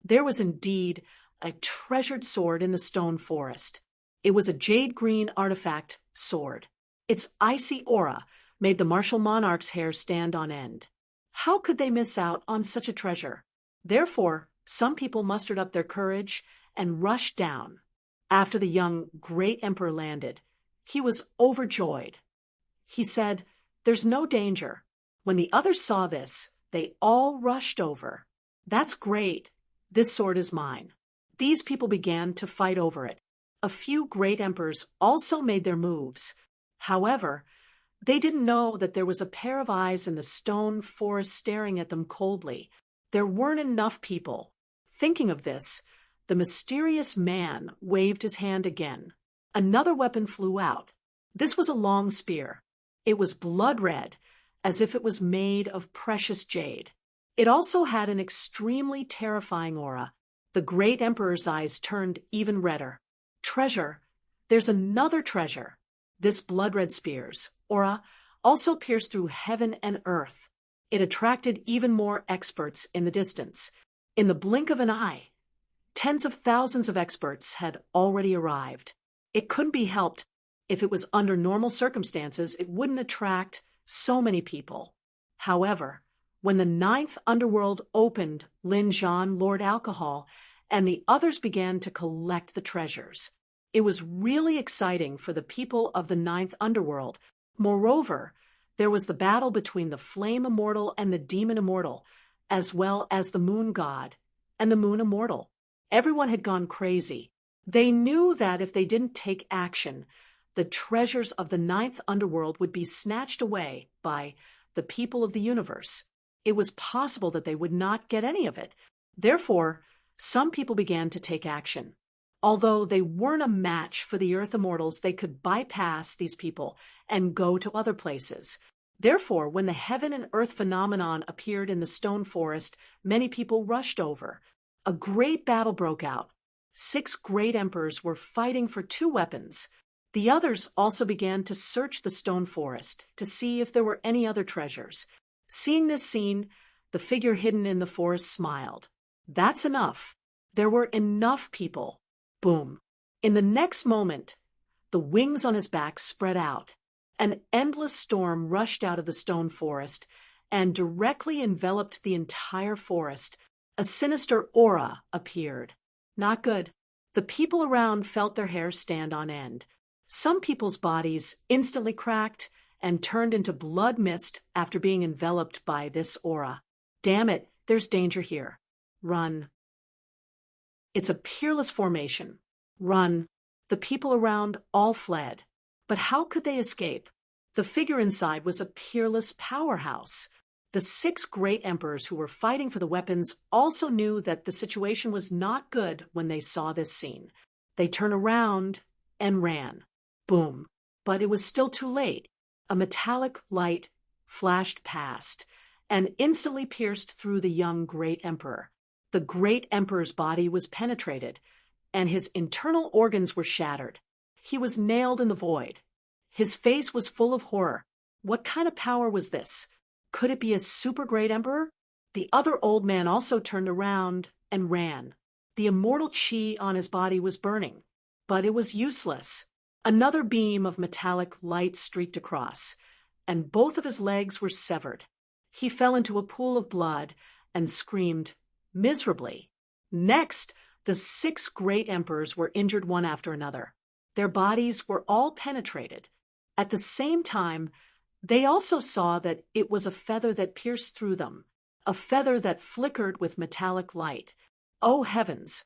There was indeed a treasured sword in the stone forest. It was a jade-green artifact sword. Its icy aura made the martial monarch's hair stand on end. How could they miss out on such a treasure? Therefore, some people mustered up their courage and rushed down. After the young great emperor landed, he was overjoyed. He said, "There's no danger." When the others saw this, they all rushed over. "That's great. This sword is mine." These people began to fight over it. A few great emperors also made their moves. However, they didn't know that there was a pair of eyes in the stone forest staring at them coldly. There weren't enough people. Thinking of this, the mysterious man waved his hand again. Another weapon flew out. This was a long spear. It was blood red, as if it was made of precious jade. It also had an extremely terrifying aura. The great emperor's eyes turned even redder. "Treasure! There's another treasure!" This blood-red spear's aura also pierced through heaven and earth. It attracted even more experts in the distance. In the blink of an eye, tens of thousands of experts had already arrived. It couldn't be helped. If it was under normal circumstances, it wouldn't attract so many people. However, when the ninth underworld opened, Lin Zhan, Lord Alcohol, and the others began to collect the treasures. It was really exciting for the people of the ninth underworld. Moreover, there was the battle between the Flame Immortal and the Demon Immortal, as well as the Moon God and the Moon Immortal. Everyone had gone crazy. They knew that if they didn't take action, the treasures of the ninth underworld would be snatched away by the people of the universe. It was possible that they would not get any of it. Therefore, some people began to take action. Although they weren't a match for the Earth Immortals, they could bypass these people and go to other places. Therefore, when the heaven and earth phenomenon appeared in the stone forest, many people rushed over. A great battle broke out. 6 great emperors were fighting for 2 weapons. The others also began to search the stone forest to see if there were any other treasures. Seeing this scene, the figure hidden in the forest smiled. That's enough. There were enough people. Boom. In the next moment, the wings on his back spread out. An endless storm rushed out of the stone forest and directly enveloped the entire forest. A sinister aura appeared. Not good. The people around felt their hair stand on end. Some people's bodies instantly cracked and turned into blood mist after being enveloped by this aura. Damn it, there's danger here. Run. It's a peerless formation. Run. The people around all fled. But how could they escape? The figure inside was a peerless powerhouse. The 6 great emperors who were fighting for the weapons also knew that the situation was not good when they saw this scene. They turned around and ran. Boom. But it was still too late. A metallic light flashed past and instantly pierced through the young great emperor. The great emperor's body was penetrated, and his internal organs were shattered. He was nailed in the void. His face was full of horror. What kind of power was this? Could it be a super great emperor? The other old man also turned around and ran. The immortal chi on his body was burning, but it was useless. Another beam of metallic light streaked across, and both of his legs were severed. He fell into a pool of blood and screamed miserably. Next, the 6 great emperors were injured one after another. Their bodies were all penetrated. At the same time, they also saw that it was a feather that pierced through them, a feather that flickered with metallic light. Oh heavens!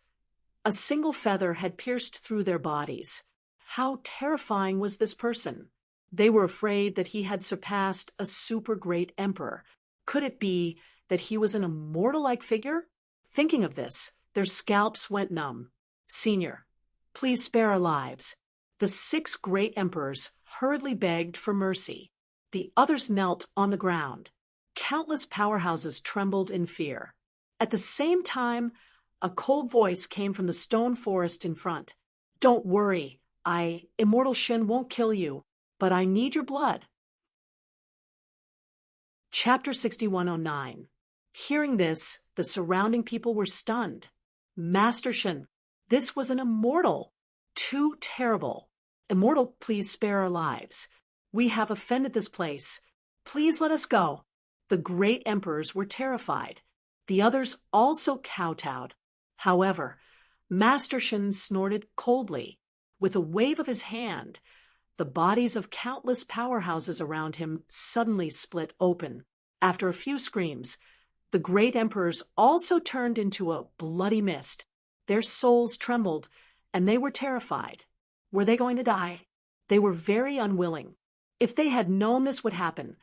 A single feather had pierced through their bodies. How terrifying was this person? They were afraid that he had surpassed a super great emperor. Could it be that he was an immortal-like figure? Thinking of this, their scalps went numb. Senior, please spare our lives. The 6 great emperors hurriedly begged for mercy. The others knelt on the ground. Countless powerhouses trembled in fear. At the same time, a cold voice came from the stone forest in front. Don't worry, Immortal Shin won't kill you, but I need your blood. Chapter 6109. Hearing this, the surrounding people were stunned. Master Shin, this was an immortal. Too terrible. Immortal, please spare our lives. We have offended this place. Please let us go. The great emperors were terrified. The others also kowtowed. However, Master Shin snorted coldly. With a wave of his hand, the bodies of countless powerhouses around him suddenly split open. After a few screams, the great emperors also turned into a bloody mist. Their souls trembled, and they were terrified. Were they going to die? They were very unwilling. If they had known this would happen,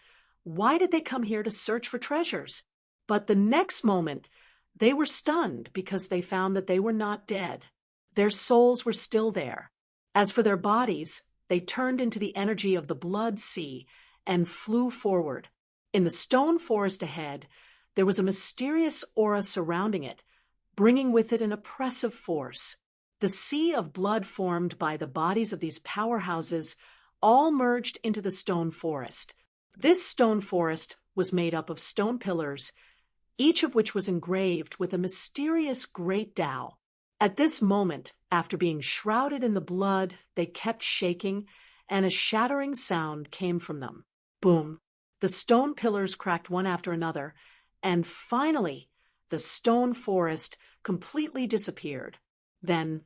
why did they come here to search for treasures? But the next moment, they were stunned because they found that they were not dead. Their souls were still there. As for their bodies, they turned into the energy of the blood sea and flew forward. In the stone forest ahead, there was a mysterious aura surrounding it, bringing with it an oppressive force. The sea of blood formed by the bodies of these powerhouses all merged into the stone forest. This stone forest was made up of stone pillars, each of which was engraved with a mysterious great Tao. At this moment, after being shrouded in the blood, they kept shaking, and a shattering sound came from them. Boom! The stone pillars cracked one after another, and finally, the stone forest completely disappeared. Then,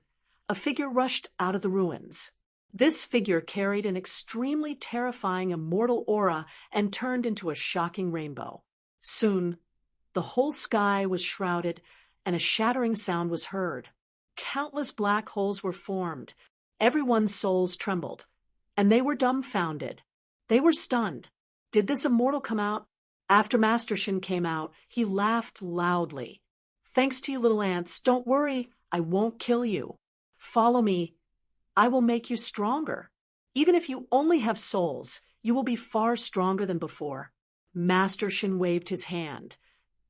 a figure rushed out of the ruins. This figure carried an extremely terrifying immortal aura and turned into a shocking rainbow. Soon, the whole sky was shrouded, and a shattering sound was heard. Countless black holes were formed. Everyone's souls trembled, and they were dumbfounded. They were stunned. Did this immortal come out? After Master Shin came out, he laughed loudly. Thanks to you, little ants. Don't worry, I won't kill you. Follow me. I will make you stronger. Even if you only have souls, you will be far stronger than before. Master Shin waved his hand,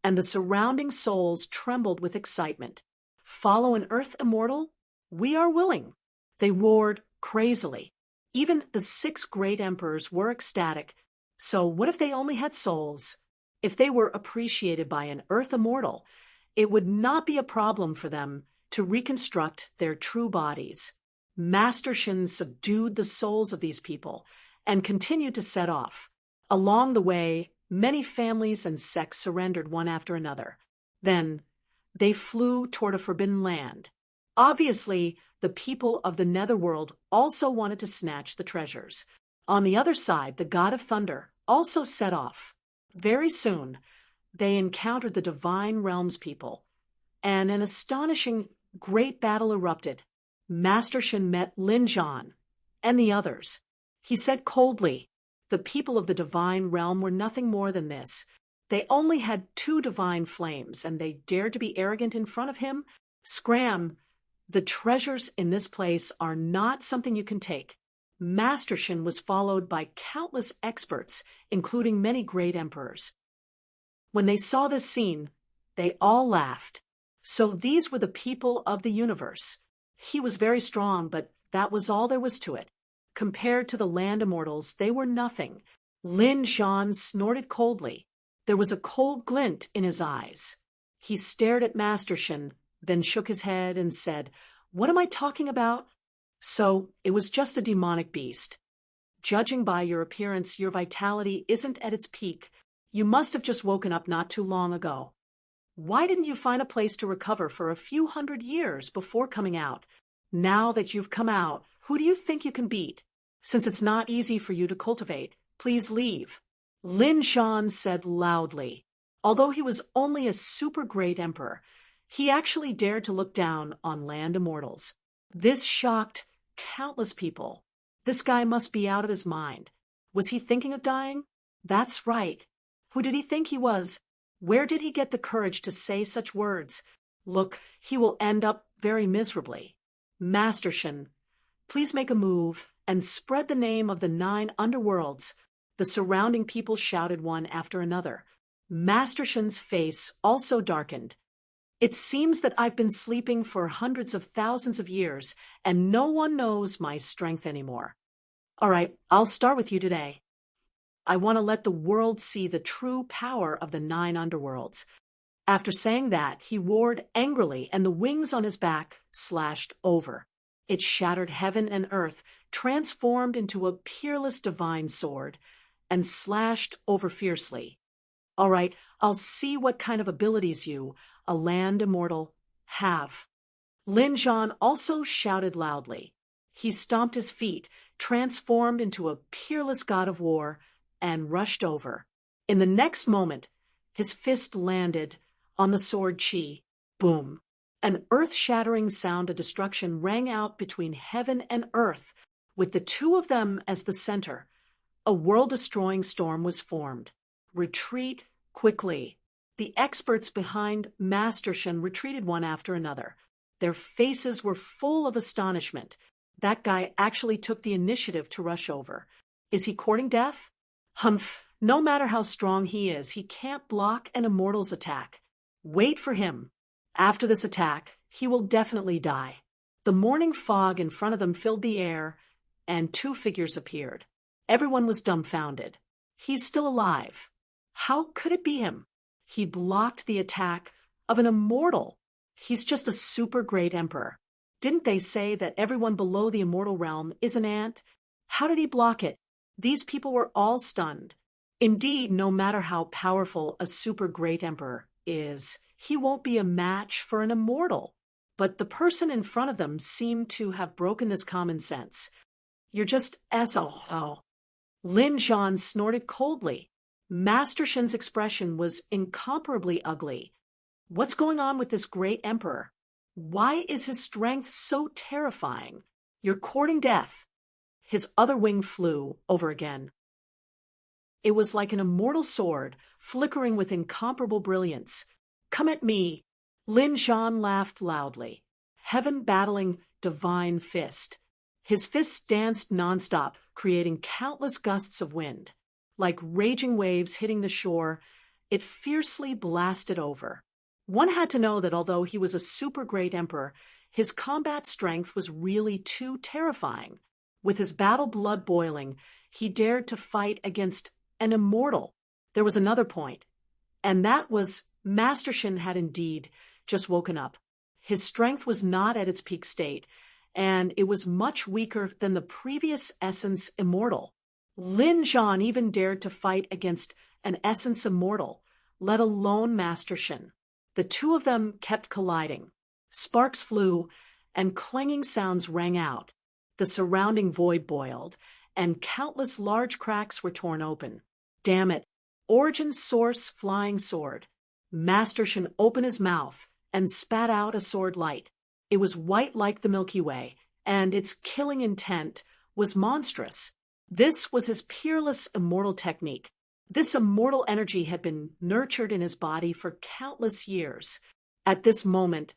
and the surrounding souls trembled with excitement. Follow an Earth immortal? We are willing. They roared crazily. Even the 6 great emperors were ecstatic. So what if they only had souls? If they were appreciated by an Earth immortal, it would not be a problem for them to reconstruct their true bodies. Master Shin subdued the souls of these people and continued to set off. Along the way, many families and sects surrendered one after another. Then, they flew toward a forbidden land. Obviously, the people of the netherworld also wanted to snatch the treasures. On the other side, the god of thunder also set off. Very soon, they encountered the divine realms people, and an astonishing great battle erupted. Master Shin met Lin Zhan and the others. He said coldly, the people of the divine realm were nothing more than this. They only had 2 divine flames, and they dared to be arrogant in front of him? Scram! The treasures in this place are not something you can take. Master Shin was followed by countless experts, including many great emperors. When they saw this scene, they all laughed. So these were the people of the universe. He was very strong, but that was all there was to it. Compared to the land immortals, they were nothing. Lin Zhan snorted coldly. There was a cold glint in his eyes. He stared at Master Shin, then shook his head and said, "What am I talking about?" So, it was just a demonic beast. Judging by your appearance, your vitality isn't at its peak. You must have just woken up not too long ago. Why didn't you find a place to recover for a few hundred years before coming out? Now that you've come out, who do you think you can beat? Since it's not easy for you to cultivate, please leave. Lin Zhan said loudly. Although he was only a super great emperor, he actually dared to look down on land immortals. This shocked countless people. This guy must be out of his mind. Was he thinking of dying? That's right. Who did he think he was? Where did he get the courage to say such words? Look, he will end up very miserably. Master Shin, please make a move and spread the name of the 9 underworlds. The surrounding people shouted one after another. Master Shin's face also darkened. It seems that I've been sleeping for hundreds of thousands of years, and no one knows my strength anymore. All right, I'll start with you today. I want to let the world see the true power of the 9 underworlds. After saying that, he roared angrily, and the wings on his back slashed over. It shattered heaven and earth, transformed into a peerless divine sword, and slashed over fiercely. All right, I'll see what kind of abilities you, a land immortal, have. Lin Zhan also shouted loudly. He stomped his feet, transformed into a peerless god of war, and rushed over. In the next moment, his fist landed on the sword Qi. Boom! An earth-shattering sound of destruction rang out between heaven and earth, with the 2 of them as the center. A world-destroying storm was formed. Retreat quickly. The experts behind Master Shin retreated one after another. Their faces were full of astonishment. That guy actually took the initiative to rush over. Is he courting death? Humph, no matter how strong he is, he can't block an immortal's attack. Wait for him. After this attack, he will definitely die. The morning fog in front of them filled the air, and two figures appeared. Everyone was dumbfounded. He's still alive. How could it be him? He blocked the attack of an immortal. He's just a super great emperor. Didn't they say that everyone below the immortal realm is an ant? How did he block it? These people were all stunned. Indeed, no matter how powerful a super great emperor is, he won't be a match for an immortal. But the person in front of them seemed to have broken this common sense. You're just SOL. Lin Zhan snorted coldly. Master Shen's expression was incomparably ugly. What's going on with this great emperor? Why is his strength so terrifying? You're courting death. His other wing flew over again. It was like an immortal sword, flickering with incomparable brilliance. Come at me. Lin Zhan laughed loudly. Heaven battling divine fist. His fists danced nonstop, creating countless gusts of wind. Like raging waves hitting the shore, it fiercely blasted over. One had to know that although he was a super great emperor, his combat strength was really too terrifying. With his battle blood boiling, he dared to fight against an immortal. There was another point, and that was Master Shen had indeed just woken up. His strength was not at its peak state, and it was much weaker than the previous Essence Immortal. Lin Zhan even dared to fight against an Essence Immortal, let alone Master Shen. The two of them kept colliding. Sparks flew, and clanging sounds rang out. The surrounding void boiled, and countless large cracks were torn open. Damn it! Origin Source Flying Sword. Master Shen opened his mouth and spat out a sword light. It was white like the Milky Way, and its killing intent was monstrous. This was his peerless immortal technique. This immortal energy had been nurtured in his body for countless years. At this moment,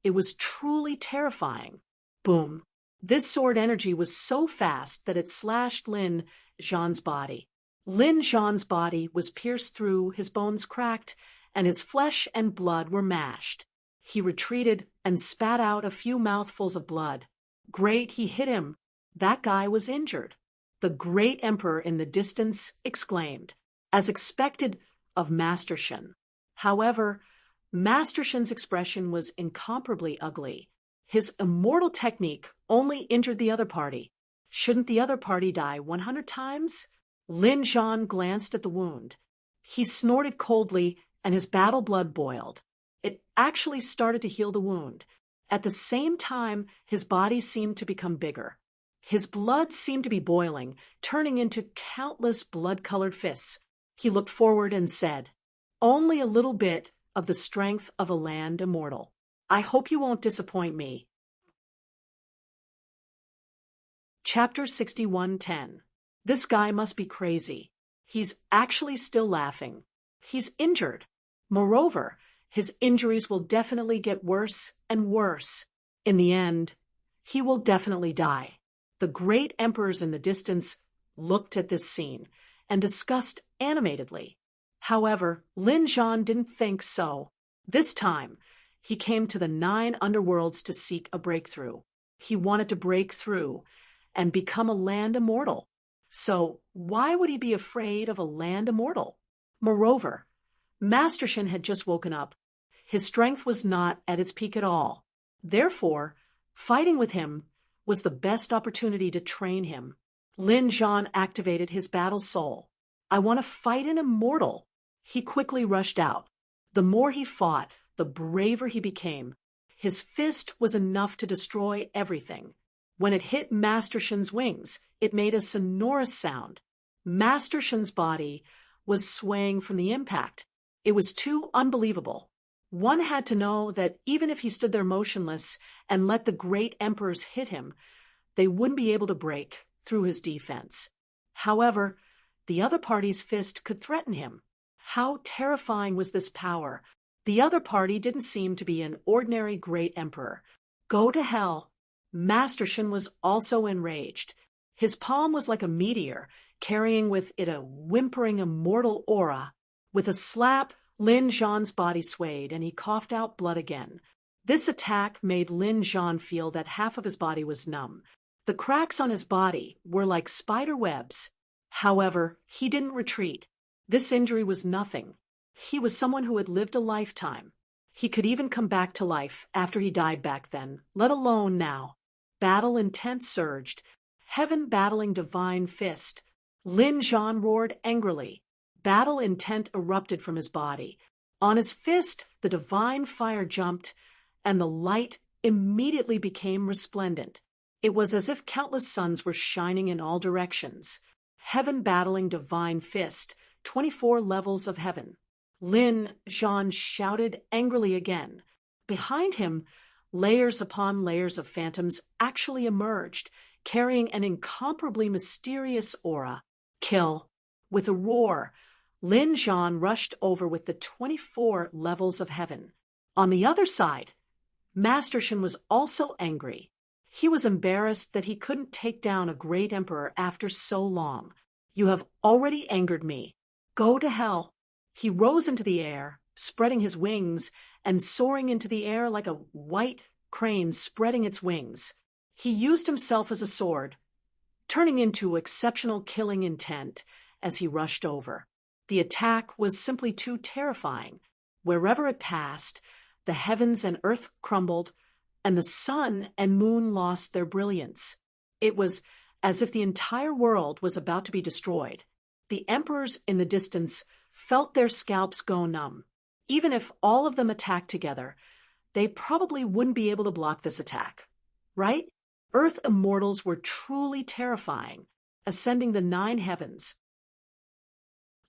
it was truly terrifying. Boom. This sword energy was so fast that it slashed Lin Zhan's body. Lin Zhan's body was pierced through, his bones cracked, and his flesh and blood were mashed. He retreated and spat out a few mouthfuls of blood. Great, he hit him. That guy was injured. The great emperor in the distance exclaimed, as expected of Master Shen. However, Master Shen's expression was incomparably ugly. His immortal technique only injured the other party. Shouldn't the other party die 100 times? Lin Zhan glanced at the wound. He snorted coldly, and his battle blood boiled. It actually started to heal the wound. At the same time, his body seemed to become bigger. His blood seemed to be boiling, turning into countless blood-colored fists. He looked forward and said, "Only a little bit of the strength of a land immortal. I hope you won't disappoint me." Chapter 61:10. This guy must be crazy. He's actually still laughing. He's injured. Moreover, his injuries will definitely get worse and worse. In the end, he will definitely die. The great emperors in the distance looked at this scene and discussed animatedly. However, Lin Zhan didn't think so. This time, he came to the 9 underworlds to seek a breakthrough. He wanted to break through and become a land immortal. So why would he be afraid of a land immortal? Moreover, Master Shen had just woken up. His strength was not at its peak at all. Therefore, fighting with him was the best opportunity to train him. Lin Zhan activated his battle soul. I want to fight an immortal. He quickly rushed out. The more he fought, the braver he became. His fist was enough to destroy everything. When it hit Master Shen's wings, it made a sonorous sound. Master Shen's body was swaying from the impact. It was too unbelievable. One had to know that even if he stood there motionless and let the great emperors hit him, they wouldn't be able to break through his defense. However, the other party's fist could threaten him. How terrifying was this power? The other party didn't seem to be an ordinary great emperor. Go to hell. Master Shen was also enraged. His palm was like a meteor, carrying with it a whimpering immortal aura. With a slap, Lin Zhan's body swayed, and he coughed out blood again. This attack made Lin Zhan feel that half of his body was numb. The cracks on his body were like spider webs. However, he didn't retreat. This injury was nothing. He was someone who had lived a lifetime. He could even come back to life after he died back then, let alone now. Battle intent surged. Heaven battling divine fist. Lin Zhan roared angrily. Battle intent erupted from his body. On his fist, the divine fire jumped, and the light immediately became resplendent. It was as if countless suns were shining in all directions. Heaven battling divine fist, 24 levels of heaven. Lin Zhan shouted angrily again. Behind him, layers upon layers of phantoms actually emerged, carrying an incomparably mysterious aura. Kill. With a roar, Lin Zhan rushed over with the 24 levels of heaven. On the other side, Master Shen was also angry. He was embarrassed that he couldn't take down a great emperor after so long. You have already angered me. Go to hell. He rose into the air, spreading his wings and soaring into the air like a white crane spreading its wings. He used himself as a sword, turning into exceptional killing intent as he rushed over. The attack was simply too terrifying. Wherever it passed, the heavens and earth crumbled, and the sun and moon lost their brilliance. It was as if the entire world was about to be destroyed. The emperors in the distance felt their scalps go numb. Even if all of them attacked together, they probably wouldn't be able to block this attack. Right? Earth immortals were truly terrifying, ascending the 9 heavens.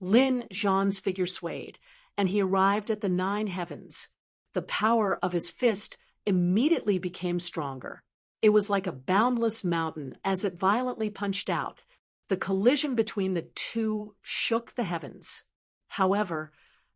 Lin Zhan's figure swayed, and he arrived at the 9 heavens. The power of his fist immediately became stronger. It was like a boundless mountain as it violently punched out. The collision between the two shook the heavens. However,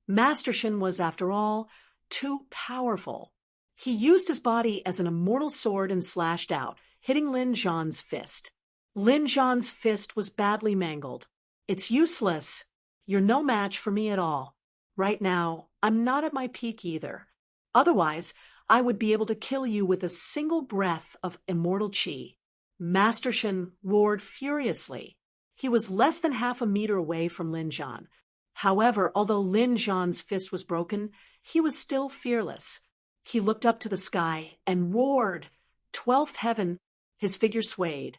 Master Shen was, after all, too powerful. He used his body as an immortal sword and slashed out, hitting Lin Zhan's fist. Lin Zhan's fist was badly mangled. It's useless. You're no match for me at all. Right now, I'm not at my peak either. Otherwise, I would be able to kill you with a single breath of immortal qi. Master Shen roared furiously. He was less than half a meter away from Lin Zhan. However, although Lin Zhan's fist was broken, he was still fearless. He looked up to the sky and roared. 12th heaven, his figure swayed,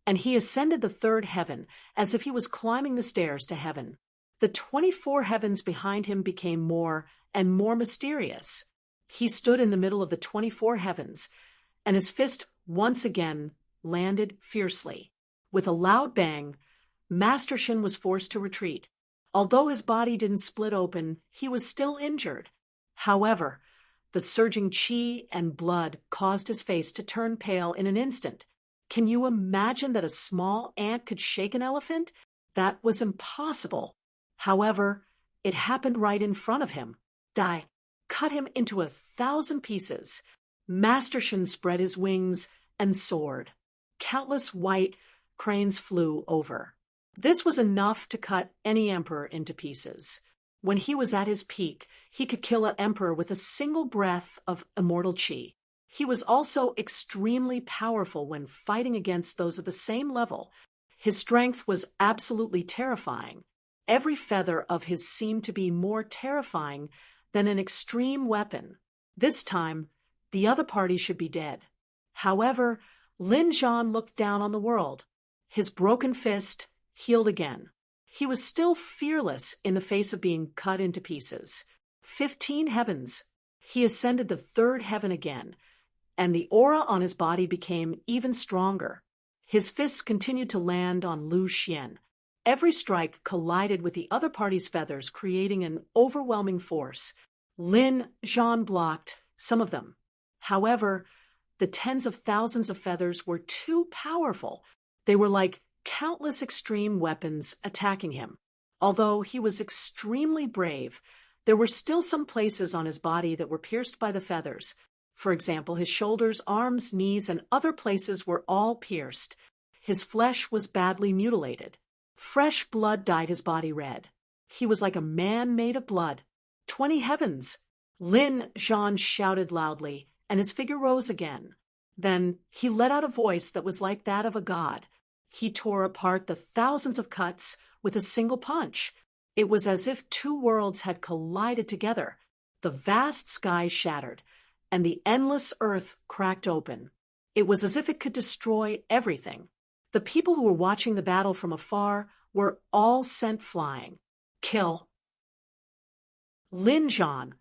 and he ascended the 3rd heaven as if he was climbing the stairs to heaven. The 24 heavens behind him became more and more mysterious. He stood in the middle of the 24 heavens, and his fist once again landed fiercely. With a loud bang, Master Shen was forced to retreat. Although his body didn't split open, he was still injured. However, the surging qi and blood caused his face to turn pale in an instant. Can you imagine that a small ant could shake an elephant? That was impossible. However, it happened right in front of him. Dai cut him into 1,000 pieces. Master Shen spread his wings and soared. Countless white cranes flew over. This was enough to cut any emperor into pieces. When he was at his peak, he could kill an emperor with a single breath of immortal qi. He was also extremely powerful when fighting against those of the same level. His strength was absolutely terrifying. Every feather of his seemed to be more terrifying than an extreme weapon. This time, the other party should be dead. However, Lin Zhan looked down on the world. His broken fist healed again. He was still fearless in the face of being cut into pieces. 15 heavens. He ascended the 3rd heaven again, and the aura on his body became even stronger. His fists continued to land on Lu Xian. Every strike collided with the other party's feathers, creating an overwhelming force. Lin Zhan blocked some of them. However, the tens of thousands of feathers were too powerful. They were like countless extreme weapons attacking him. Although he was extremely brave, there were still some places on his body that were pierced by the feathers. For example, his shoulders, arms, knees, and other places were all pierced. His flesh was badly mutilated. Fresh blood dyed his body red. He was like a man made of blood. 20 heavens! Lin Zhan shouted loudly, and his figure rose again. Then he let out a voice that was like that of a god. He tore apart the thousands of cuts with a single punch. It was as if two worlds had collided together. The vast sky shattered, and the endless earth cracked open. It was as if it could destroy everything. The people who were watching the battle from afar were all sent flying. Kill. Lin Zhan,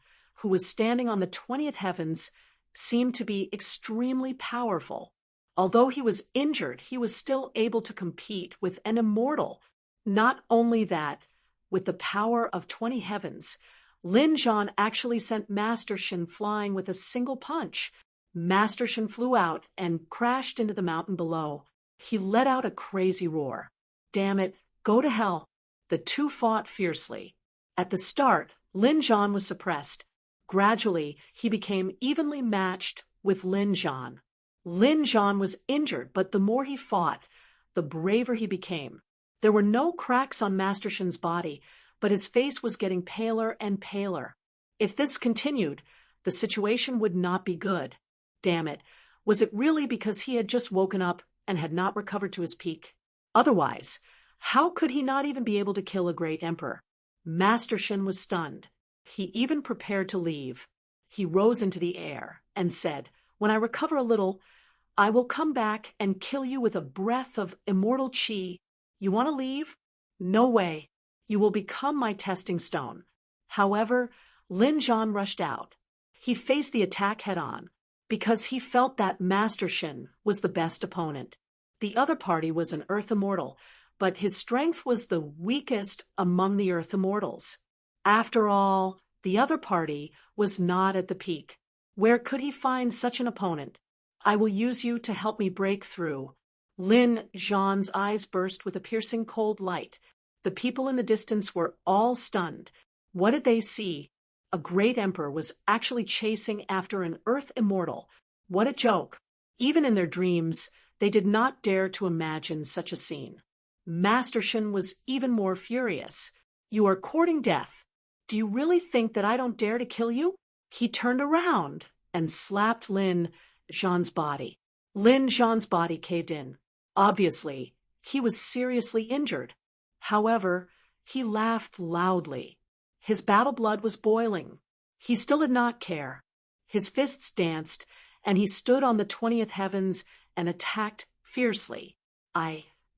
who was standing on the 20th heavens, seemed to be extremely powerful. Although he was injured, he was still able to compete with an immortal. Not only that, with the power of 20 heavens, Lin Zhan actually sent Master Shin flying with a single punch. Master Shin flew out and crashed into the mountain below. He let out a crazy roar. Damn it, go to hell. The two fought fiercely. At the start, Lin Zhan was suppressed. Gradually, he became evenly matched with Lin Zhan. Lin Zhan was injured, but the more he fought, the braver he became. There were no cracks on Master Shin's body, but his face was getting paler and paler. If this continued, the situation would not be good. Damn it, was it really because he had just woken up and had not recovered to his peak? Otherwise, how could he not even be able to kill a great emperor? Master Shin was stunned. He even prepared to leave. He rose into the air and said, "When I recover a little, I will come back and kill you with a breath of immortal chi. You want to leave? No way. You will become my testing stone." However, Lin Zhan rushed out. He faced the attack head-on because he felt that Master Shin was the best opponent. The other party was an Earth Immortal, but his strength was the weakest among the Earth Immortals. After all, the other party was not at the peak. Where could he find such an opponent? "I will use you to help me break through." Lin Zhan's eyes burst with a piercing cold light. The people in the distance were all stunned. What did they see? A great emperor was actually chasing after an Earth Immortal. What a joke! Even in their dreams, they did not dare to imagine such a scene. Master Shin was even more furious. "You are courting death. Do you really think that I don't dare to kill you?" He turned around and slapped Lin Zhan's body. Lin Zhan's body caved in. Obviously, he was seriously injured. However, he laughed loudly. His battle blood was boiling. He still did not care. His fists danced, and he stood on the 20th heavens and attacked fiercely.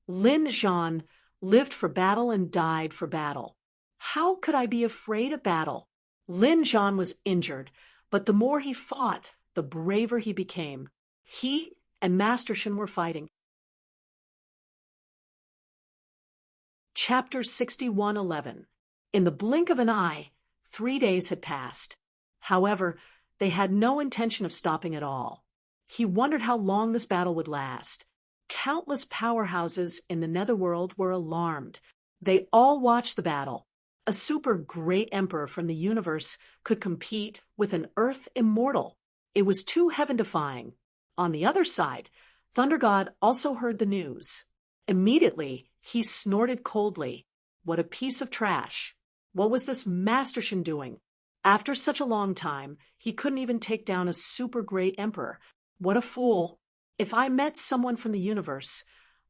Lin Zhan, lived for battle and died for battle. How could I be afraid of battle? Lin Zhan was injured, but the more he fought, the braver he became. He and Master Shin were fighting. Chapter 61:11. In the blink of an eye, 3 days had passed. However, they had no intention of stopping at all. He wondered how long this battle would last. Countless powerhouses in the netherworld were alarmed. They all watched the battle. A super great emperor from the universe could compete with an Earth Immortal. It was too heaven-defying. On the other side, Thunder God also heard the news. Immediately, he snorted coldly. What a piece of trash. What was this Master Shin doing? After such a long time, he couldn't even take down a super great emperor. What a fool. If I met someone from the universe,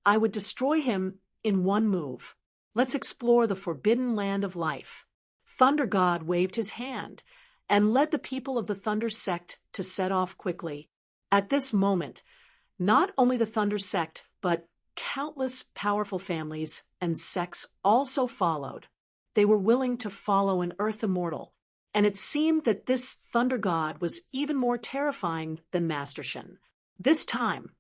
I would destroy him in one move. Let's explore the forbidden land of life. Thunder God waved his hand and led the people of the Thunder sect to set off quickly. At this moment, not only the Thunder sect, but countless powerful families and sects also followed. They were willing to follow an Earth Immortal, and it seemed that this Thunder God was even more terrifying than Master Shin. This time,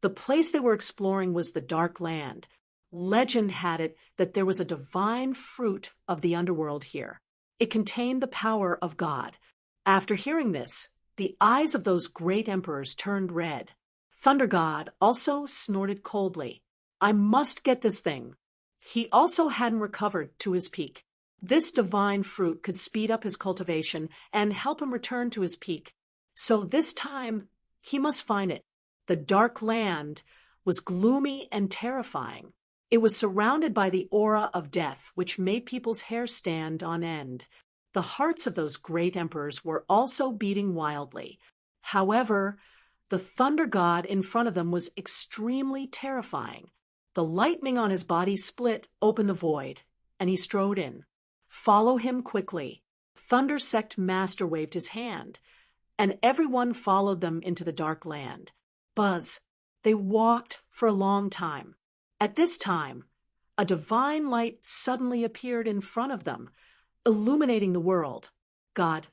the place they were exploring was the Dark Land. Legend had it that there was a divine fruit of the underworld here. It contained the power of God. After hearing this, the eyes of those great emperors turned red. Thunder God also snorted coldly. I must get this thing. He also hadn't recovered to his peak. This divine fruit could speed up his cultivation and help him return to his peak. So this time, he must find it. The Dark Land was gloomy and terrifying. It was surrounded by the aura of death, which made people's hair stand on end. The hearts of those great emperors were also beating wildly. However, The thunder god in front of them was extremely terrifying. The lightning on his body split open the void, and he strode in. Follow him quickly. Thunder Sect Master waved his hand, and everyone followed them into the dark land. Buzz, they walked for a long time. At this time, a divine light suddenly appeared in front of them, illuminating the world. God,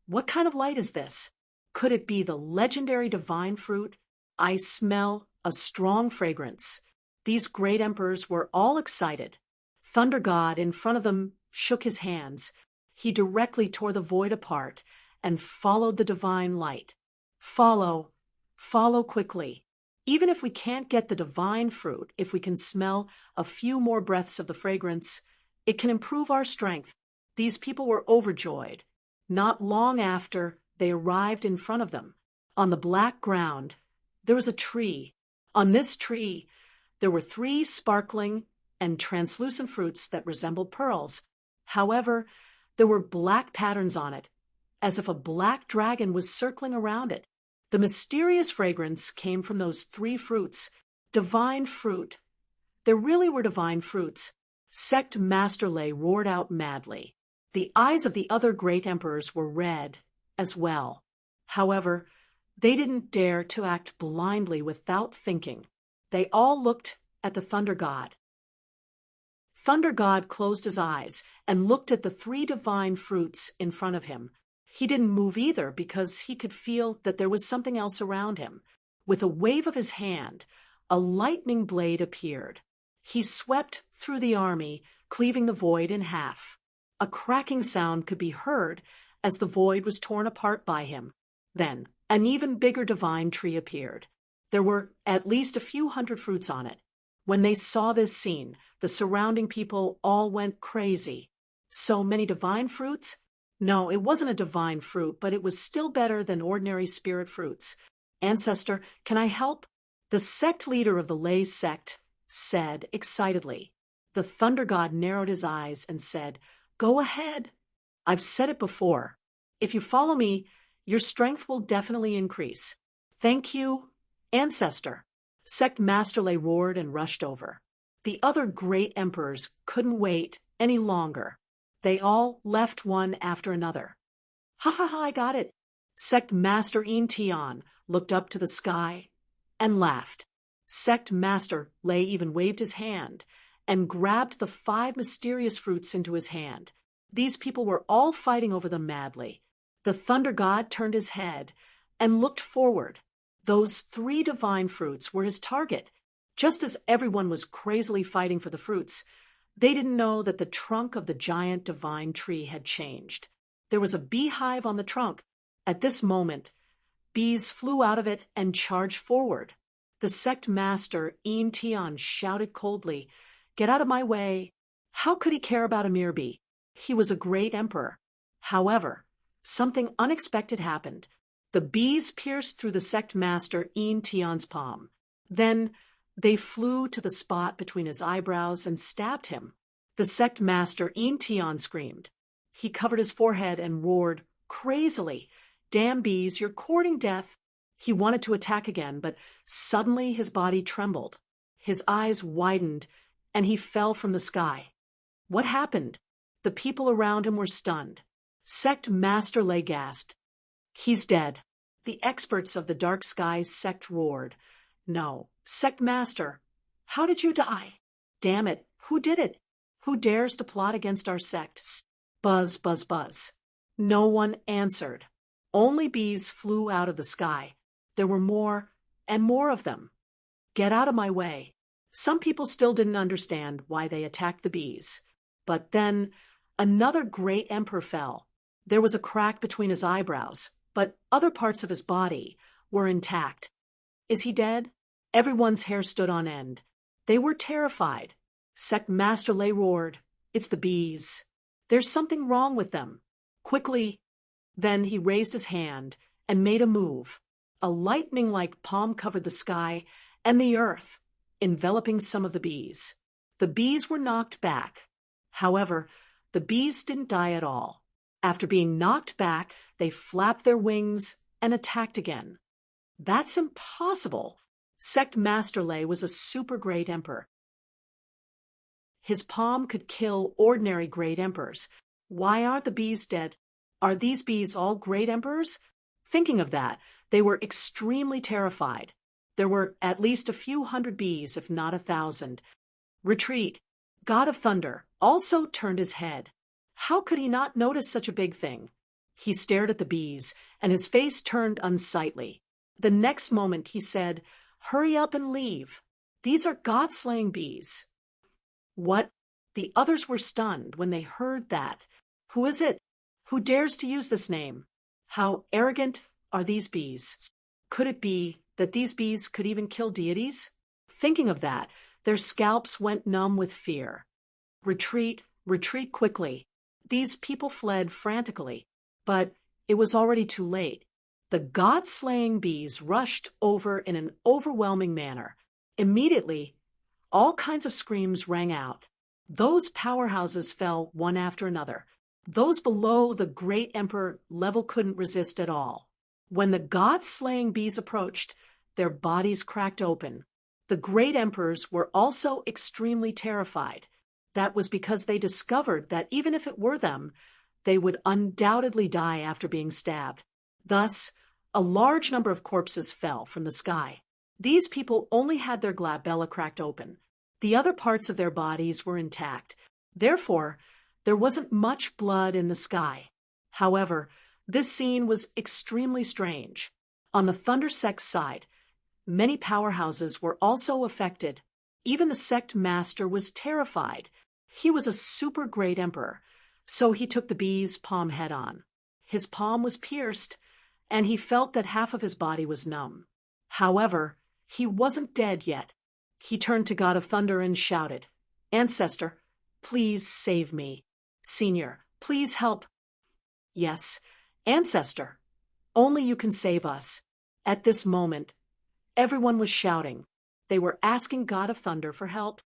what kind of light is this? Could it be the legendary divine fruit? I smell a strong fragrance. These great emperors were all excited. Thunder God in front of them shook his hands. He directly tore the void apart and followed the divine light. Follow quickly. Even if we can't get the divine fruit, if we can smell a few more breaths of the fragrance, it can improve our strength. These people were overjoyed. Not long after, they arrived in front of them. On the black ground, there was a tree. On this tree, there were 3 sparkling and translucent fruits that resembled pearls. However, there were black patterns on it, as if a black dragon was circling around it. The mysterious fragrance came from those 3 fruits. Divine fruit. There really were divine fruits. Sect Master Lei roared out madly. The eyes of the other great emperors were red as well. However, they didn't dare to act blindly without thinking. They all looked at the Thunder God. Thunder God closed his eyes and looked at the 3 divine fruits in front of him. He didn't move either because he could feel that there was something else around him. With a wave of his hand, a lightning blade appeared. He swept through the army, cleaving the void in half. A cracking sound could be heard as the void was torn apart by him. Then, an even bigger divine tree appeared. There were at least a few hundred fruits on it. When they saw this scene, the surrounding people all went crazy. So many divine fruits? No, it wasn't a divine fruit, but it was still better than ordinary spirit fruits. Ancestor, can I help? The sect leader of the Lei sect said excitedly. The Thunder God narrowed his eyes and said, Go ahead. I've said it before. If you follow me, your strength will definitely increase. Thank you, Ancestor. Sect Master Lei roared and rushed over. The other great emperors couldn't wait any longer. They all left one after another. Ha ha ha, I got it. Sect Master Tian looked up to the sky and laughed. Sect Master Lei even waved his hand and grabbed the 5 mysterious fruits into his hand. These people were all fighting over them madly. The Thunder God turned his head and looked forward. Those 3 divine fruits were his target. Just as everyone was crazily fighting for the fruits, they didn't know that the trunk of the giant divine tree had changed. There was a beehive on the trunk. At this moment, bees flew out of it and charged forward. The sect master, Tian, shouted coldly, Get out of my way. How could he care about a mere bee? He was a great emperor. However, something unexpected happened. The bees pierced through the sect master Tian's palm. Then they flew to the spot between his eyebrows and stabbed him. The sect master Tian screamed. He covered his forehead and roared crazily, Damn bees, you're courting death. He wanted to attack again, but suddenly his body trembled. His eyes widened, and he fell from the sky. What happened? The people around him were stunned. Sect Master Lei gasped. He's dead. The experts of the Dark Sky sect roared. No, Sect Master, how did you die? Damn it, who did it? Who dares to plot against our sects? Buzz, buzz, buzz. No one answered. Only bees flew out of the sky. There were more and more of them. Get out of my way. Some people still didn't understand why they attacked the bees. But then another great emperor fell. There was a crack between his eyebrows, but other parts of his body were intact. Is he dead? Everyone's hair stood on end. They were terrified. Sect Master Lei roared, It's the bees. There's something wrong with them. Quickly. Then he raised his hand and made a move. A lightning-like palm covered the sky and the earth, enveloping some of the bees. The bees were knocked back. However, the bees didn't die at all. After being knocked back, they flapped their wings and attacked again. That's impossible. Sect Master Lei was a super great emperor. His palm could kill ordinary great emperors. Why aren't the bees dead? Are these bees all great emperors? Thinking of that, they were extremely terrified. There were at least a few hundred bees, if not 1,000. Retreat. God of Thunder also turned his head. How could he not notice such a big thing? He stared at the bees, and his face turned unsightly. The next moment he said, "Hurry up and leave. These are God-slaying bees." What? The others were stunned when they heard that. Who is it? Who dares to use this name? How arrogant are these bees? Could it be that these bees could even kill deities? Thinking of that, their scalps went numb with fear. Retreat, retreat quickly. These people fled frantically, but it was already too late. The God-slaying bees rushed over in an overwhelming manner. Immediately, all kinds of screams rang out. Those powerhouses fell one after another. Those below the great emperor level couldn't resist at all. When the God-slaying bees approached, their bodies cracked open. The great emperors were also extremely terrified. That was because they discovered that even if it were them, they would undoubtedly die after being stabbed. Thus, a large number of corpses fell from the sky. These people only had their glabella cracked open. The other parts of their bodies were intact. Therefore, there wasn't much blood in the sky. However, this scene was extremely strange. On the Thunder Sect's side, many powerhouses were also affected. Even the sect master was terrified. He was a super great emperor, so he took the bee's palm head on. His palm was pierced, and he felt that half of his body was numb. However, he wasn't dead yet. He turned to God of Thunder and shouted, "Ancestor, please save me. Senior, please help." Yes, Ancestor, only you can save us. At this moment, everyone was shouting. They were asking God of Thunder for help.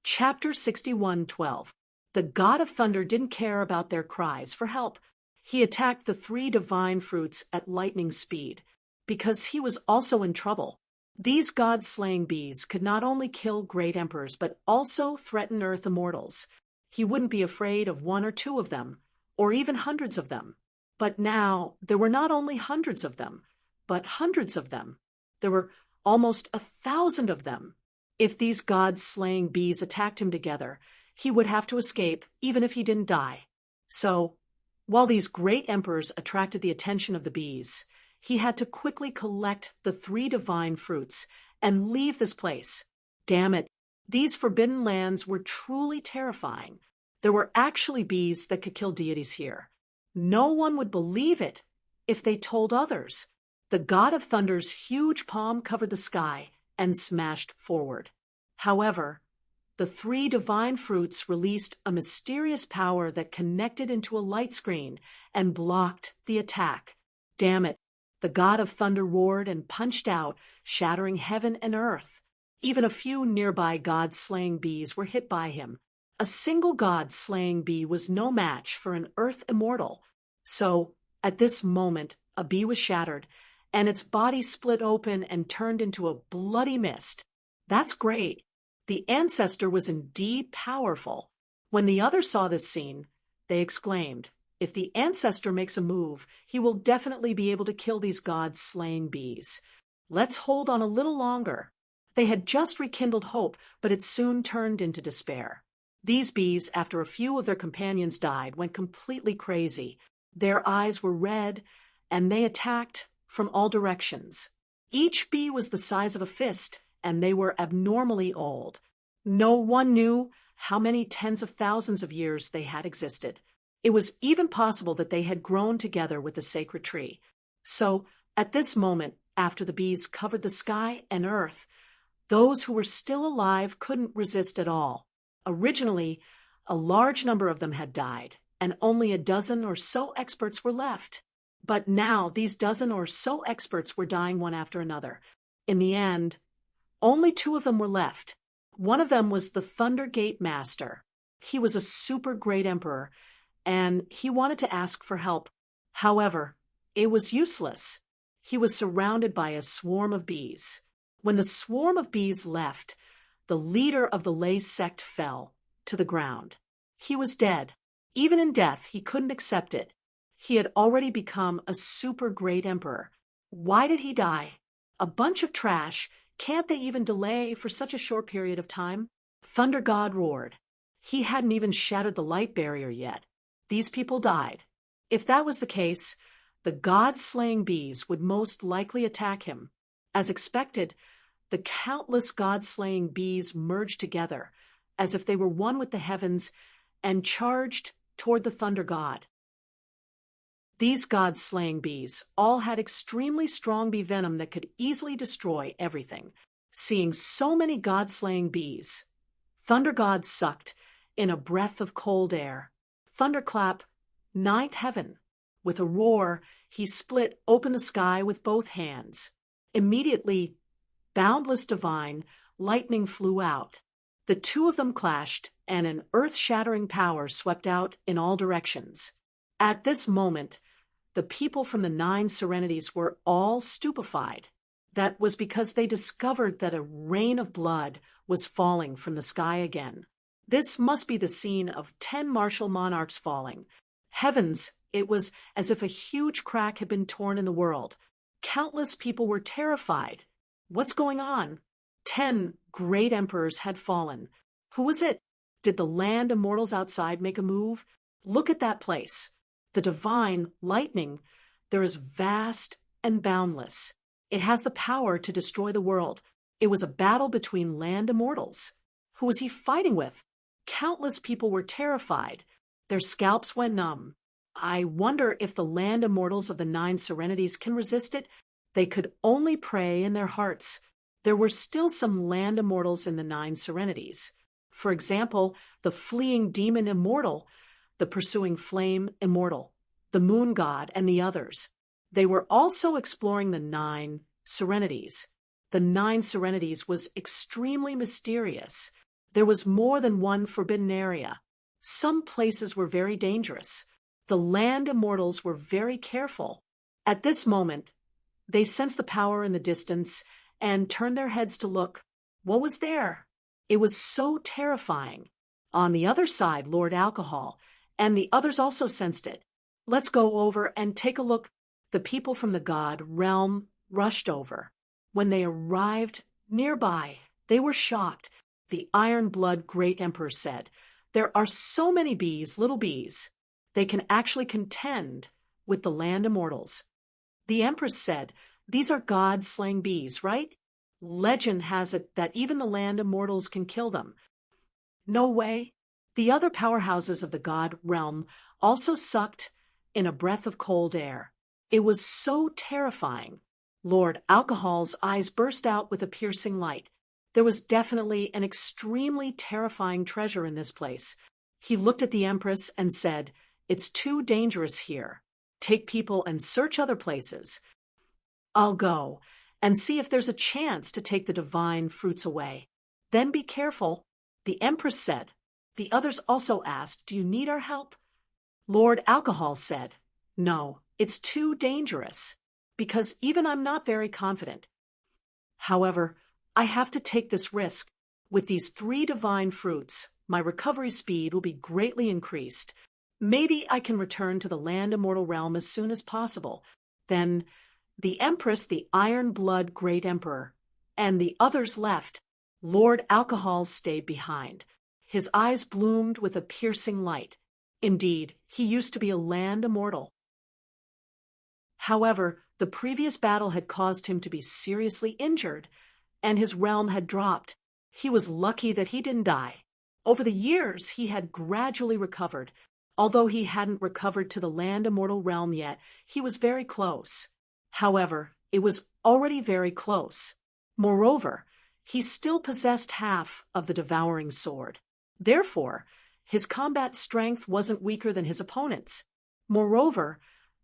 Chapter 61:12. The God of Thunder didn't care about their cries for help. He attacked the 3 divine fruits at lightning speed, because he was also in trouble. These god-slaying bees could not only kill great emperors, but also threaten Earth immortals. He wouldn't be afraid of 1 or 2 of them, or even hundreds of them. But now, there were not only hundreds of them, but hundreds of them. There were almost 1,000 of them. If these god-slaying bees attacked him together, he would have to escape, even if he didn't die. So, while these great emperors attracted the attention of the bees, he had to quickly collect the 3 divine fruits and leave this place. Damn it, these forbidden lands were truly terrifying. There were actually bees that could kill deities here. No one would believe it if they told others. The God of Thunder's huge palm covered the sky and smashed forward. However, the 3 divine fruits released a mysterious power that connected into a light screen and blocked the attack. Damn it, the God of Thunder roared and punched out, shattering heaven and earth. Even a few nearby god-slaying bees were hit by him. A single god-slaying bee was no match for an Earth immortal. So, at this moment, a bee was shattered, and its body split open and turned into a bloody mist. That's great. The Ancestor was indeed powerful. When the others saw this scene, they exclaimed, "If the Ancestor makes a move, he will definitely be able to kill these god-slaying bees. Let's hold on a little longer." They had just rekindled hope, but it soon turned into despair. These bees, after a few of their companions died, went completely crazy. Their eyes were red, and they attacked from all directions. Each bee was the size of a fist, and they were abnormally old. No one knew how many tens of thousands of years they had existed. It was even possible that they had grown together with the sacred tree. So, at this moment, after the bees covered the sky and earth, those who were still alive couldn't resist at all. Originally, a large number of them had died, and only a dozen or so experts were left. But now these dozen or so experts were dying one after another. In the end, only 2 of them were left. One of them was the Thunder Gate Master. He was a super great emperor, and he wanted to ask for help. However, It was useless. He was surrounded by a swarm of bees. When the swarm of bees left, the leader of the Lay sect fell to the ground. He was dead. Even in death, he couldn't accept it. He had already become a super great emperor. Why did he die? A bunch of trash. Can't they even delay for such a short period of time? Thunder God roared. He hadn't even shattered the light barrier yet. These people died. If that was the case, the god-slaying bees would most likely attack him. As expected, the countless god-slaying bees merged together, as if they were one with the heavens, and charged toward the thunder god. These god-slaying bees all had extremely strong bee venom that could easily destroy everything. Seeing so many god-slaying bees, Thunder God sucked in a breath of cold air. Thunderclap, ninth heaven. With a roar, he split open the sky with both hands. Immediately, boundless divine, lightning flew out. The two of them clashed, and an earth-shattering power swept out in all directions. At this moment, the people from the 9 Serenities were all stupefied. That was because they discovered that a rain of blood was falling from the sky again. This must be the scene of 10 martial monarchs falling. Heavens, it was as if a huge crack had been torn in the world. Countless people were terrified. What's going on? 10 great emperors had fallen. Who was it? Did the land immortals outside make a move? Look at that place. The divine lightning there is vast and boundless. It has the power to destroy the world. It was a battle between land immortals. Who was he fighting with? Countless people were terrified. Their scalps went numb. I wonder if the land immortals of the 9 Serenities can resist it. They could only pray in their hearts. There were still some land immortals in the 9 Serenities. For example, the fleeing demon immortal, the pursuing flame immortal, the moon god, and the others. They were also exploring the 9 Serenities. The 9 Serenities was extremely mysterious. There was more than one forbidden area. Some places were very dangerous. The land immortals were very careful. At this moment, they sensed the power in the distance and turned their heads to look. What was there? It was so terrifying. On the other side, Lord Alcohol, and the others also sensed it. Let's go over and take a look. The people from the god realm rushed over. When they arrived nearby, they were shocked. The Iron-Blood Great Emperor said, "There are so many bees, little bees. They can actually contend with the land immortals." The Empress said, "These are god-slaying bees, right? Legend has it that even the land immortals can kill them." No way. The other powerhouses of the god realm also sucked in a breath of cold air. It was so terrifying. Lord Alcohol's eyes burst out with a piercing light. There was definitely an extremely terrifying treasure in this place. He looked at the Empress and said, "It's too dangerous here. Take people and search other places. I'll go and see if there's a chance to take the divine fruits away. Then be careful." The Empress said. The others also asked, "Do you need our help?" Lord Alcohol said, "No, it's too dangerous, because even I'm not very confident. However, I have to take this risk. With these 3 divine fruits, my recovery speed will be greatly increased. Maybe I can return to the land immortal realm as soon as possible." Then the Empress, the Iron-Blood Great Emperor, and the others left. Lord Alcohol stayed behind. His eyes bloomed with a piercing light. Indeed, he used to be a land immortal. However, the previous battle had caused him to be seriously injured, and his realm had dropped. He was lucky that he didn't die. Over the years, he had gradually recovered. Although he hadn't recovered to the land immortal realm yet, he was very close. However, it was already very close. Moreover, he still possessed half of the devouring sword. Therefore, his combat strength wasn't weaker than his opponent's. Moreover,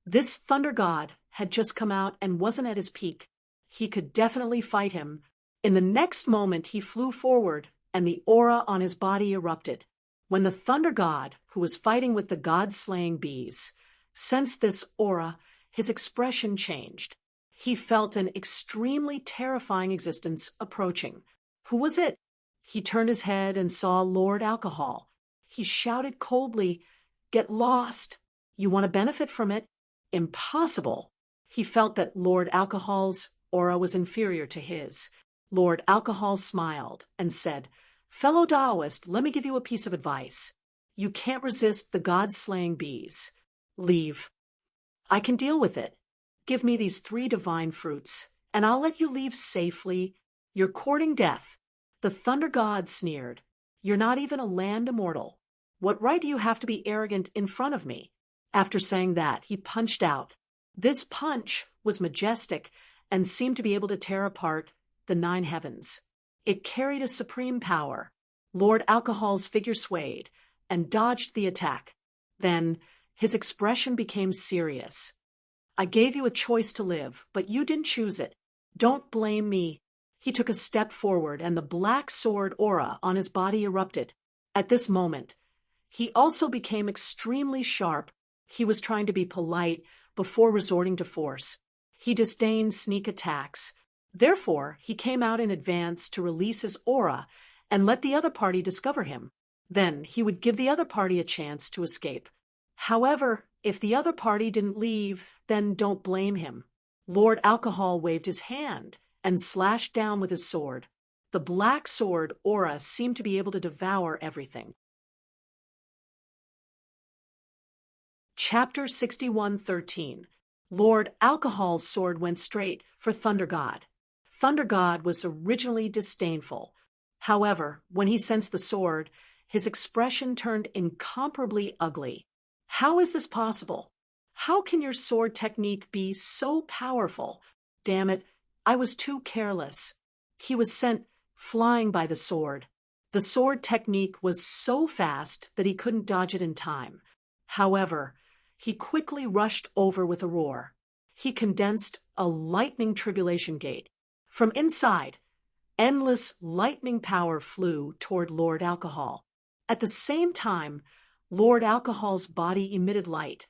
this thunder god had just come out and wasn't at his peak. He could definitely fight him. In the next moment, he flew forward, and the aura on his body erupted. When the thunder god, who was fighting with the god-slaying bees, sensed this aura, his expression changed. He felt an extremely terrifying existence approaching. Who was it? He turned his head and saw Lord Alcohol. He shouted coldly, "Get lost! You want to benefit from it? Impossible!" He felt that Lord Alcohol's aura was inferior to his. Lord Alcohol smiled and said, "Fellow Taoist, let me give you a piece of advice. You can't resist the god-slaying bees. Leave. I can deal with it. Give me these 3 divine fruits, and I'll let you leave safely. You're courting death." The thunder god sneered. "You're not even a land immortal. What right do you have to be arrogant in front of me?" After saying that, he punched out. This punch was majestic and seemed to be able to tear apart the 9 heavens. It carried a supreme power. Lord Alcohol's figure swayed and dodged the attack. Then his expression became serious. "I gave you a choice to live, but you didn't choose it. Don't blame me." He took a step forward, and the black sword aura on his body erupted. At this moment, he also became extremely sharp. He was trying to be polite before resorting to force. He disdained sneak attacks. Therefore, he came out in advance to release his aura and let the other party discover him. Then he would give the other party a chance to escape. However, if the other party didn't leave, then don't blame him. Lord Alcohol waved his hand and slashed down with his sword. The black sword aura seemed to be able to devour everything. Chapter 61:13. Lord Alcohol's sword went straight for Thunder God. Thunder God was originally disdainful. However, when he sensed the sword, his expression turned incomparably ugly. "How is this possible? How can your sword technique be so powerful? Damn it, I was too careless." He was sent flying by the sword. The sword technique was so fast that he couldn't dodge it in time. However, he quickly rushed over with a roar. He condensed a lightning tribulation gate. From inside, endless lightning power flew toward Lord Alcohol. At the same time, Lord Alcohol's body emitted light,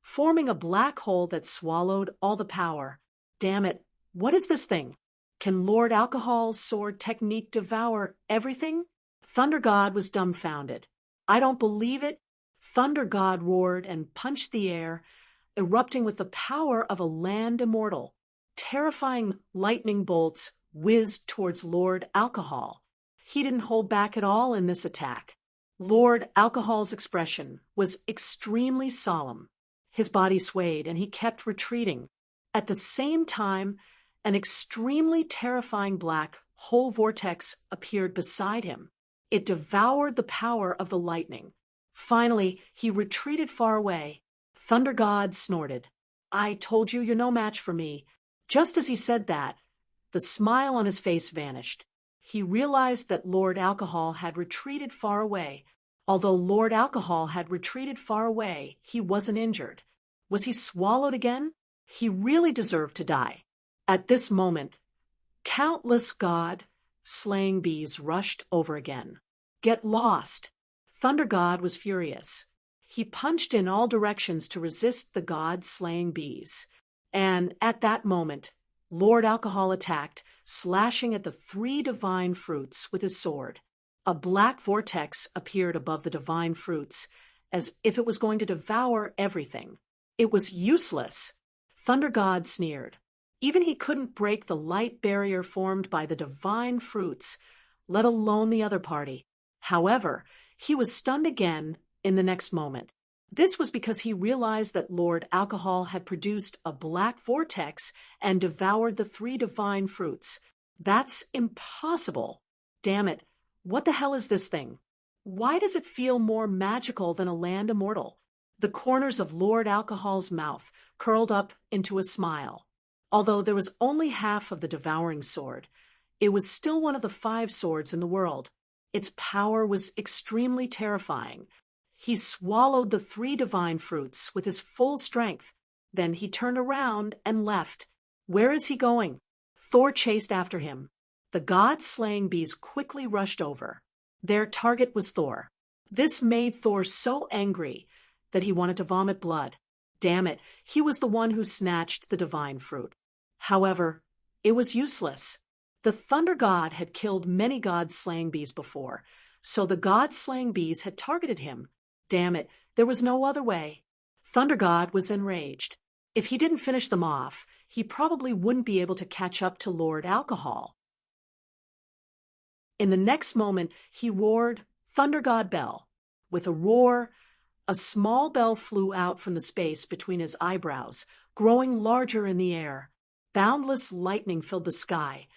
forming a black hole that swallowed all the power. Damn it, what is this thing? Can Lord Alcohol's sword technique devour everything? Thunder God was dumbfounded. "I don't believe it." Thunder God roared and punched the air, erupting with the power of a land immortal. Terrifying lightning bolts whizzed towards Lord Alcohol. He didn't hold back at all in this attack. Lord Alcohol's expression was extremely solemn. His body swayed and he kept retreating. At the same time, an extremely terrifying black hole vortex appeared beside him. It devoured the power of the lightning. Finally, he retreated far away. Thunder God snorted. "I told you you're no match for me." Just as he said that, the smile on his face vanished. He realized that Lord Alcohol had retreated far away. Although Lord Alcohol had retreated far away, he wasn't injured. Was he swallowed again? He really deserved to die. At this moment, countless god-slaying bees rushed over again. "Get lost!" Thunder God was furious. He punched in all directions to resist the god-slaying bees. And at that moment, Lord Alcohol attacked, slashing at the 3 divine fruits with his sword. A black vortex appeared above the divine fruits, as if it was going to devour everything. It was useless. Thunder God sneered. Even he couldn't break the light barrier formed by the divine fruits, let alone the other party. However, he was stunned again in the next moment. This was because he realized that Lord Alcohol had produced a black vortex and devoured the 3 divine fruits. That's impossible. Damn it, what the hell is this thing? Why does it feel more magical than a land immortal? The corners of Lord Alcohol's mouth curled up into a smile. Although there was only half of the devouring sword, it was still one of the 5 swords in the world. Its power was extremely terrifying. He swallowed the 3 divine fruits with his full strength. Then he turned around and left. Where is he going? Thor chased after him. The god-slaying bees quickly rushed over. Their target was Thor. This made Thor so angry that he wanted to vomit blood. Damn it, he was the one who snatched the divine fruit. However, it was useless. The thunder god had killed many god-slaying bees before, so the god-slaying bees had targeted him. Damn it, there was no other way. Thunder God was enraged. If he didn't finish them off, he probably wouldn't be able to catch up to Lord Alcohol. In the next moment, he roared, "Thunder God Bell." With a roar, a small bell flew out from the space between his eyebrows, growing larger in the air. Boundless lightning filled the sky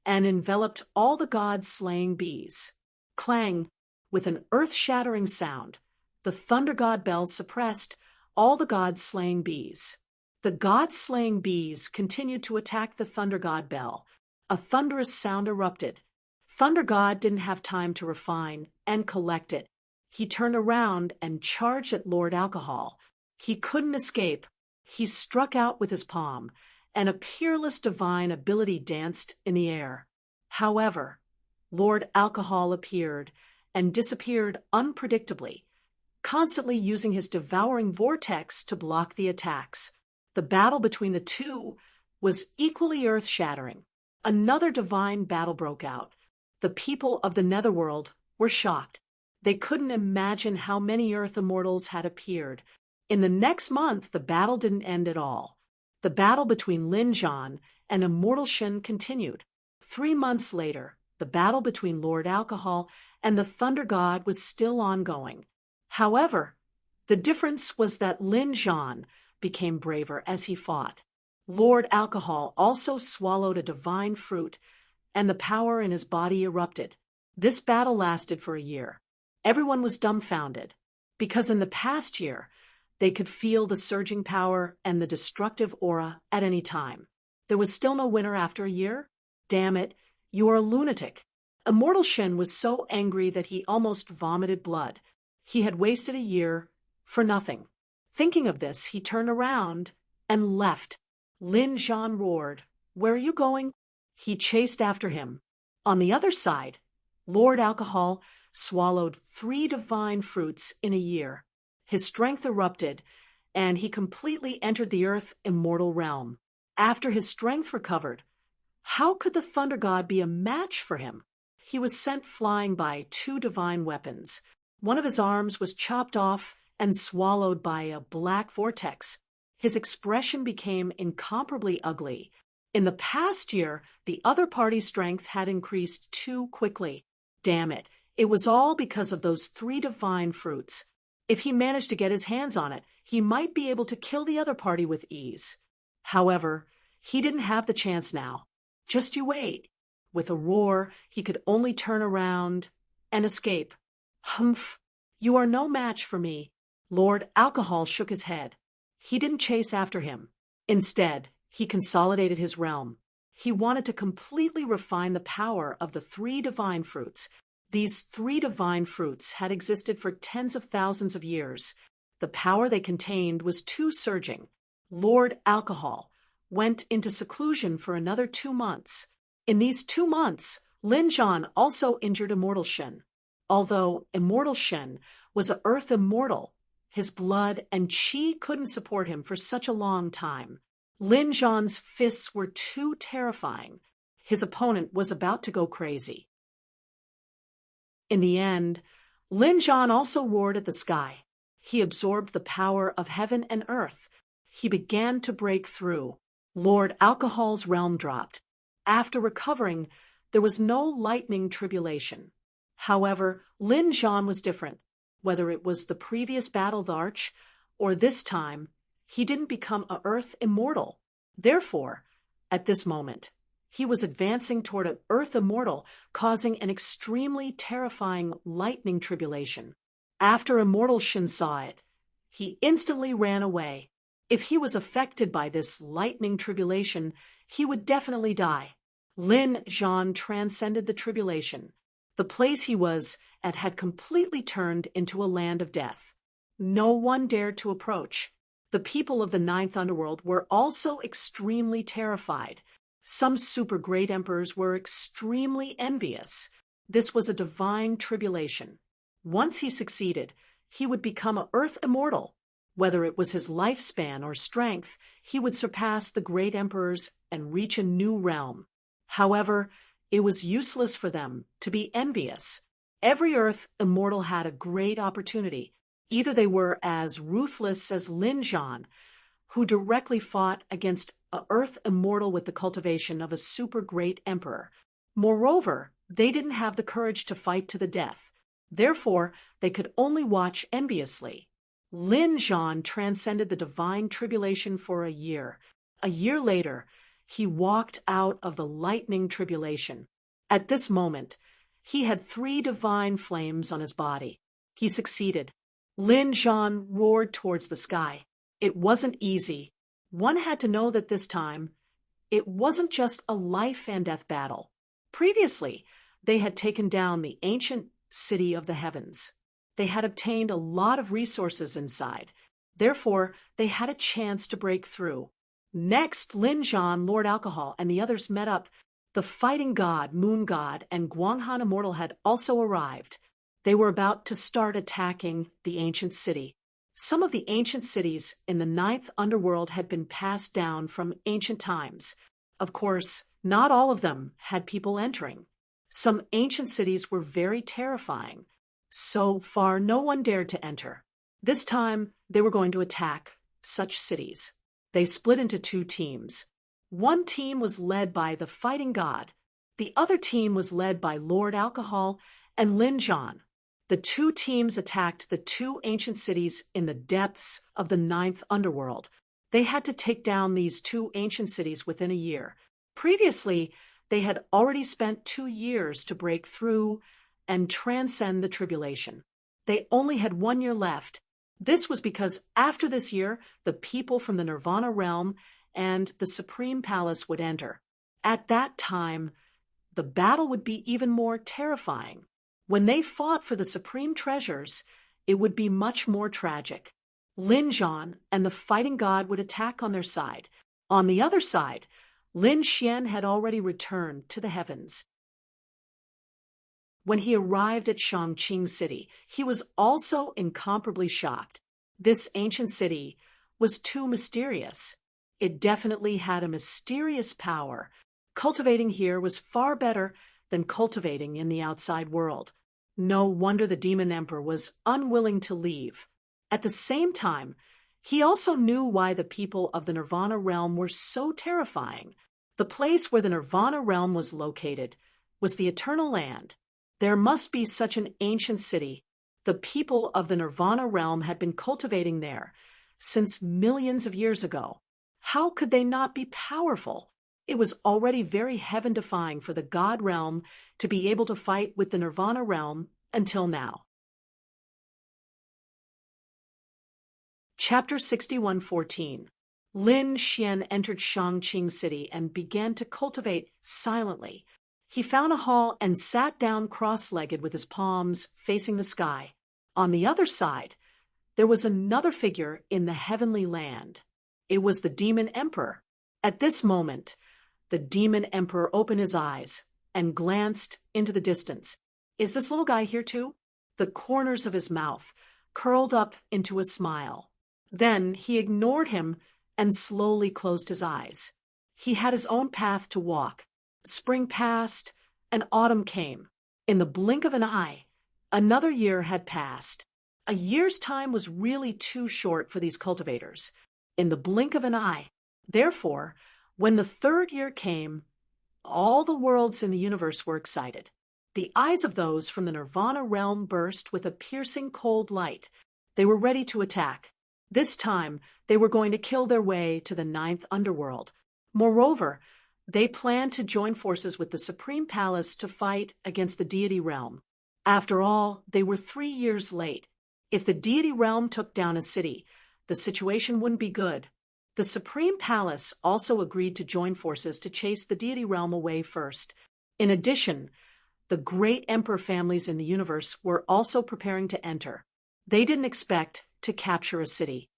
and enveloped all the god-slaying bees. Clang! With an earth-shattering sound, the thunder god bell suppressed all the god-slaying bees. The god-slaying bees continued to attack the thunder god bell. A thunderous sound erupted. Thunder God didn't have time to refine and collect it. He turned around and charged at Lord Alcohol. He couldn't escape. He struck out with his palm, and a peerless divine ability danced in the air. However, Lord Alcohol appeared and disappeared unpredictably, constantly using his devouring vortex to block the attacks. The battle between the two was equally earth-shattering. Another divine battle broke out. The people of the Netherworld were shocked. They couldn't imagine how many Earth Immortals had appeared. In the next month, the battle didn't end at all. The battle between Lin Zhan and Immortal Shen continued. 3 months later, the battle between Lord Alcohol and the Thunder God was still ongoing. However, the difference was that Lin Zhan became braver as he fought. Lord Alcohol also swallowed a divine fruit, and the power in his body erupted. This battle lasted for a year. Everyone was dumbfounded, because in the past year, they could feel the surging power and the destructive aura at any time. There was still no winner after a year? Damn it, you are a lunatic. Immortal Shen was so angry that he almost vomited blood. He had wasted a year for nothing. Thinking of this, he turned around and left. Lin Zhan roared, "Where are you going?" He chased after him. On the other side, Lord Alcohol swallowed 3 divine fruits in a year. His strength erupted, and he completely entered the Earth Immortal realm. After his strength recovered, how could the Thunder God be a match for him? He was sent flying by 2 divine weapons. One of his arms was chopped off and swallowed by a black vortex. His expression became incomparably ugly. In the past year, the other party's strength had increased too quickly. Damn it, it was all because of those 3 divine fruits. If he managed to get his hands on it, he might be able to kill the other party with ease. However, he didn't have the chance now. Just you wait. With a roar, he could only turn around and escape. Humph, you are no match for me. Lord Alcohol shook his head. He didn't chase after him. Instead, he consolidated his realm. He wanted to completely refine the power of the 3 divine fruits. These 3 divine fruits had existed for tens of thousands of years. The power they contained was too surging. Lord Alcohol went into seclusion for another 2 months. In these 2 months, Lin Zhan also injured Immortal Shen. Although Immortal Shen was an Earth Immortal, his blood and chi couldn't support him for such a long time. Lin Zhan's fists were too terrifying. His opponent was about to go crazy. In the end, Lin Zhan also roared at the sky. He absorbed the power of heaven and earth. He began to break through. Lord Alcohol's realm dropped. After recovering, there was no lightning tribulation. However, Lin Zhan was different. Whether it was the previous battle with Arch, or this time, he didn't become an Earth Immortal. Therefore, at this moment, he was advancing toward an Earth Immortal, causing an extremely terrifying lightning tribulation. After Immortal Shen saw it, he instantly ran away. If he was affected by this lightning tribulation, he would definitely die. Lin Zhan transcended the tribulation. The place he was at had completely turned into a land of death. No one dared to approach. The people of the 9th Underworld were also extremely terrified. Some super great emperors were extremely envious. This was a divine tribulation. Once he succeeded, he would become an Earth Immortal. Whether it was his lifespan or strength, he would surpass the great emperors and reach a new realm. However, it was useless for them to be envious. Every Earth immortal had a great opportunity. Either they were as ruthless as Lin Zhan, who directly fought against an Earth immortal with the cultivation of a super great emperor. Moreover, they didn't have the courage to fight to the death. Therefore, they could only watch enviously. Lin Zhan transcended the divine tribulation for a year. A year later, he walked out of the lightning tribulation. At this moment, he had 3 divine flames on his body. He succeeded. Lin Zhan roared towards the sky. It wasn't easy. One had to know that this time, it wasn't just a life and death battle. Previously, they had taken down the ancient city of the heavens. They had obtained a lot of resources inside. Therefore, they had a chance to break through. Next, Lin Zhan, Lord Alcohol, and the others met up. The Fighting God, Moon God, and Guanghan Immortal had also arrived. They were about to start attacking the ancient city. Some of the ancient cities in the 9th underworld had been passed down from ancient times. Of course, not all of them had people entering. Some ancient cities were very terrifying. So far, no one dared to enter. This time, they were going to attack such cities. They split into 2 teams. One team was led by the Fighting God. The other team was led by Lord Alcohol and Lin Zhan. The 2 teams attacked the 2 ancient cities in the depths of the 9th underworld. They had to take down these 2 ancient cities within a year. Previously, they had already spent 2 years to break through and transcend the tribulation. They only had 1 year left. This was because after this year, the people from the Nirvana realm and the Supreme Palace would enter. At that time, the battle would be even more terrifying. When they fought for the supreme treasures, it would be much more tragic. Lin Zhan and the Fighting God would attack on their side. On the other side, Lin Xian had already returned to the heavens. When he arrived at Shangqing City, he was also incomparably shocked. This ancient city was too mysterious. It definitely had a mysterious power. Cultivating here was far better than cultivating in the outside world. No wonder the Demon Emperor was unwilling to leave. At the same time, he also knew why the people of the Nirvana realm were so terrifying. The place where the Nirvana realm was located was the Eternal Land. There must be such an ancient city. The people of the Nirvana realm had been cultivating there since millions of years ago. How could they not be powerful? It was already very heaven-defying for the God realm to be able to fight with the Nirvana realm until now. Chapter 61:14. Lin Xian entered Shangqing City and began to cultivate silently. He found a hall and sat down cross-legged with his palms facing the sky. On the other side, there was another figure in the heavenly land. It was the Demon Emperor. At this moment, the Demon Emperor opened his eyes and glanced into the distance. Is this little guy here too? The corners of his mouth curled up into a smile. Then he ignored him and slowly closed his eyes. He had his own path to walk. Spring passed, and autumn came. In the blink of an eye, another year had passed. A year's time was really too short for these cultivators. In the blink of an eye. Therefore, when the 3rd year came, all the worlds in the universe were excited. The eyes of those from the Nirvana realm burst with a piercing cold light. They were ready to attack. This time, they were going to kill their way to the 9th underworld. Moreover, they planned to join forces with the Supreme Palace to fight against the deity realm. After all, they were 3 years late. If the deity realm took down a city, the situation wouldn't be good. The Supreme Palace also agreed to join forces to chase the deity realm away first. In addition, the great emperor families in the universe were also preparing to enter. They didn't expect to capture a city.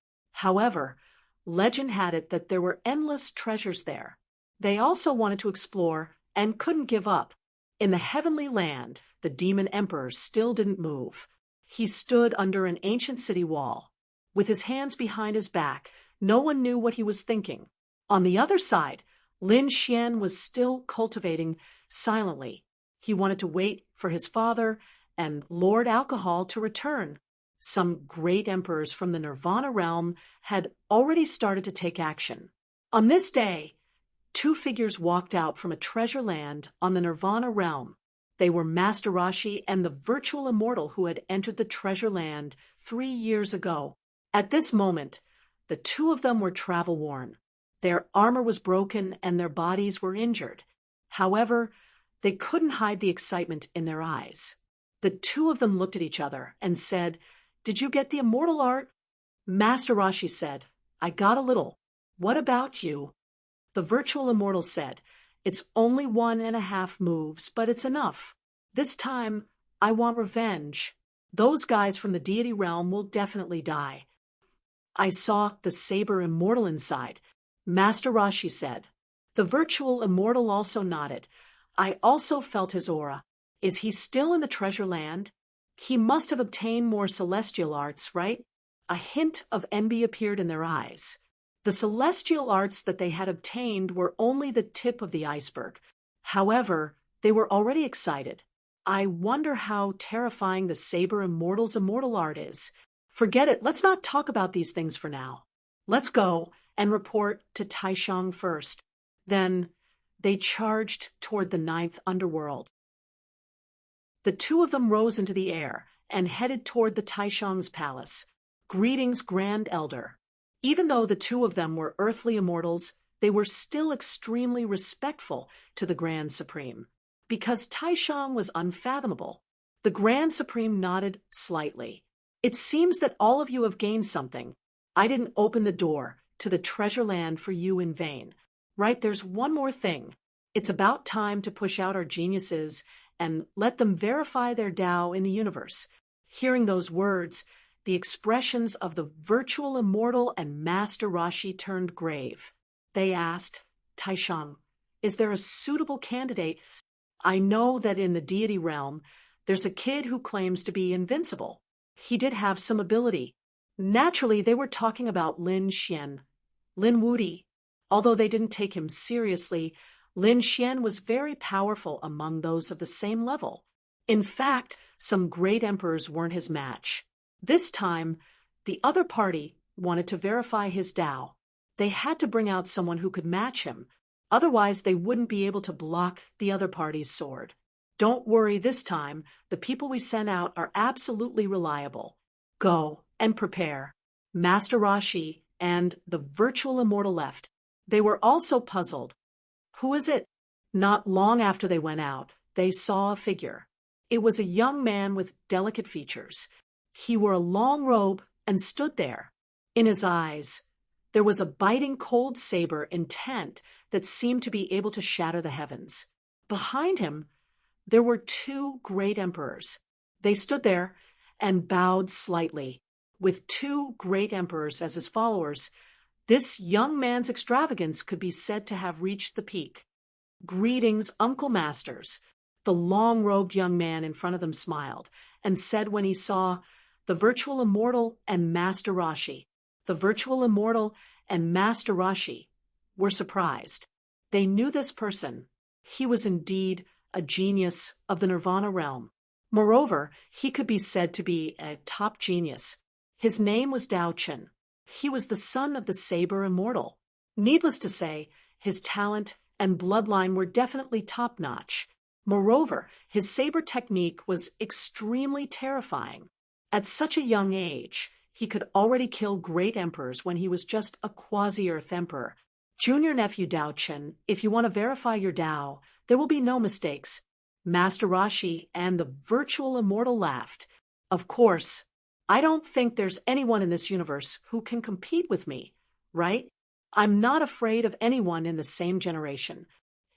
However, legend had it that there were endless treasures there. They also wanted to explore and couldn't give up. In the heavenly land, the Demon Emperor still didn't move. He stood under an ancient city wall. with his hands behind his back. No one knew what he was thinking. On the other side, Lin Xian was still cultivating silently. He wanted to wait for his father and Lord Alcohol to return. Some great emperors from the Nirvana realm had already started to take action. On this day, two figures walked out from a treasure land on the Nirvana realm. They were Master Rashi and the virtual immortal who had entered the treasure land 3 years ago. At this moment, the two of them were travel-worn. Their armor was broken and their bodies were injured. However, they couldn't hide the excitement in their eyes. The two of them looked at each other and said, "Did you get the immortal art?" Master Rashi said, "I got a little. What about you?" The virtual immortal said, "It's only 1.5 moves, but it's enough. This time, I want revenge. Those guys from the deity realm will definitely die." "I saw the saber immortal inside," Master Rashi said. The virtual immortal also nodded. "I also felt his aura. Is he still in the treasure land? He must have obtained more celestial arts, right?" A hint of envy appeared in their eyes. The celestial arts that they had obtained were only the tip of the iceberg. However, they were already excited. "I wonder how terrifying the saber immortal's immortal art is. Forget it, let's not talk about these things for now. Let's go and report to Taishang first." Then they charged toward the 9th underworld. The two of them rose into the air and headed toward the Taishang's palace. "Greetings, Grand Elder." Even though the two of them were earthly immortals, they were still extremely respectful to the Grand Supreme. Because Taishang was unfathomable, the Grand Supreme nodded slightly. "It seems that all of you have gained something. I didn't open the door to the treasure land for you in vain. Right, there's one more thing. It's about time to push out our geniuses and let them verify their Tao in the universe." Hearing those words, the expressions of the virtual immortal and Master Rashi turned grave. They asked, "Taishang, is there a suitable candidate? I know that in the deity realm, there's a kid who claims to be invincible. He did have some ability." Naturally, they were talking about Lin Xian, Lin Wudi. Although they didn't take him seriously, Lin Xian was very powerful among those of the same level. In fact, some great emperors weren't his match. This time, the other party wanted to verify his Tao. They had to bring out someone who could match him. Otherwise, they wouldn't be able to block the other party's sword. "Don't worry this time. The people we sent out are absolutely reliable. Go and prepare." Master Rashi and the virtual immortal left. They were also puzzled. "Who is it?" Not long after they went out, they saw a figure. It was a young man with delicate features. He wore a long robe and stood there. In his eyes, there was a biting cold saber intent that seemed to be able to shatter the heavens. Behind him, there were two great emperors. They stood there and bowed slightly. With two great emperors as his followers, this young man's extravagance could be said to have reached the peak. "Greetings, Uncle Masters." The long-robed young man in front of them smiled and said when he saw the virtual immortal and Master Rashi. The virtual immortal and Master Rashi were surprised. They knew this person. He was indeed a genius of the Nirvana realm. Moreover, he could be said to be a top genius. His name was Dao Chen. He was the son of the Saber Immortal. Needless to say, his talent and bloodline were definitely top-notch. Moreover, his saber technique was extremely terrifying. At such a young age, he could already kill great emperors when he was just a quasi-Earth emperor. "Junior nephew Dao Chen, if you want to verify your Dao, there will be no mistakes." Master Rashi and the virtual immortal laughed. "Of course, I don't think there's anyone in this universe who can compete with me, right? I'm not afraid of anyone in the same generation."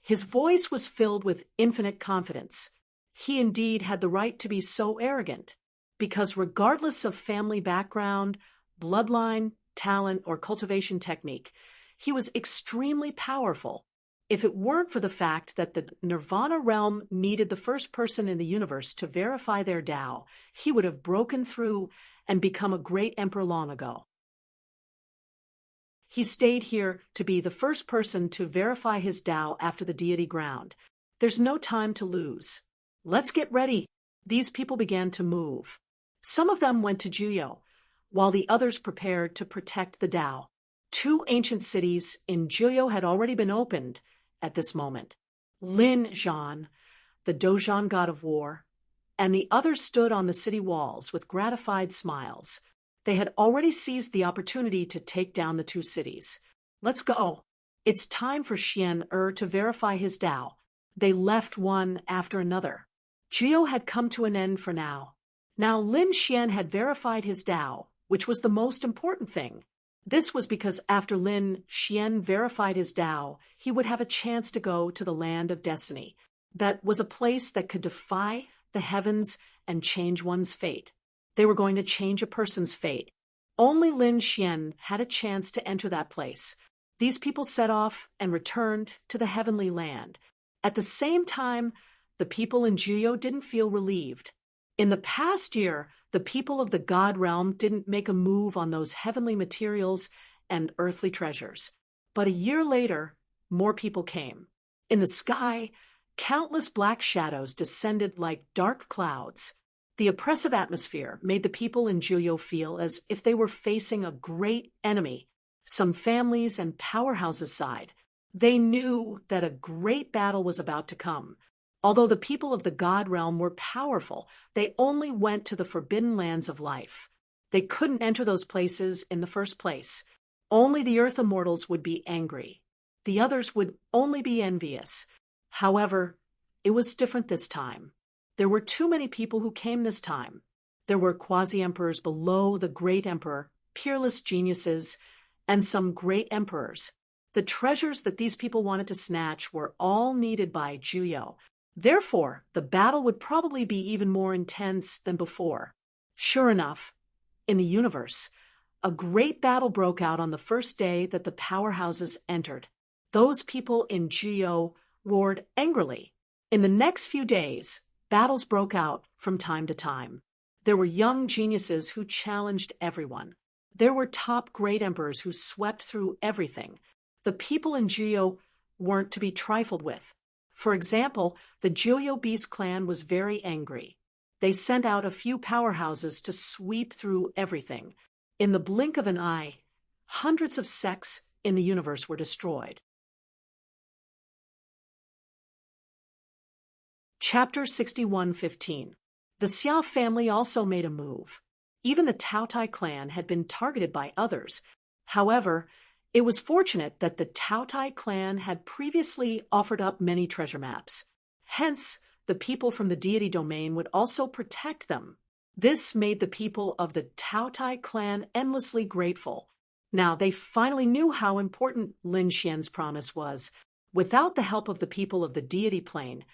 His voice was filled with infinite confidence. He indeed had the right to be so arrogant, because regardless of family background, bloodline, talent, or cultivation technique, he was extremely powerful. If it weren't for the fact that the Nirvana realm needed the first person in the universe to verify their Tao, he would have broken through and become a great emperor long ago. He stayed here to be the first person to verify his Tao after the deity ground. There's no time to lose. Let's get ready. These people began to move. Some of them went to Juyo, while the others prepared to protect the Tao. 2 ancient cities in Juyo had already been opened at this moment. Lin Zhan, the Dozhan god of war, and the others stood on the city walls with gratified smiles. They had already seized the opportunity to take down the 2 cities. Let's go. It's time for Xian to verify his Tao. They left one after another. Juyo had come to an end for now. Now Lin Xian had verified his Tao, which was the most important thing. This was because after Lin Xian verified his Tao, he would have a chance to go to the land of destiny. That was a place that could defy the heavens and change one's fate. They were going to change a person's fate. Only Lin Xian had a chance to enter that place. These people set off and returned to the heavenly land. At the same time, the people in Juyo didn't feel relieved. In the past year, the people of the God realm didn't make a move on those heavenly materials and earthly treasures. But a year later, more people came. In the sky, countless black shadows descended like dark clouds. The oppressive atmosphere made the people in Juyo feel as if they were facing a great enemy. Some families and powerhouses sighed. They knew that a great battle was about to come. Although the people of the God realm were powerful, they only went to the forbidden lands of life. They couldn't enter those places in the first place. Only the earth immortals would be angry. The others would only be envious. However, it was different this time. There were too many people who came this time. There were quasi-emperors below the great emperor, peerless geniuses, and some great emperors. The treasures that these people wanted to snatch were all needed by Juyo. Therefore, the battle would probably be even more intense than before. Sure enough, in the universe, a great battle broke out on the first day that the powerhouses entered. Those people in Juyo roared angrily. In the next few days, battles broke out from time to time. There were young geniuses who challenged everyone. There were top great emperors who swept through everything. The people in Juyo weren't to be trifled with. For example, the Juyo Beast clan was very angry. They sent out a few powerhouses to sweep through everything. In the blink of an eye, hundreds of sects in the universe were destroyed. Chapter 61:15. The Xia family also made a move. Even the Taotai clan had been targeted by others. However, it was fortunate that the Taotai clan had previously offered up many treasure maps. Hence, the people from the deity domain would also protect them. This made the people of the Taotai clan endlessly grateful. Now, they finally knew how important Lin Xian's promise was. Without the help of the people of the deity plane,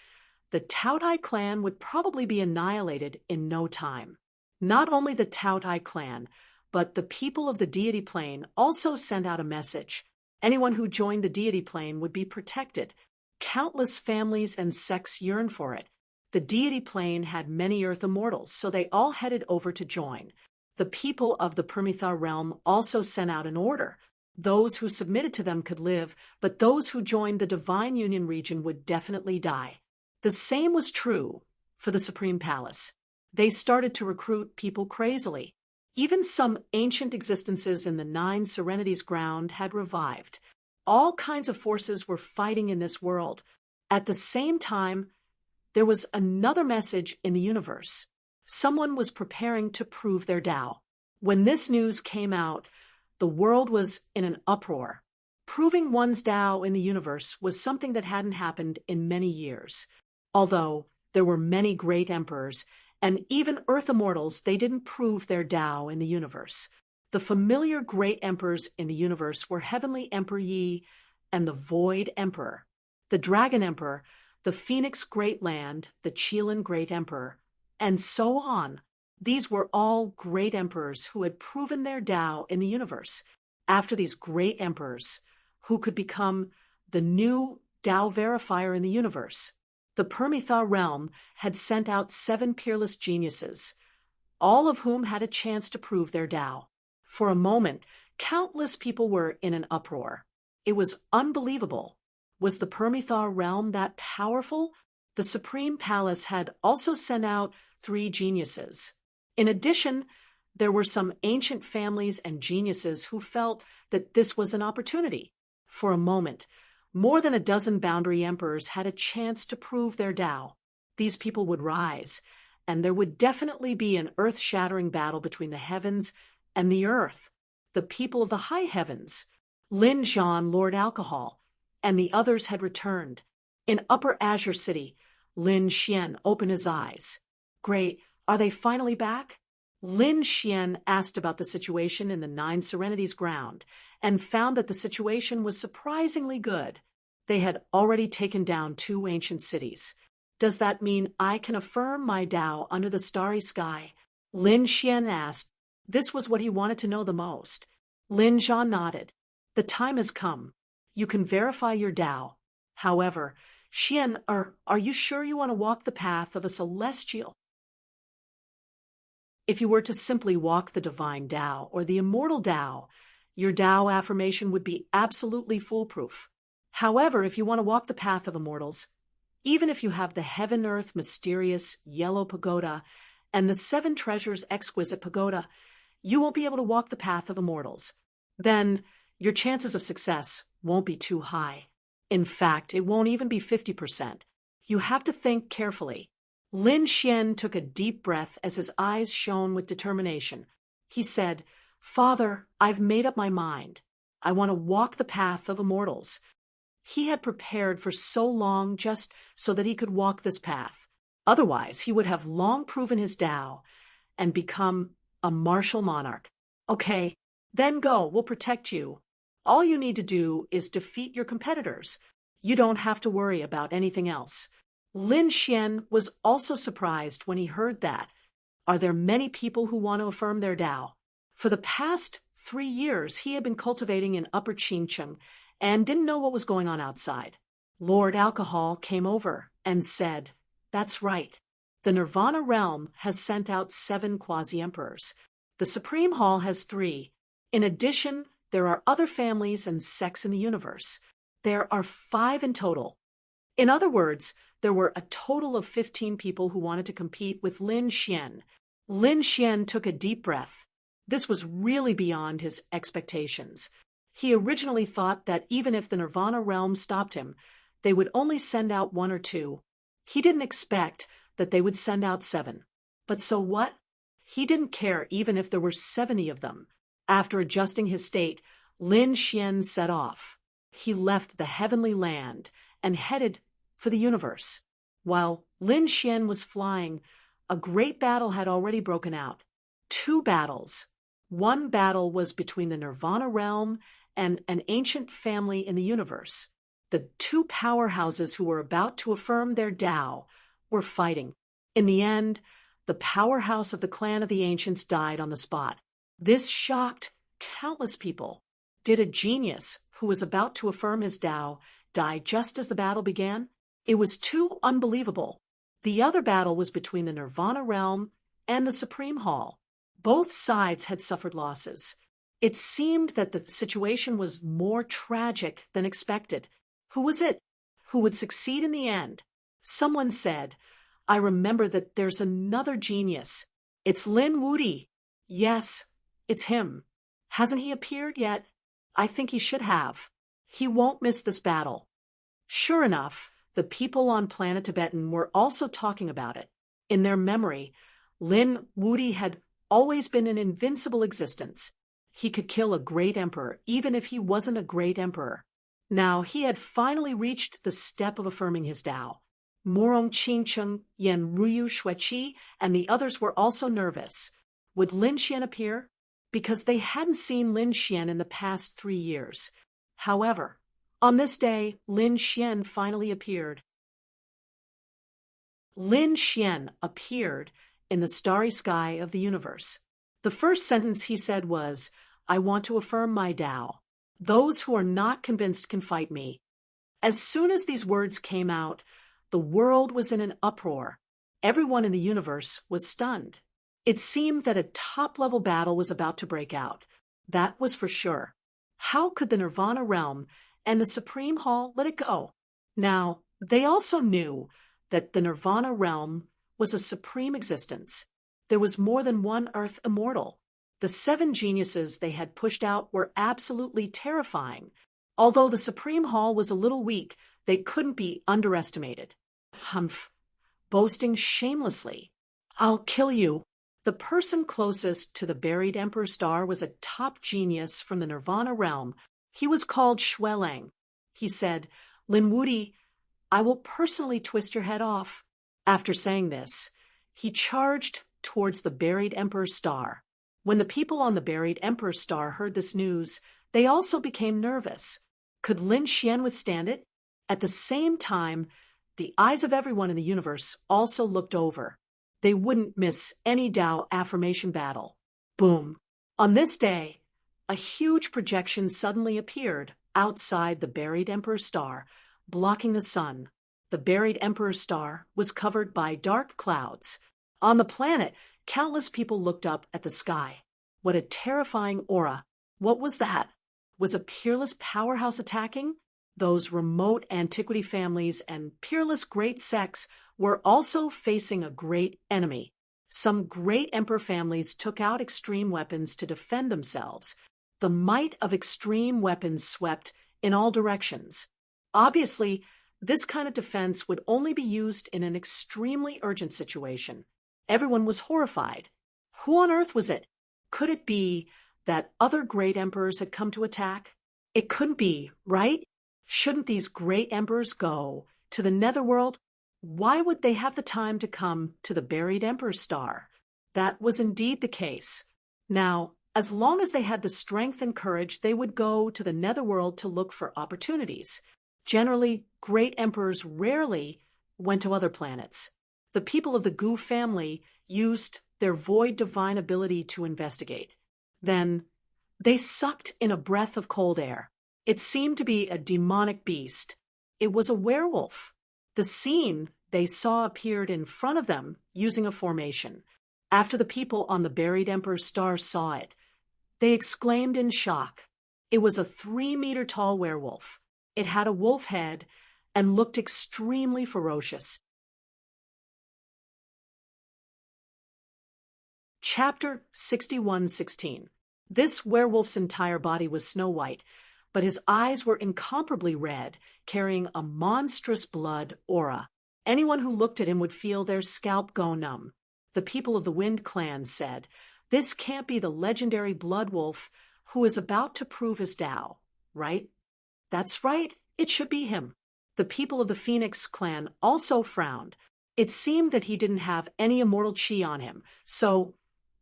the Taotai clan would probably be annihilated in no time. Not only the Taotai clan, but the people of the deity plane also sent out a message. Anyone who joined the deity plane would be protected. Countless families and sects yearned for it. The deity plane had many earth immortals, so they all headed over to join. The people of the Permithar realm also sent out an order. Those who submitted to them could live, but those who joined the Divine Union region would definitely die. The same was true for the Supreme Palace. They started to recruit people crazily. Even some ancient existences in the 9 Serenities ground had revived. All kinds of forces were fighting in this world. At the same time, there was another message in the universe. Someone was preparing to prove their Tao. When this news came out, the world was in an uproar. Proving one's Tao in the universe was something that hadn't happened in many years. Although there were many great emperors, and even Earth Immortals, they didn't prove their Tao in the universe. The familiar great emperors in the universe were Heavenly Emperor Yi and the Void Emperor, the Dragon Emperor, the Phoenix Great Land, the Qilin Great Emperor, and so on. These were all great emperors who had proven their Tao in the universe. After these great emperors, who could become the new Tao verifier in the universe. The Permitha realm had sent out 7 peerless geniuses, all of whom had a chance to prove their Tao. For a moment, countless people were in an uproar. It was unbelievable. Was the Permitha realm that powerful? The Supreme Palace had also sent out 3 geniuses. In addition, there were some ancient families and geniuses who felt that this was an opportunity. For a moment, more than a dozen boundary emperors had a chance to prove their Tao. These people would rise, and there would definitely be an earth-shattering battle between the heavens and the earth. The people of the high heavens, Lin Zhan, Lord Alcohol, and the others had returned. In Upper Azure City, Lin Xian opened his eyes. Great, are they finally back? Lin Xian asked about the situation in the 9 Serenities ground and found that the situation was surprisingly good. They had already taken down 2 ancient cities. Does that mean I can affirm my Tao under the starry sky? Lin Xian asked. This was what he wanted to know the most. Lin Zhan nodded. The time has come. You can verify your Tao. However, Xian, are you sure you want to walk the path of a celestial? If you were to simply walk the divine Tao or the immortal Tao, your Tao affirmation would be absolutely foolproof. However, if you want to walk the path of immortals, even if you have the heaven-earth mysterious yellow pagoda and the 7 treasures exquisite pagoda, you won't be able to walk the path of immortals. Then your chances of success won't be too high. In fact, it won't even be 50%. You have to think carefully. Lin Xian took a deep breath as his eyes shone with determination. He said, Father, I've made up my mind. I want to walk the path of immortals. He had prepared for so long just so that he could walk this path. Otherwise, he would have long proven his Tao and become a martial monarch. Okay, then go, we'll protect you. All you need to do is defeat your competitors. You don't have to worry about anything else. Lin Xian was also surprised when he heard that. Are there many people who want to affirm their Tao? For the past 3 years, he had been cultivating in Upper Qingcheng and didn't know what was going on outside. Lord Alcohol came over and said, That's right. The Nirvana realm has sent out 7 quasi-emperors. The Supreme Hall has 3. In addition, there are other families and sects in the universe. There are 5 in total. In other words, there were a total of 15 people who wanted to compete with Lin Xian. Lin Xian took a deep breath. This was really beyond his expectations. He originally thought that even if the Nirvana realm stopped him, they would only send out 1 or 2. He didn't expect that they would send out 7. But so what? He didn't care even if there were 70 of them. After adjusting his state, Lin Xian set off. He left the heavenly land and headed for the universe. While Lin Xian was flying, a great battle had already broken out. 2 battles. One battle was between the Nirvana realm and an ancient family in the universe. The 2 powerhouses who were about to affirm their Tao were fighting. In the end, the powerhouse of the clan of the ancients died on the spot. This shocked countless people. Did a genius who was about to affirm his Tao die just as the battle began? It was too unbelievable. The other battle was between the Nirvana realm and the Supreme Hall. Both sides had suffered losses. It seemed that the situation was more tragic than expected. Who was it? Who would succeed in the end? Someone said, I remember that there's another genius. It's Lin Wudi. Yes, it's him. Hasn't he appeared yet? I think he should have. He won't miss this battle. Sure enough, the people on planet Tibetan were also talking about it. In their memory, Lin Wudi had always been an invincible existence. He could kill a great emperor, even if he wasn't a great emperor. Now he had finally reached the step of affirming his Tao. Morong Qingcheng, Yan Ruyu Xueqi, and the others were also nervous. Would Lin Xian appear? Because they hadn't seen Lin Xian in the past 3 years. However, on this day, Lin Xian finally appeared. Lin Xian appeared in the starry sky of the universe. The first sentence he said was, I want to affirm my Tao. Those who are not convinced can fight me. As soon as these words came out, the world was in an uproar. Everyone in the universe was stunned. It seemed that a top-level battle was about to break out. That was for sure. How could the Nirvana realm and the Supreme Hall let it go? Now, they also knew that the Nirvana realm was a supreme existence. There was more than one Earth immortal. The 7 geniuses they had pushed out were absolutely terrifying. Although the Supreme Hall was a little weak, they couldn't be underestimated. Humph, boasting shamelessly. I'll kill you. The person closest to the buried Emperor Star was a top genius from the Nirvana realm. He was called Schwelang. He said, Linwoody, I will personally twist your head off. After saying this, he charged towards the buried Emperor Star. When the people on the buried Emperor Star heard this news, they also became nervous. Could Lin Xian withstand it? At the same time, the eyes of everyone in the universe also looked over. They wouldn't miss any Tao affirmation battle. Boom. On this day, a huge projection suddenly appeared outside the buried Emperor Star, blocking the sun. The buried Emperor Star was covered by dark clouds. On the planet, countless people looked up at the sky. What a terrifying aura. What was that? Was a peerless powerhouse attacking? Those remote antiquity families and peerless great sects were also facing a great enemy. Some great emperor families took out extreme weapons to defend themselves. The might of extreme weapons swept in all directions. Obviously, this kind of defense would only be used in an extremely urgent situation. Everyone was horrified. Who on earth was it? Could it be that other great emperors had come to attack? It couldn't be, right? Shouldn't these great emperors go to the netherworld? Why would they have the time to come to the buried Emperor Star? That was indeed the case. Now, as long as they had the strength and courage, they would go to the netherworld to look for opportunities. Generally, great emperors rarely went to other planets. The people of the Gu family used their void divine ability to investigate. Then, they sucked in a breath of cold air. It seemed to be a demonic beast. It was a werewolf. The scene they saw appeared in front of them using a formation. After the people on the buried Emperor Star saw it, they exclaimed in shock. It was a 3-meter-tall werewolf. It had a wolf head and looked extremely ferocious. Chapter 61:16. This werewolf's entire body was snow white, but his eyes were incomparably red, carrying a monstrous blood aura. Anyone who looked at him would feel their scalp go numb. The people of the Wind Clan said, "This can't be the legendary Blood Wolf who is about to prove his Tao, right?" "That's right, it should be him." The people of the Phoenix Clan also frowned. It seemed that he didn't have any immortal chi on him, so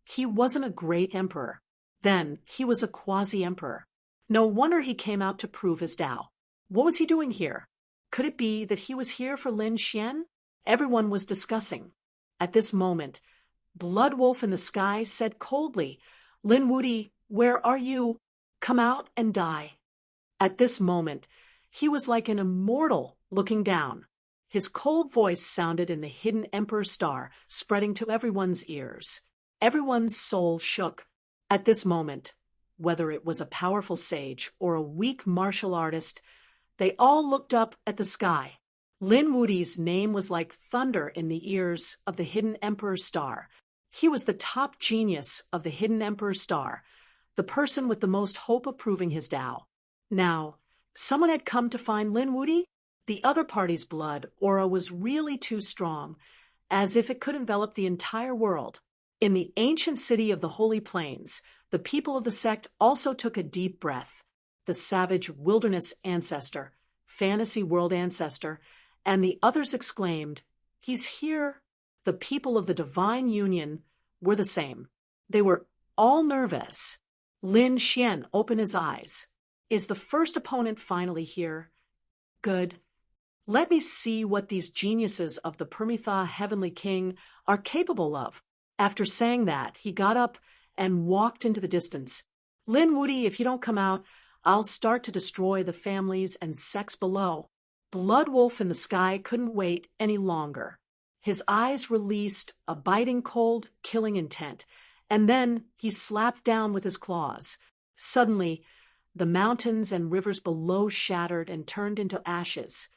he wasn't a great emperor. Then he was a quasi-emperor. No wonder he came out to prove his Tao. What was he doing here? Could it be that he was here for Lin Xian? Everyone was discussing. At this moment, Blood Wolf in the sky said coldly, "Lin Woody, where are you? Come out and die." At this moment, he was like an immortal looking down. His cold voice sounded in the hidden Emperor Star, spreading to everyone's ears. Everyone's soul shook. At this moment, whether it was a powerful sage or a weak martial artist, they all looked up at the sky. Lin Woody's name was like thunder in the ears of the hidden Emperor Star. He was the top genius of the hidden Emperor Star, the person with the most hope of proving his Tao. Now, someone had come to find Lin Woody? The other party's blood aura was really too strong, as if it could envelop the entire world. In the ancient city of the Holy Plains, the people of the sect also took a deep breath. The savage wilderness ancestor, fantasy world ancestor, and the others exclaimed, "He's here." The people of the Divine Union were the same. They were all nervous. Lin Xian opened his eyes. Is the first opponent finally here? Good. Let me see what these geniuses of the Permitha Heavenly King are capable of. After saying that, he got up and walked into the distance. Lin Woody, if you don't come out, I'll start to destroy the families and sects below. Blood Wolf in the sky couldn't wait any longer. His eyes released a biting cold, killing intent, and then he slapped down with his claws. Suddenly, the mountains and rivers below shattered and turned into ashes.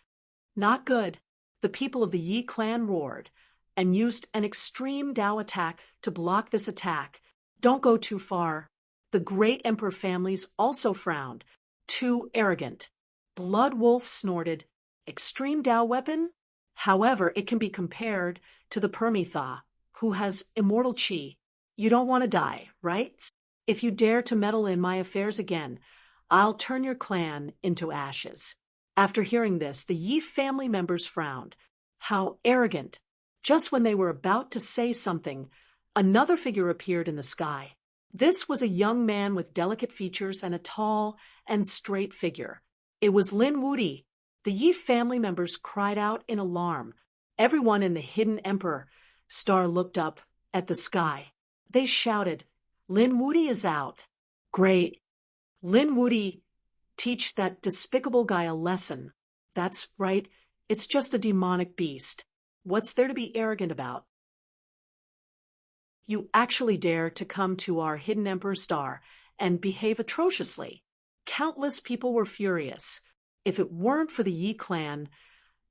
Not good. The people of the Yi clan roared and used an extreme Dao attack to block this attack. Don't go too far. The great emperor families also frowned. Too arrogant. Blood Wolf snorted. Extreme Dao weapon? However, it can be compared to the Permitha, who has immortal chi. You don't want to die, right? If you dare to meddle in my affairs again, I'll turn your clan into ashes. After hearing this, the Yi family members frowned. How arrogant! Just when they were about to say something, another figure appeared in the sky. This was a young man with delicate features and a tall and straight figure. It was Lin Wudi. The Yi family members cried out in alarm. Everyone in the Hidden Emperor Star looked up at the sky. They shouted, "Lin Wudi is out." Great. Lin Wudi, teach that despicable guy a lesson. That's right, it's just a demonic beast. What's there to be arrogant about? You actually dare to come to our Hidden Emperor Star and behave atrociously. Countless people were furious. If it weren't for the Yi clan,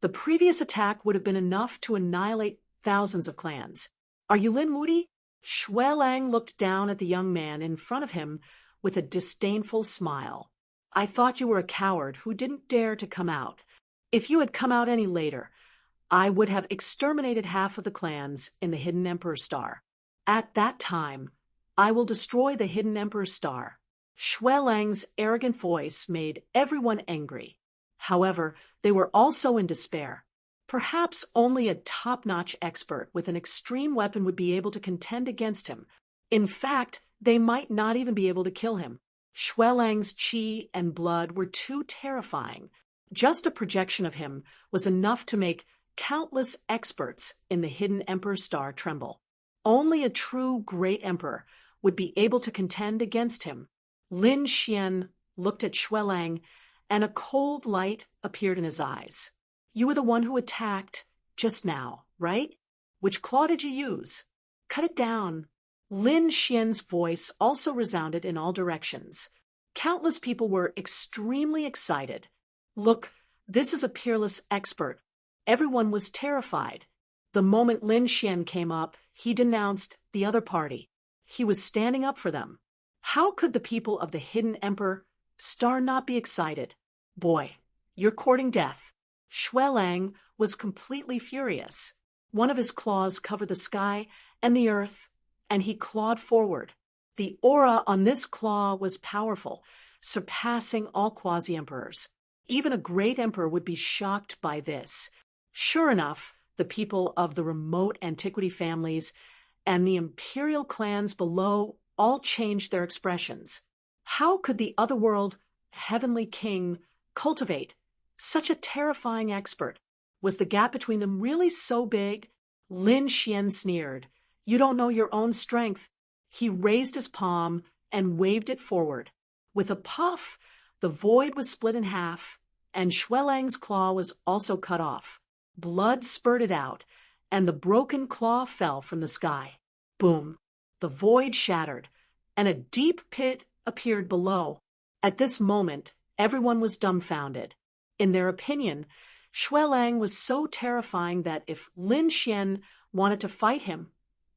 the previous attack would have been enough to annihilate thousands of clans. Are you Lin Wudi? Shui Lang looked down at the young man in front of him with a disdainful smile. I thought you were a coward who didn't dare to come out. If you had come out any later, I would have exterminated half of the clans in the Hidden Emperor Star. At that time, I will destroy the Hidden Emperor Star. Shui Lang's arrogant voice made everyone angry. However, they were also in despair. Perhaps only a top-notch expert with an extreme weapon would be able to contend against him. In fact, they might not even be able to kill him. Shui Lang's chi and blood were too terrifying. Just a projection of him was enough to make countless experts in the Hidden Emperor Star tremble. Only a true great emperor would be able to contend against him. Lin Xian looked at Shui Lang, and a cold light appeared in his eyes. You were the one who attacked just now, right? Which claw did you use? Cut it down. Lin Xian's voice also resounded in all directions. Countless people were extremely excited. Look, this is a peerless expert. Everyone was terrified. The moment Lin Xian came up, he denounced the other party. He was standing up for them. How could the people of the Hidden Emperor Star not be excited? Boy, you're courting death. Shui Lang was completely furious. One of his claws covered the sky and the earth, and he clawed forward. The aura on this claw was powerful, surpassing all quasi-emperors. Even a great emperor would be shocked by this. Sure enough, the people of the remote antiquity families and the imperial clans below all changed their expressions. How could the otherworld heavenly king cultivate such a terrifying expert? Was the gap between them really so big? Lin Xian sneered. You don't know your own strength. He raised his palm and waved it forward. With a puff, the void was split in half, and Shui Lang's claw was also cut off. Blood spurted out, and the broken claw fell from the sky. Boom! The void shattered, and a deep pit appeared below. At this moment, everyone was dumbfounded. In their opinion, Shui Lang was so terrifying that if Lin Xian wanted to fight him,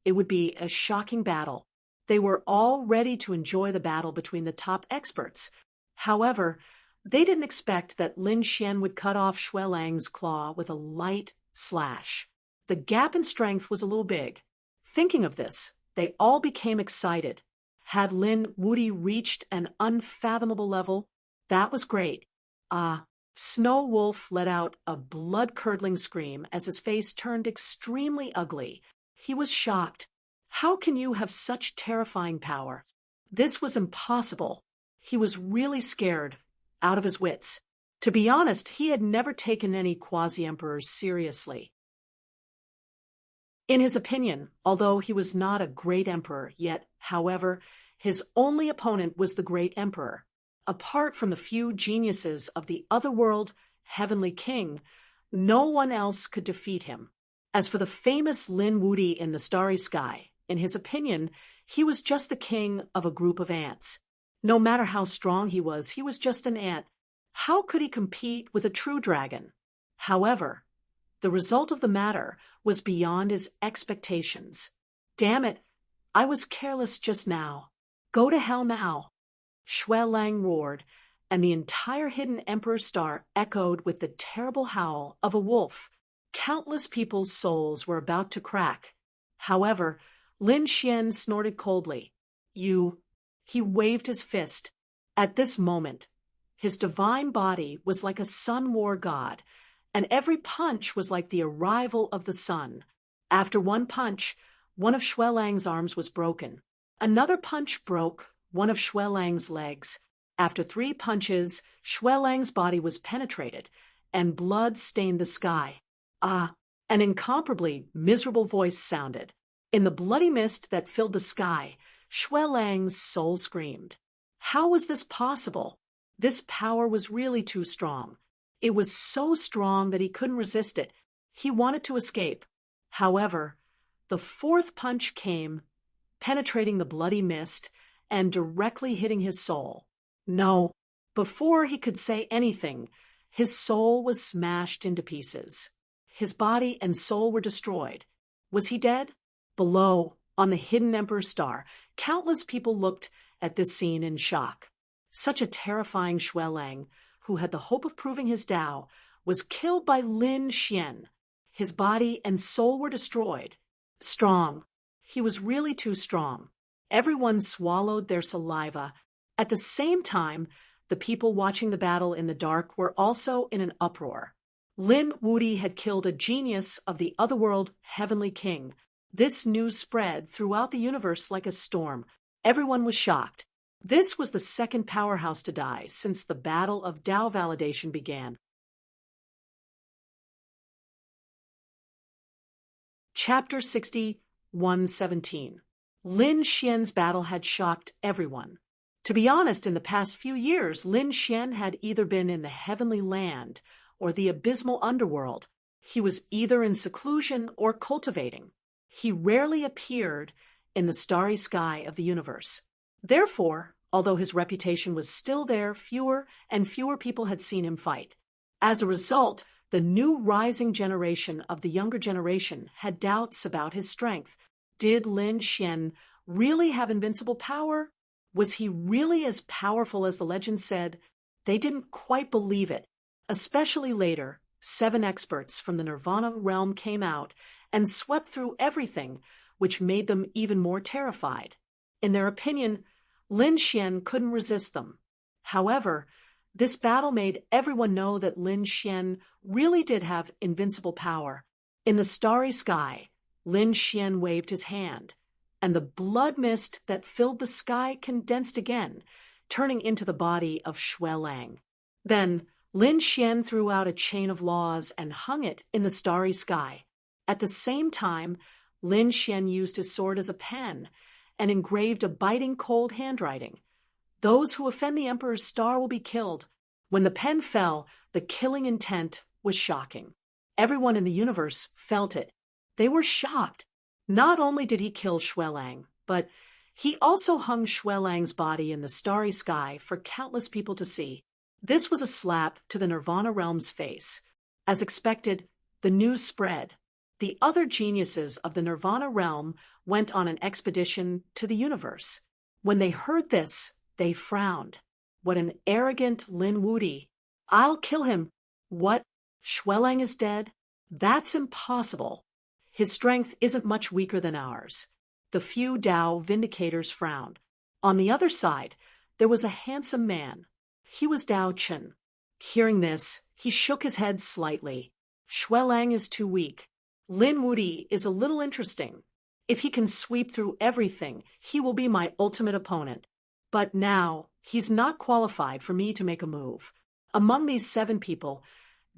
it would be a shocking battle. They were all ready to enjoy the battle between the top experts. However, they didn't expect that Lin Xian would cut off Shui Lang's claw with a light slash. The gap in strength was a little big. Thinking of this, they all became excited. Had Lin Wudi reached an unfathomable level? That was great. Snow Wolf let out a blood-curdling scream as his face turned extremely ugly. He was shocked. How can you have such terrifying power? This was impossible. He was really scared, out of his wits. To be honest, he had never taken any quasi-emperors seriously. In his opinion, although he was not a great emperor yet, however, his only opponent was the great emperor. Apart from the few geniuses of the other world Heavenly King, no one else could defeat him. As for the famous Lin Wudi in the starry sky, in his opinion, he was just the king of a group of ants. No matter how strong he was just an ant. How could he compete with a true dragon? However, the result of the matter was beyond his expectations. Damn it, I was careless just now. Go to hell now. Xue Lang roared, and the entire hidden Emperor's Star echoed with the terrible howl of a wolf. Countless people's souls were about to crack. However, Lin Xian snorted coldly. You. He waved his fist. At this moment, his divine body was like a sun war god, and every punch was like the arrival of the sun. After one punch, one of Xue Lang's arms was broken. Another punch broke one of Xue Lang's legs. After 3 punches, Xue Lang's body was penetrated, and blood stained the sky. Ah, an incomparably miserable voice sounded. In the bloody mist that filled the sky, Xue Lang's soul screamed. How was this possible? This power was really too strong. It was so strong that he couldn't resist it. He wanted to escape. However, the 4th punch came, penetrating the bloody mist and directly hitting his soul. No, before he could say anything, his soul was smashed into pieces. His body and soul were destroyed. Was he dead? Below, on the hidden Emperor's Star, countless people looked at this scene in shock. Such a terrifying Xue Lang, who had the hope of proving his Tao, was killed by Lin Xian. His body and soul were destroyed. Strong. He was really too strong. Everyone swallowed their saliva. At the same time, the people watching the battle in the dark were also in an uproar. Lin Wudi had killed a genius of the otherworld Heavenly King. This news spread throughout the universe like a storm. Everyone was shocked. This was the second powerhouse to die since the Battle of Tao Validation began. Chapter 60, 117. Lin Xian's battle had shocked everyone. To be honest, in the past few years, Lin Xian had either been in the heavenly land or the abysmal underworld. He was either in seclusion or cultivating. He rarely appeared in the starry sky of the universe. Therefore, although his reputation was still there, fewer and fewer people had seen him fight. As a result, the new rising generation of the younger generation had doubts about his strength. Did Lin Xian really have invincible power? Was he really as powerful as the legend said? They didn't quite believe it. Especially later, 7 experts from the Nirvana realm came out and swept through everything, which made them even more terrified. In their opinion, Lin Xian couldn't resist them. However, this battle made everyone know that Lin Xian really did have invincible power. In the starry sky, Lin Xian waved his hand, and the blood mist that filled the sky condensed again, turning into the body of Xue Lang. Then, Lin Xian threw out a chain of laws and hung it in the starry sky. At the same time, Lin Xian used his sword as a pen and engraved a biting cold handwriting. Those who offend the Emperor's Star will be killed. When the pen fell, the killing intent was shocking. Everyone in the universe felt it. They were shocked. Not only did he kill Xue Lang, but he also hung Xue Lang's body in the starry sky for countless people to see. This was a slap to the Nirvana realm's face. As expected, the news spread. The other geniuses of the Nirvana realm went on an expedition to the universe. When they heard this, they frowned. What an arrogant Lin Wudi. I'll kill him. What? Xue Lang is dead? That's impossible. His strength isn't much weaker than ours. The few Tao vindicators frowned. On the other side, there was a handsome man. He was Tao Chen. Hearing this, he shook his head slightly. Xue Lang is too weak. Lin Wudi is a little interesting. If he can sweep through everything, he will be my ultimate opponent. But now, he's not qualified for me to make a move. Among these 7 people,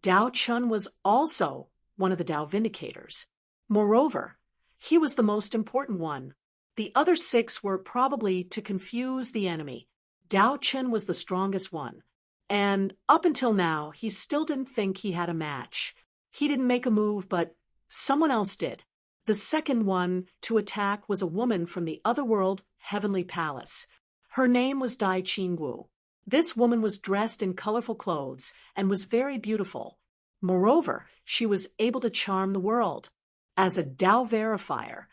Tao Chen was also one of the Tao vindicators. Moreover, he was the most important one. The other 6 were probably to confuse the enemy. Tao Chen was the strongest one. And up until now, he still didn't think he had a match. He didn't make a move, but someone else did. The second one to attack was a woman from the otherworld heavenly palace. Her name was Dai Qingwu. This woman was dressed in colorful clothes and was very beautiful. Moreover, she was able to charm the world. As a Tao verifier,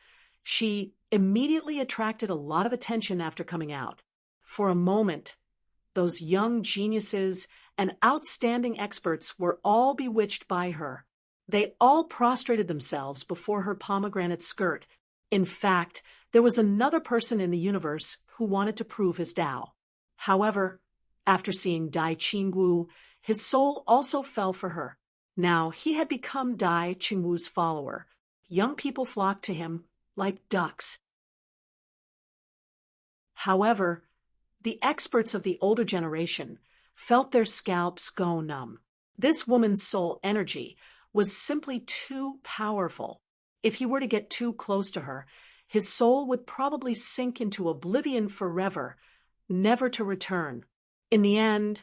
she immediately attracted a lot of attention after coming out. For a moment, those young geniuses and outstanding experts were all bewitched by her. They all prostrated themselves before her pomegranate skirt. In fact, there was another person in the universe who wanted to prove his Tao. However, after seeing Dai Qingwu, his soul also fell for her. Now he had become Dai Qingwu's follower. Young people flocked to him like ducks. However, the experts of the older generation felt their scalps go numb. This woman's soul energy was simply too powerful. If he were to get too close to her, his soul would probably sink into oblivion forever, never to return. In the end,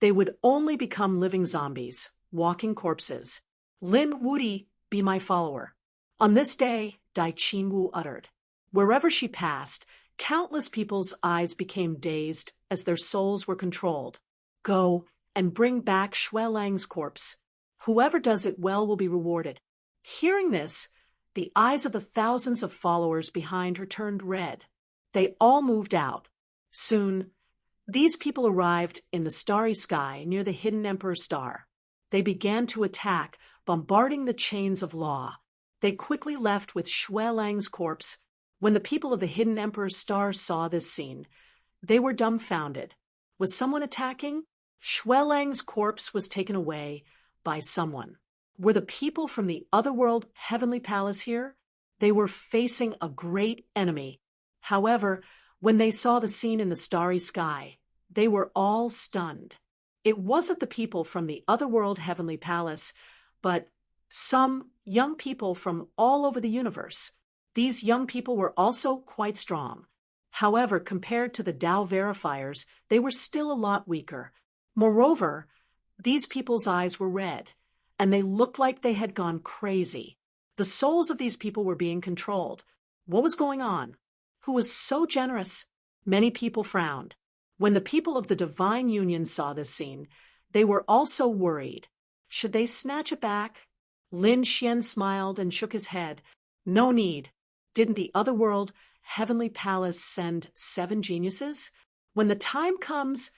they would only become living zombies, walking corpses. Lin Wudi, be my follower. On this day, Dai Qingwu uttered. Wherever she passed, countless people's eyes became dazed as their souls were controlled. Go and bring back Xuelang's corpse. Whoever does it well will be rewarded. Hearing this, the eyes of the thousands of followers behind her turned red. They all moved out. Soon, these people arrived in the starry sky near the hidden Emperor's star. They began to attack, bombarding the chains of law. They quickly left with Xuelang's corpse. When the people of the hidden Emperor's star saw this scene, they were dumbfounded. Was someone attacking? Xuelang's corpse was taken away by someone. Were the people from the otherworld heavenly palace here? They were facing a great enemy. However, when they saw the scene in the starry sky, they were all stunned. It wasn't the people from the otherworld heavenly palace, but some young people from all over the universe. These young people were also quite strong. However, compared to the Tao verifiers, they were still a lot weaker. Moreover, these people's eyes were red, and they looked like they had gone crazy. The souls of these people were being controlled. What was going on? Who was so generous? Many people frowned. When the people of the Divine Union saw this scene, they were also worried. Should they snatch it back? Lin Xian smiled and shook his head. No need. Didn't the otherworld heavenly palace send 7 geniuses? When the time comes,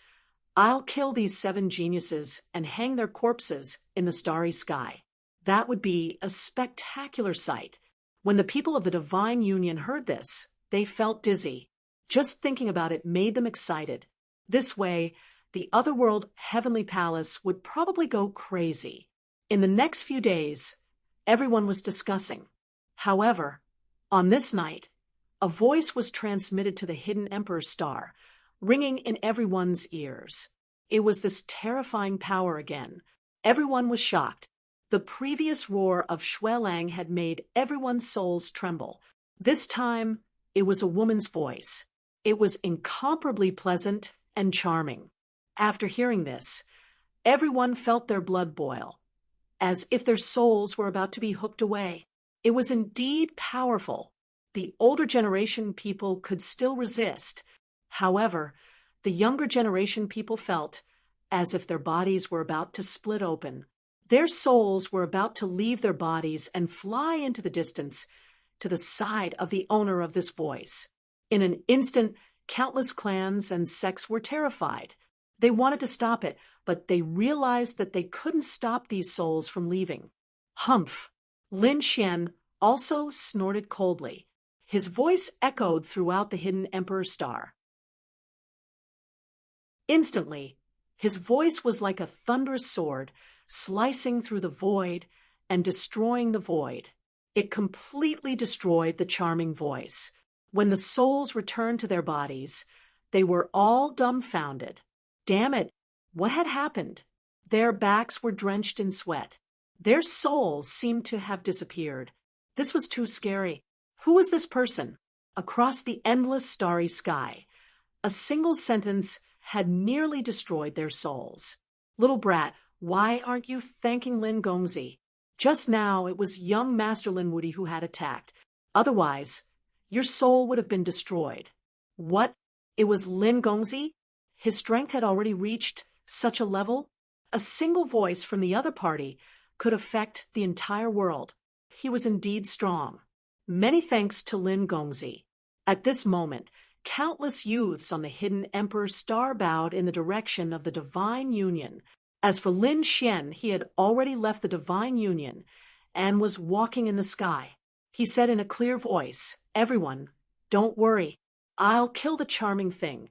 I'll kill these 7 geniuses and hang their corpses in the starry sky. That would be a spectacular sight. When the people of the Divine Union heard this, they felt dizzy. Just thinking about it made them excited. This way, the otherworld heavenly palace would probably go crazy. In the next few days, everyone was discussing. However, on this night, a voice was transmitted to the hidden Emperor's star, ringing in everyone's ears. It was this terrifying power again. Everyone was shocked. The previous roar of Xuelang had made everyone's souls tremble. This time, it was a woman's voice. It was incomparably pleasant and charming. After hearing this, everyone felt their blood boil, as if their souls were about to be hooked away. It was indeed powerful. The older generation people could still resist. However, the younger generation people felt as if their bodies were about to split open. Their souls were about to leave their bodies and fly into the distance to the side of the owner of this voice. In an instant, countless clans and sects were terrified. They wanted to stop it, but they realized that they couldn't stop these souls from leaving. Humph! Lin Xian also snorted coldly. His voice echoed throughout the hidden Emperor's star. Instantly, his voice was like a thunderous sword, slicing through the void and destroying the void. It completely destroyed the charming voice. When the souls returned to their bodies, they were all dumbfounded. Damn it, what had happened? Their backs were drenched in sweat. Their souls seemed to have disappeared. This was too scary. Who was this person? Across the endless starry sky, a single sentence had nearly destroyed their souls. Little brat, why aren't you thanking Lin Gongzi? Just now it was young Master Lin Wuti who had attacked. Otherwise, your soul would have been destroyed. What? It was Lin Gongzi? His strength had already reached such a level? A single voice from the other party could affect the entire world. He was indeed strong. Many thanks to Lin Gongzi. At this moment, countless youths on the hidden emperor's star bowed in the direction of the divine union. As for Lin Xian, he had already left the divine union and was walking in the sky. He said in a clear voice, "Everyone, don't worry. I'll kill the charming thing.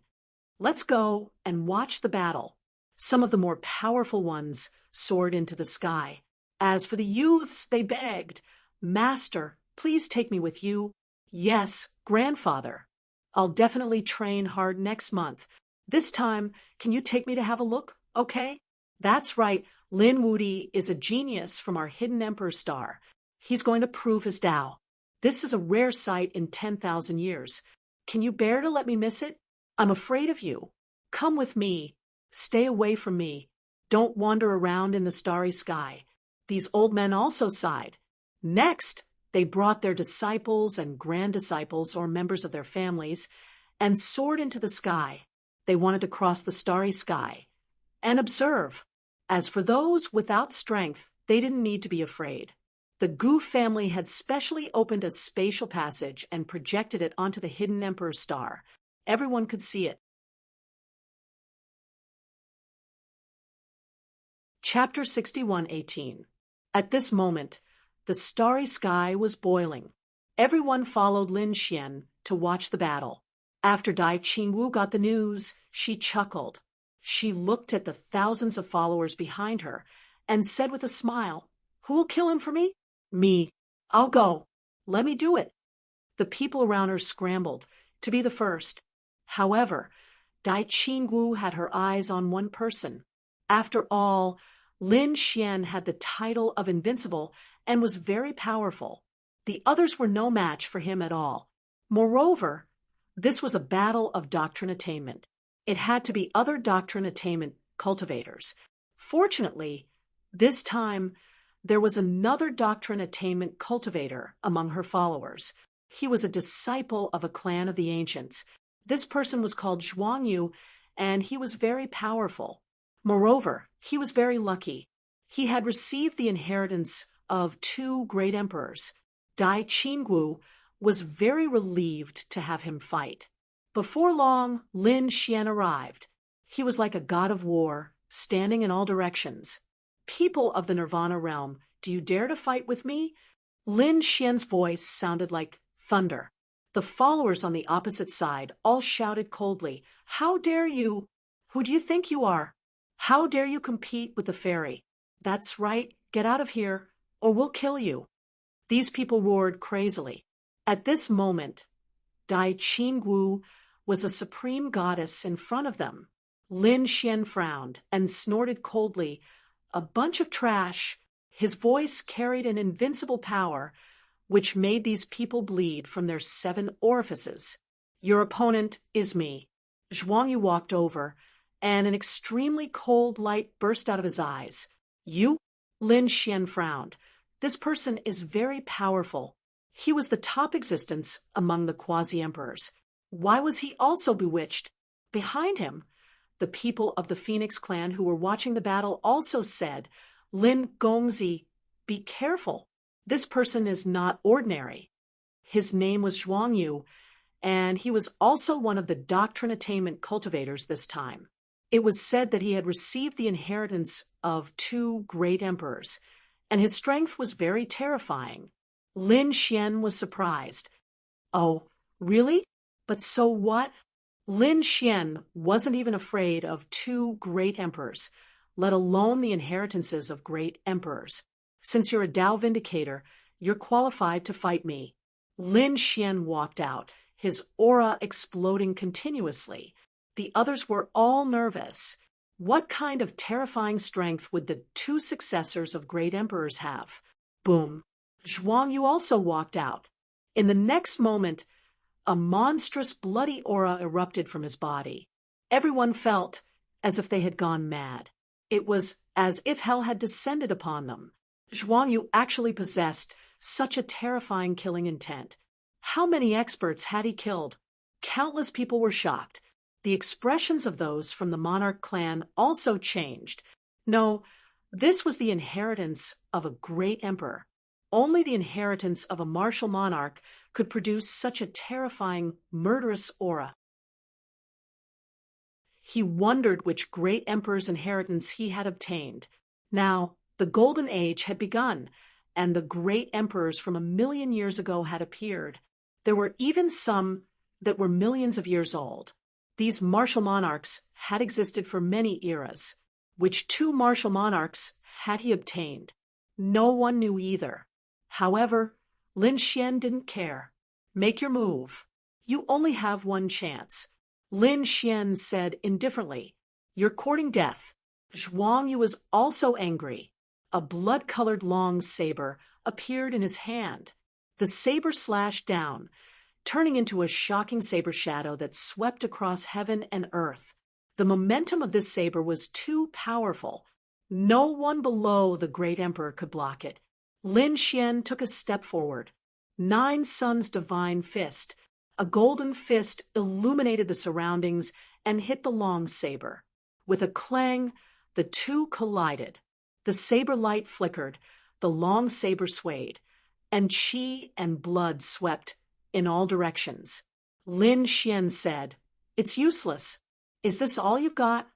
Let's go and watch the battle." Some of the more powerful ones soared into the sky. As for the youths, they begged, "Master, please take me with you." "Yes, grandfather. I'll definitely train hard next month. This time, can you take me to have a look, okay?" "That's right. Lin Wuti is a genius from our hidden emperor star. He's going to prove his Tao. This is a rare sight in 10,000 years. Can you bear to let me miss it? I'm afraid of you. Come with me. Stay away from me. Don't wander around in the starry sky." These old men also sighed. Next, they brought their disciples and grand-disciples or members of their families and soared into the sky. They wanted to cross the starry sky and observe. As for those without strength, they didn't need to be afraid. The Gu family had specially opened a spatial passage and projected it onto the hidden emperor's star. Everyone could see it. Chapter 61:18. At this moment, the starry sky was boiling. Everyone followed Lin Xian to watch the battle. After Dai Qingwu got the news, she chuckled. She looked at the thousands of followers behind her and said with a smile, "Who will kill him for me?" "Me. I'll go. Let me do it." The people around her scrambled to be the first. However, Dai Qingwu had her eyes on one person. After all, Lin Xian had the title of invincible and was very powerful. The others were no match for him at all. Moreover, this was a battle of doctrine attainment. It had to be other doctrine attainment cultivators. Fortunately, this time, there was another doctrine attainment cultivator among her followers. He was a disciple of a clan of the ancients. This person was called Zhuangyu, and he was very powerful. Moreover, he was very lucky. He had received the inheritance of 2 great emperors. Dai Qingwu was very relieved to have him fight. Before long, Lin Xian arrived. He was like a god of war, standing in all directions. "People of the Nirvana realm, do you dare to fight with me?" Lin Xian's voice sounded like thunder. The followers on the opposite side all shouted coldly, "How dare you? Who do you think you are? How dare you compete with the fairy? That's right, get out of here, or we'll kill you." These people roared crazily. At this moment, Dai Qingwu was a supreme goddess in front of them. Lin Xian frowned and snorted coldly, "A bunch of trash." His voice carried an invincible power, which made these people bleed from their 7 orifices. "Your opponent is me." Zhuangyu walked over, and an extremely cold light burst out of his eyes. "You?" Lin Xian frowned. "This person is very powerful. He was the top existence among the quasi-emperors. Why was he also bewitched?" Behind him, the people of the Phoenix clan who were watching the battle also said, "Lin Gongzi, be careful. This person is not ordinary." His name was Zhuangyu, and he was also one of the doctrine attainment cultivators this time. It was said that he had received the inheritance of 2 great emperors, and his strength was very terrifying. Lin Xian was surprised. "Oh, really? But so what?" Lin Xian wasn't even afraid of 2 great emperors, let alone the inheritances of great emperors. "Since you're a Tao Vindicator, you're qualified to fight me." Lin Xian walked out, his aura exploding continuously. The others were all nervous. What kind of terrifying strength would the 2 successors of great emperors have? Boom. Zhuangyu also walked out. In the next moment, a monstrous bloody aura erupted from his body. Everyone felt as if they had gone mad. It was as if hell had descended upon them. Zhuang Yu actually possessed such a terrifying killing intent. How many experts had he killed? Countless people were shocked. The expressions of those from the monarch clan also changed. No, this was the inheritance of a great emperor. Only the inheritance of a martial monarch could produce such a terrifying, murderous aura. He wondered which great emperor's inheritance he had obtained. Now, the Golden Age had begun, and the great emperors from 1,000,000 years ago had appeared. There were even some that were millions of years old. These martial monarchs had existed for many eras. Which two martial monarchs had he obtained? No one knew either. However, Lin Xian didn't care. Make your move. You only have one chance. Lin Xian said indifferently, You're courting death. Zhuang Yu was also angry. A blood-colored long saber appeared in his hand. The saber slashed down, turning into a shocking saber shadow that swept across heaven and earth. The momentum of this saber was too powerful. No one below the great emperor could block it. Lin Xian took a step forward. 9 Suns' divine fist. A golden fist illuminated the surroundings and hit the long saber. With a clang, the two collided. The saber light flickered, the long saber swayed, and qi and blood swept in all directions. Lin Xian said, It's useless. Is this all you've got?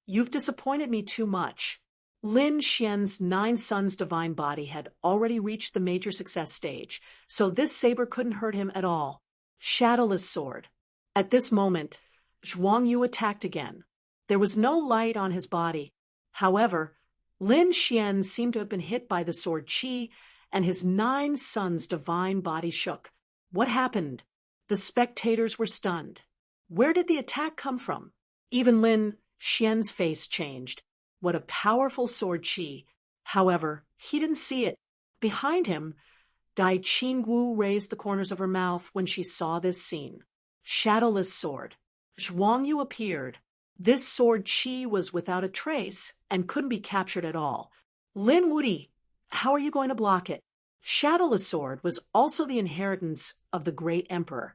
You've disappointed me too much. Lin Xian's 9 Suns' divine body had already reached the major success stage, so this saber couldn't hurt him at all. Shadowless sword. At this moment, Zhuang Yu attacked again. There was no light on his body. However, Lin Xian seemed to have been hit by the sword qi, and his 9 Suns' divine body shook. What happened? The spectators were stunned. Where did the attack come from? Even Lin Xian's face changed. What a powerful sword qi. However, he didn't see it. Behind him, Dai Qingwu raised the corners of her mouth when she saw this scene. Shadowless sword. Zhuang Yu appeared. This sword qi was without a trace and couldn't be captured at all. Lin Wudi, how are you going to block it? Shadowless sword was also the inheritance of the great emperor,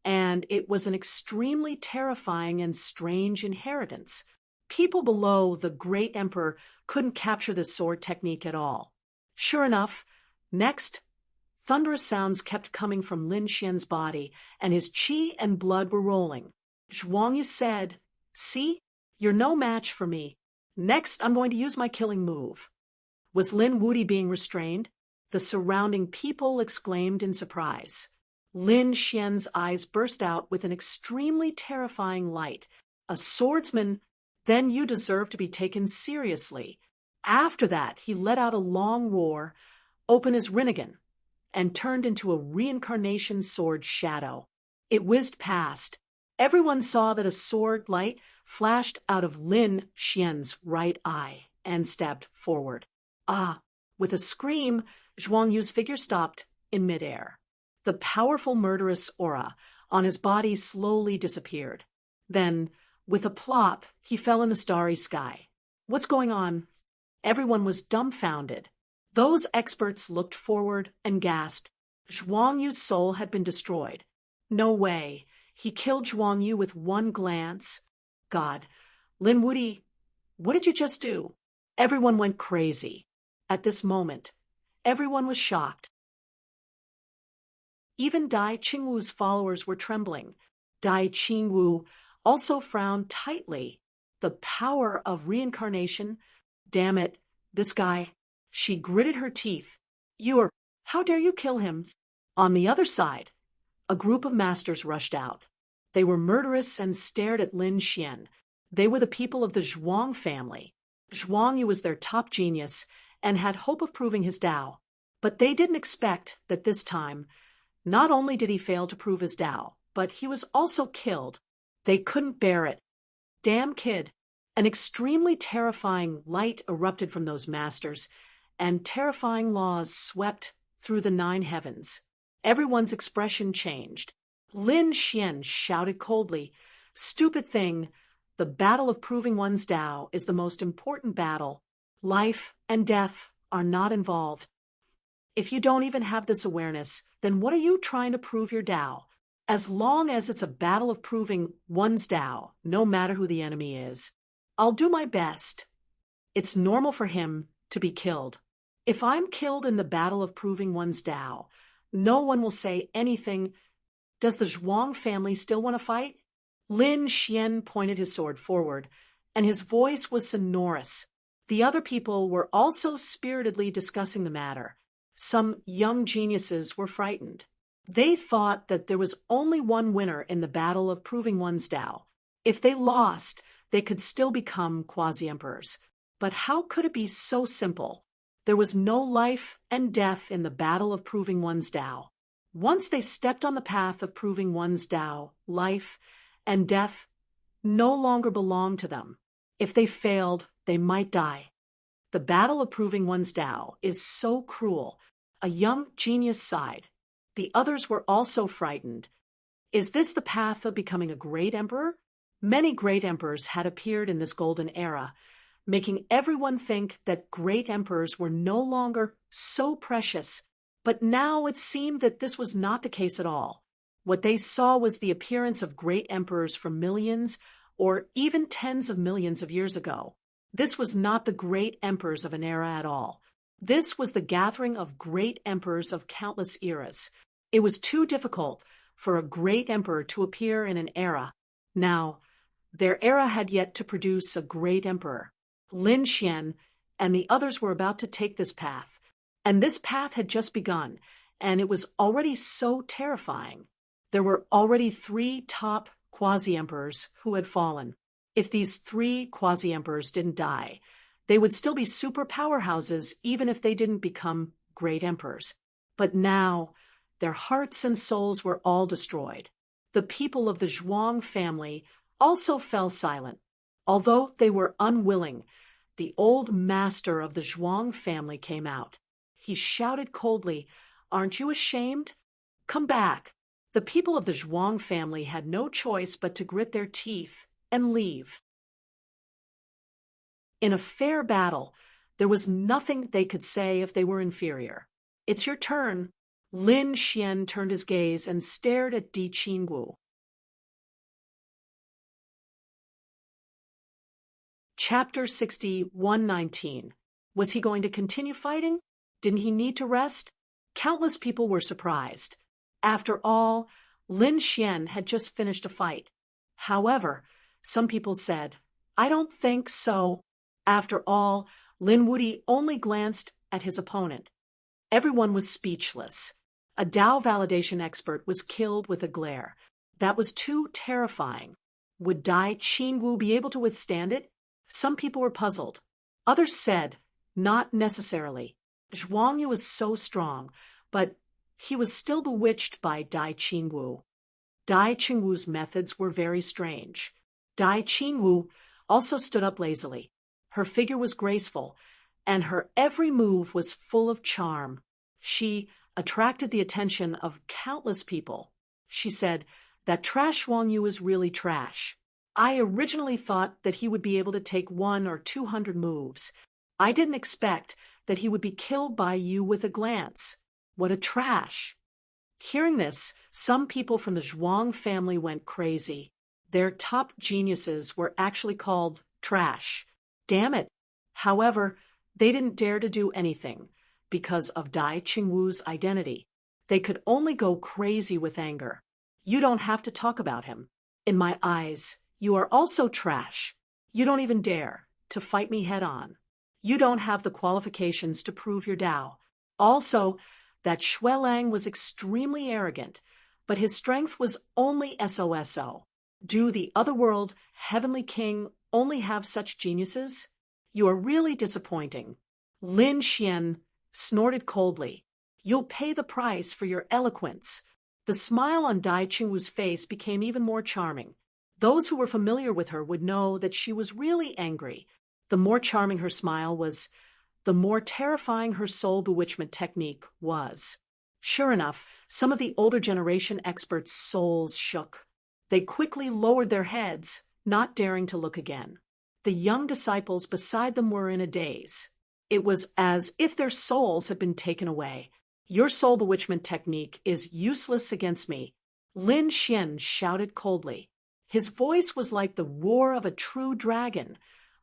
and it was an extremely terrifying and strange inheritance. People below the great emperor couldn't capture this sword technique at all. Sure enough, next, thunderous sounds kept coming from Lin Xian's body, and his qi and blood were rolling. Zhuang Yu said, See, you're no match for me. Next, I'm going to use my killing move. Was Lin Wudi being restrained? The surrounding people exclaimed in surprise. Lin Xian's eyes burst out with an extremely terrifying light. A swordsman? Then you deserve to be taken seriously. After that, he let out a long roar, opened his Rinnegan, and turned into a reincarnation sword shadow. It whizzed past. Everyone saw that a sword light flashed out of Lin Xian's right eye and stabbed forward. With a scream, Zhuang Yu's figure stopped in midair. The powerful murderous aura on his body slowly disappeared. Then, with a plop, he fell in the starry sky. What's going on? Everyone was dumbfounded. Those experts looked forward and gasped. Zhuang Yu's soul had been destroyed. No way. He killed Zhuang Yu with one glance. God, Lin Wudi, what did you just do? Everyone went crazy. At this moment, everyone was shocked. Even Dai Qingwu's followers were trembling. Dai Qingwu also frowned tightly. The power of reincarnation. Damn it, this guy. She gritted her teeth. How dare you kill him? On the other side, a group of masters rushed out. They were murderous and stared at Lin Xian. They were the people of the Zhuang family. Zhuang Yu was their top genius and had hope of proving his Tao. But they didn't expect that this time, not only did he fail to prove his Tao, but he was also killed. They couldn't bear it. Damn kid. An extremely terrifying light erupted from those masters, and terrifying laws swept through the 9 heavens. Everyone's expression changed. Lin Xian shouted coldly, Stupid thing, The battle of proving one's Tao is the most important battle. Life and death are not involved. If you don't even have this awareness, then what are you trying to prove your Tao? As long as it's a battle of proving one's Tao, no matter who the enemy is, I'll do my best. It's normal for him to be killed. If I'm killed in the battle of proving one's Tao, no one will say anything. Does the Zhuang family still want to fight? Lin Xian pointed his sword forward, and his voice was sonorous. The other people were also spiritedly discussing the matter. Some young geniuses were frightened. They thought that there was only one winner in the battle of proving one's Tao. If they lost, they could still become quasi-emperors. But how could it be so simple? There was no life and death in the battle of proving one's Tao. Once they stepped on the path of proving one's Tao, life and death no longer belonged to them. If they failed, they might die. The battle of proving one's Tao is so cruel. A young genius sighed. The others were also frightened. Is this the path of becoming a great emperor? Many great emperors had appeared in this golden era, making everyone think that great emperors were no longer so precious. But now it seemed that this was not the case at all. What they saw was the appearance of great emperors from millions or even tens of millions of years ago. This was not the great emperors of an era at all. This was the gathering of great emperors of countless eras. It was too difficult for a great emperor to appear in an era. Now, their era had yet to produce a great emperor. Lin Xian and the others were about to take this path. And this path had just begun, and it was already so terrifying. There were already 3 top quasi-emperors who had fallen. If these 3 quasi-emperors didn't die, they would still be super powerhouses even if they didn't become great emperors. But now, their hearts and souls were all destroyed. The people of the Zhuang family also fell silent. Although they were unwilling, the old master of the Zhuang family came out. He shouted coldly, "Aren't you ashamed? Come back." The people of the Zhuang family had no choice but to grit their teeth and leave. In a fair battle, there was nothing they could say if they were inferior. "It's your turn." Lin Xian turned his gaze and stared at Di Qingwu. Chapter 6119. Was he going to continue fighting? Didn't he need to rest? Countless people were surprised. After all, Lin Xian had just finished a fight. However, some people said, "I don't think so." After all, Lin Wuyi only glanced at his opponent. Everyone was speechless. A Tao validation expert was killed with a glare. That was too terrifying. Would Dai Qingwu be able to withstand it? Some people were puzzled. Others said, not necessarily. Zhuangyu was so strong, but he was still bewitched by Dai Qingwu. Dai Qingwu's methods were very strange. Dai Qingwu also stood up lazily. Her figure was graceful, and her every move was full of charm. She attracted the attention of countless people. She said, "That trash Zhuangyu is really trash. I originally thought that he would be able to take 100 or 200 moves. I didn't expect that he would be killed by you with a glance. What a trash." Hearing this, some people from the Zhuang family went crazy. Their top geniuses were actually called trash. Damn it. However, they didn't dare to do anything because of Dai Qingwu's identity. They could only go crazy with anger. "You don't have to talk about him. In my eyes, you are also trash. You don't even dare to fight me head on. You don't have the qualifications to prove your Tao. Also, that Shuelang was extremely arrogant, but his strength was only SOSO. Do the otherworld heavenly king only have such geniuses? You are really disappointing." Lin Xian snorted coldly. "You'll pay the price for your eloquence." The smile on Dai Qingwu's face became even more charming. Those who were familiar with her would know that she was really angry. The more charming her smile was, the more terrifying her soul bewitchment technique was. Sure enough, some of the older generation experts' souls shook. They quickly lowered their heads not daring to look again. The young disciples beside them were in a daze. It was as if their souls had been taken away. Your soul bewitchment technique is useless against me, Lin Xian shouted coldly. His voice was like the roar of a true dragon,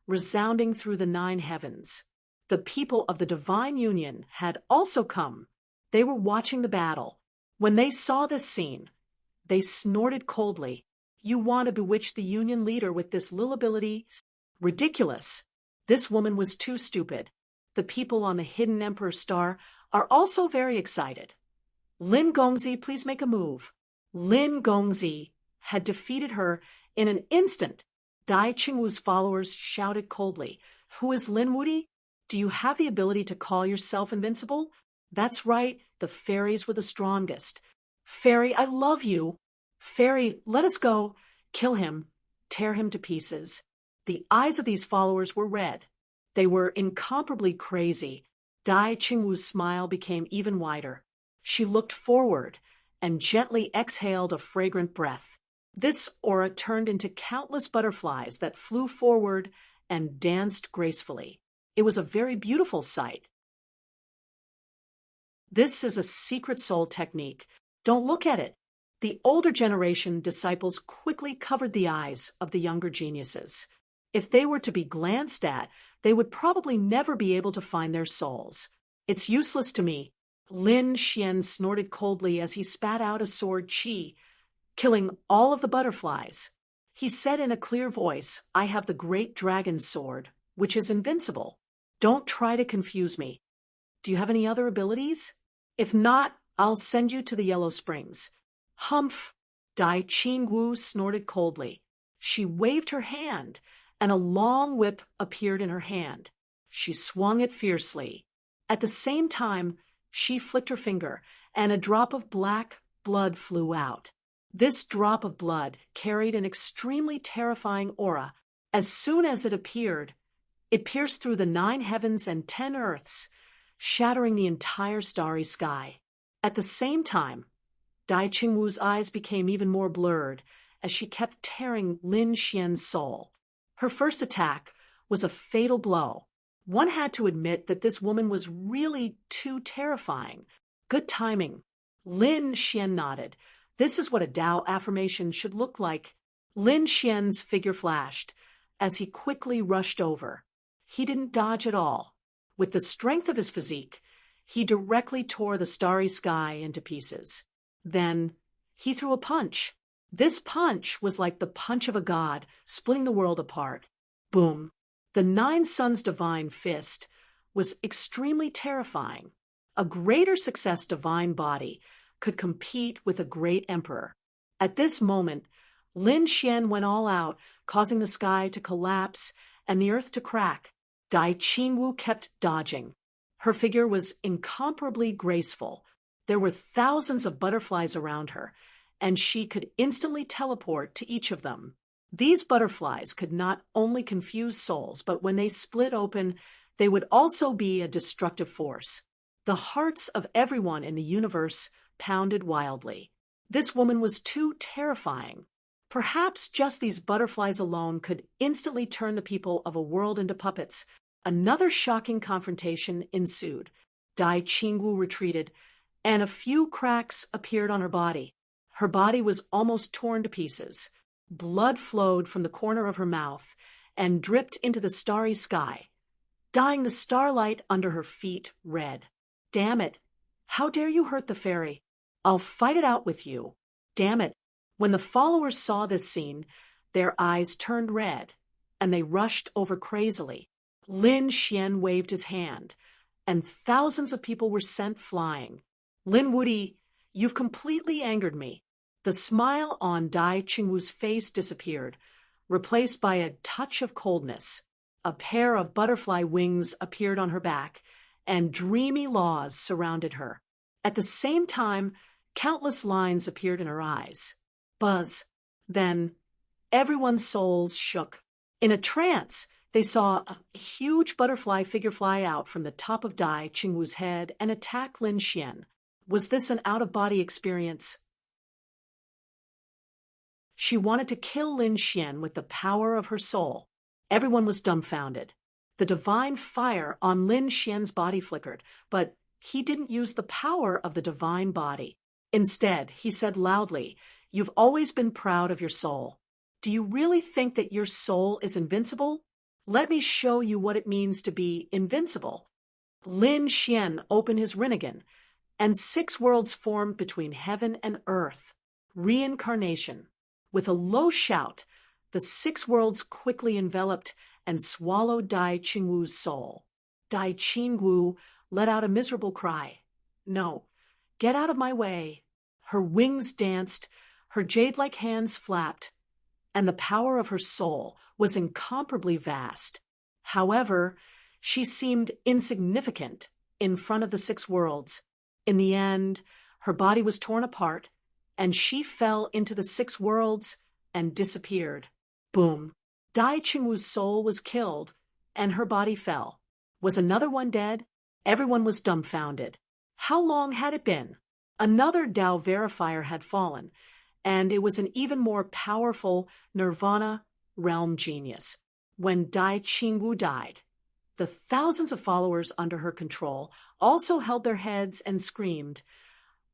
resounding through the 9 heavens. The people of the divine union had also come. They were watching the battle. When they saw this scene, they snorted coldly. You want to bewitch the union leader with this little ability? Ridiculous. This woman was too stupid. The people on the hidden Emperor Star are also very excited. Lin Gongzi, please make a move. Lin Gongzi had defeated her in an instant. Dai Qingwu's followers shouted coldly. Who is Lin Wudi? Do you have the ability to call yourself invincible? That's right, the fairies were the strongest. Fairy, I love you. Fairy, let us go. Kill him. Tear him to pieces. The eyes of these followers were red. They were incomparably crazy. Dai Qingwu's smile became even wider. She looked forward and gently exhaled a fragrant breath. This aura turned into countless butterflies that flew forward and danced gracefully. It was a very beautiful sight. This is a secret soul technique. Don't look at it. The older generation disciples quickly covered the eyes of the younger geniuses. If they were to be glanced at, they would probably never be able to find their souls. It's useless to me. Lin Xian snorted coldly as he spat out a sword qi, killing all of the butterflies. He said in a clear voice, I have the great dragon sword, which is invincible. Don't try to confuse me. Do you have any other abilities? If not, I'll send you to the Yellow Springs. Humph! Dai Qingwu snorted coldly. She waved her hand, and a long whip appeared in her hand. She swung it fiercely. At the same time, she flicked her finger, and a drop of black blood flew out. This drop of blood carried an extremely terrifying aura. As soon as it appeared, it pierced through the 9 heavens and 10 earths, shattering the entire starry sky. At the same time, Dai Qingwu's eyes became even more blurred as she kept tearing Lin Xian's soul. Her first attack was a fatal blow. One had to admit that this woman was really too terrifying. Good timing. Lin Xian nodded. This is what a Tao affirmation should look like. Lin Xian's figure flashed as he quickly rushed over. He didn't dodge at all. With the strength of his physique, he directly tore the starry sky into pieces. Then he threw a punch. This punch was like the punch of a god, splitting the world apart. Boom. The 9 suns' divine fist was extremely terrifying. A greater success divine body could compete with a great emperor. At this moment, Lin Xian went all out, causing the sky to collapse and the earth to crack. Dai Qingwu kept dodging. Her figure was incomparably graceful. There were thousands of butterflies around her, and she could instantly teleport to each of them. These butterflies could not only confuse souls, but when they split open, they would also be a destructive force. The hearts of everyone in the universe pounded wildly. This woman was too terrifying. Perhaps just these butterflies alone could instantly turn the people of a world into puppets. Another shocking confrontation ensued. Dai Qingwu retreated, and a few cracks appeared on her body. Her body was almost torn to pieces. Blood flowed from the corner of her mouth and dripped into the starry sky, dyeing the starlight under her feet red. Damn it! How dare you hurt the fairy? I'll fight it out with you. Damn it! When the followers saw this scene, their eyes turned red, and they rushed over crazily. Lin Xian waved his hand, and thousands of people were sent flying. Lin Wudi, you've completely angered me. The smile on Dai Qingwu's face disappeared, replaced by a touch of coldness. A pair of butterfly wings appeared on her back, and dreamy laws surrounded her. At the same time, countless lines appeared in her eyes. Buzz. Then, everyone's souls shook. In a trance, they saw a huge butterfly figure fly out from the top of Dai Qingwu's head and attack Lin Xian. Was this an out-of-body experience? She wanted to kill Lin Xian with the power of her soul. Everyone was dumbfounded. The divine fire on Lin Xian's body flickered, but he didn't use the power of the divine body. Instead, he said loudly, "You've always been proud of your soul. Do you really think that your soul is invincible? Let me show you what it means to be invincible." Lin Xian opened his Rinnegan, and 6 worlds formed between heaven and earth. Reincarnation. With a low shout, the 6 worlds quickly enveloped and swallowed Dai Qingwu's soul. Dai Qingwu let out a miserable cry. "No, get out of my way." Her wings danced, her jade-like hands flapped, and the power of her soul was incomparably vast. However, she seemed insignificant in front of the 6 worlds. In the end, her body was torn apart, and she fell into the 6 worlds and disappeared. Boom. Dai Qingwu's soul was killed, and her body fell. Was another one dead? Everyone was dumbfounded. How long had it been? Another Tao verifier had fallen, and it was an even more powerful Nirvana realm genius. When Dai Qingwu died, the thousands of followers under her control also held their heads and screamed,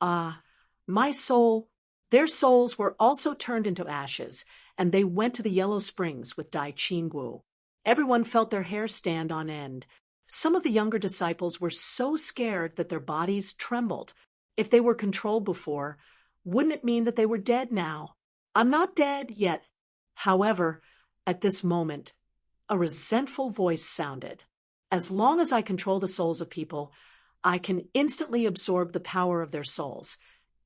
my soul." Their souls were also turned into ashes, and they went to the Yellow Springs with Dai Qingwu. Everyone felt their hair stand on end. Some of the younger disciples were so scared that their bodies trembled. If they were controlled before, wouldn't it mean that they were dead now? "I'm not dead yet." However, at this moment, a resentful voice sounded. "As long as I control the souls of people, I can instantly absorb the power of their souls,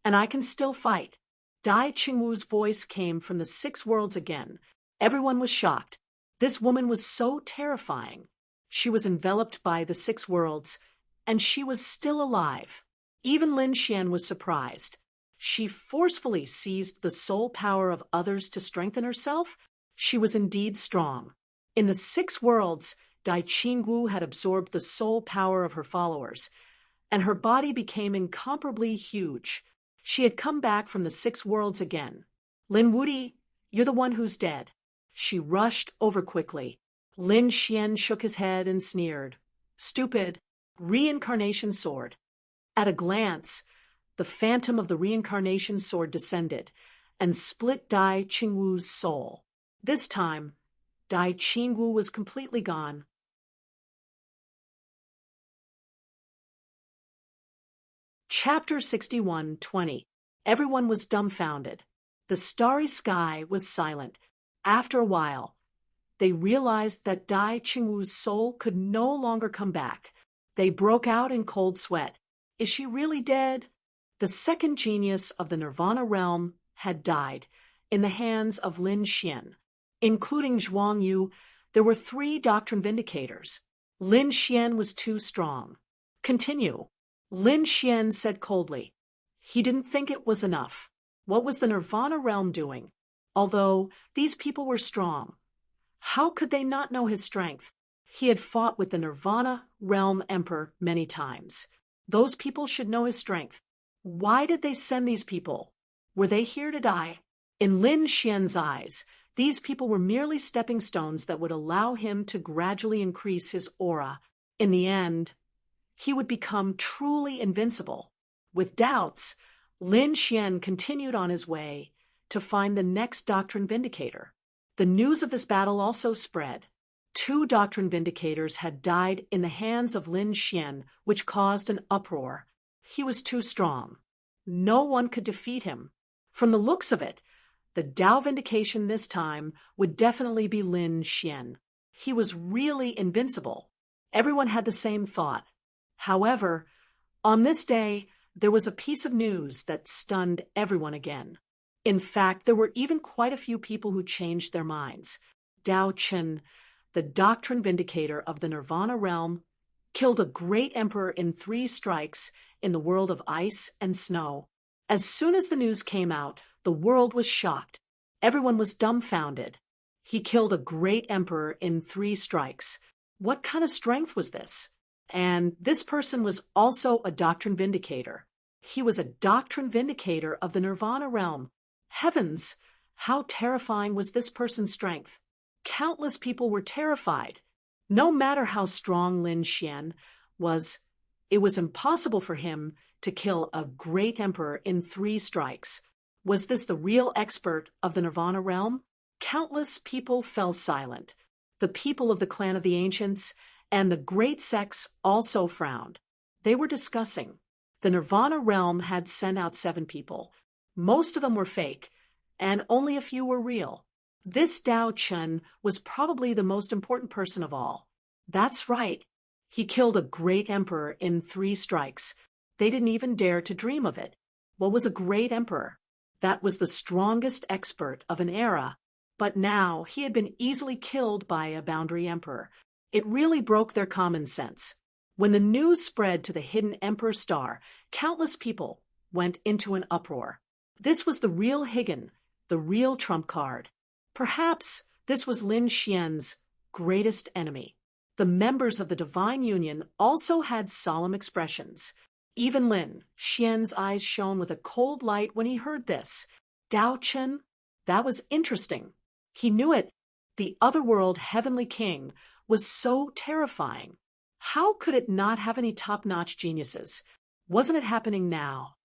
and I can still fight." Dai Qingwu's voice came from the 6 worlds again. Everyone was shocked. This woman was so terrifying. She was enveloped by the 6 worlds, and she was still alive. Even Lin Xian was surprised. She forcefully seized the soul power of others to strengthen herself. She was indeed strong. In the 6 worlds, Dai Qingwu had absorbed the soul power of her followers, and her body became incomparably huge. She had come back from the 6 worlds again. "Lin Wudi, you're the one who's dead." She rushed over quickly. Lin Xian shook his head and sneered. "Stupid. Reincarnation sword." At a glance, the phantom of the reincarnation sword descended and split Dai Qingwu's soul. This time, Dai Qingwu was completely gone. Chapter 61:20. Everyone was dumbfounded. The starry sky was silent. After a while, they realized that Dai Qingwu's soul could no longer come back. They broke out in cold sweat. Is she really dead? The second genius of the Nirvana realm had died in the hands of Lin Xian. Including Zhuang Yu, there were 3 doctrine vindicators. Lin Xian was too strong. "Continue." Lin Xian said coldly. He didn't think it was enough. What was the Nirvana realm doing? Although these people were strong, how could they not know his strength? He had fought with the Nirvana realm emperor many times. Those people should know his strength. Why did they send these people? Were they here to die? In Lin Xian's eyes, these people were merely stepping stones that would allow him to gradually increase his aura. In the end, he would become truly invincible. With doubts, Lin Xian continued on his way to find the next doctrine vindicator. The news of this battle also spread. 2 doctrine vindicators had died in the hands of Lin Xian, which caused an uproar. He was too strong. No one could defeat him. From the looks of it, the Tao vindication this time would definitely be Lin Xian. He was really invincible. Everyone had the same thought. However, on this day, there was a piece of news that stunned everyone again. In fact, there were even quite a few people who changed their minds. Dao Chen, the doctrine vindicator of the Nirvana realm, killed a great emperor in 3 strikes in the world of ice and snow. As soon as the news came out, the world was shocked. Everyone was dumbfounded. He killed a great emperor in 3 strikes. What kind of strength was this? And this person was also a doctrine vindicator. He was a doctrine vindicator of the Nirvana realm. Heavens, How terrifying was this person's strength? Countless people were terrified. No matter how strong Lin Xian was, it was impossible for him to kill a great emperor in 3 strikes. Was this the real expert of the Nirvana realm? Countless people fell silent. The people of the clan of the ancients and the great sects also frowned. They were discussing. The Nirvana realm had sent out 7 people. Most of them were fake, and only a few were real. This Dao Chun was probably the most important person of all. That's right. He killed a great emperor in 3 strikes. They didn't even dare to dream of it. What was a great emperor? That was the strongest expert of an era. But now he had been easily killed by a boundary emperor. It really broke their common sense. When the news spread to the hidden emperor star, countless people went into an uproar. This was the real Higgin, the real trump card. Perhaps this was Lin Xian's greatest enemy. The members of the Divine Union also had solemn expressions. Even Lin Xian's eyes shone with a cold light when he heard this. Dao Chen? That was interesting. He knew it. The otherworld heavenly king was so terrifying. How could it not have any top-notch geniuses? Wasn't it happening now?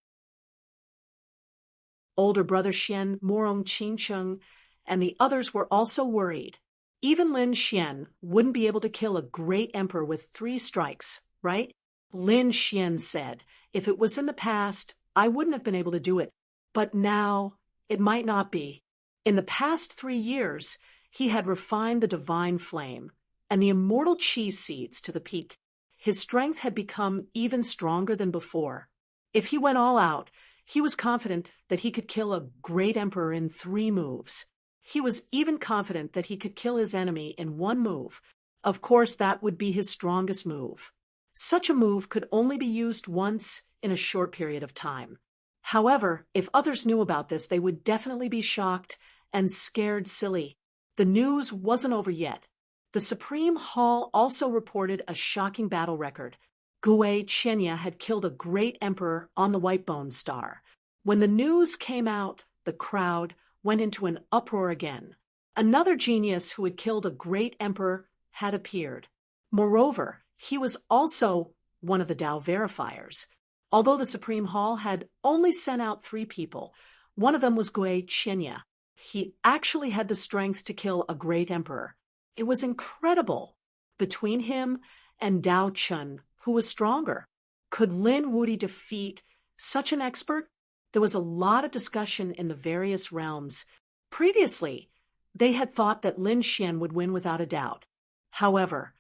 Older brother Xian, Morong Qingcheng, and the others were also worried. Even Lin Xian wouldn't be able to kill a great emperor with 3 strikes, right? Lin Xian said, if it was in the past, I wouldn't have been able to do it. But now, it might not be. In the past 3 years, he had refined the divine flame and the immortal chi seeds to the peak. His strength had become even stronger than before. If he went all out, he was confident that he could kill a great emperor in 3 moves. He was even confident that he could kill his enemy in 1 move. Of course, that would be his strongest move. Such a move could only be used once in a short period of time. However, if others knew about this, they would definitely be shocked and scared silly. The news wasn't over yet. The Supreme Hall also reported a shocking battle record. Gui Chenya had killed a great emperor on the Whitebone Star. When the news came out, the crowd went into an uproar again. Another genius who had killed a great emperor had appeared. Moreover, he was also one of the Tao verifiers. Although the Supreme Hall had only sent out 3 people, one of them was Gui Chenya. He actually had the strength to kill a great emperor. It was incredible. Between him and Dao Chun, who was stronger? Could Lin Wudi defeat such an expert? There was a lot of discussion in the various realms. Previously, they had thought that Lin Xian would win without a doubt. However,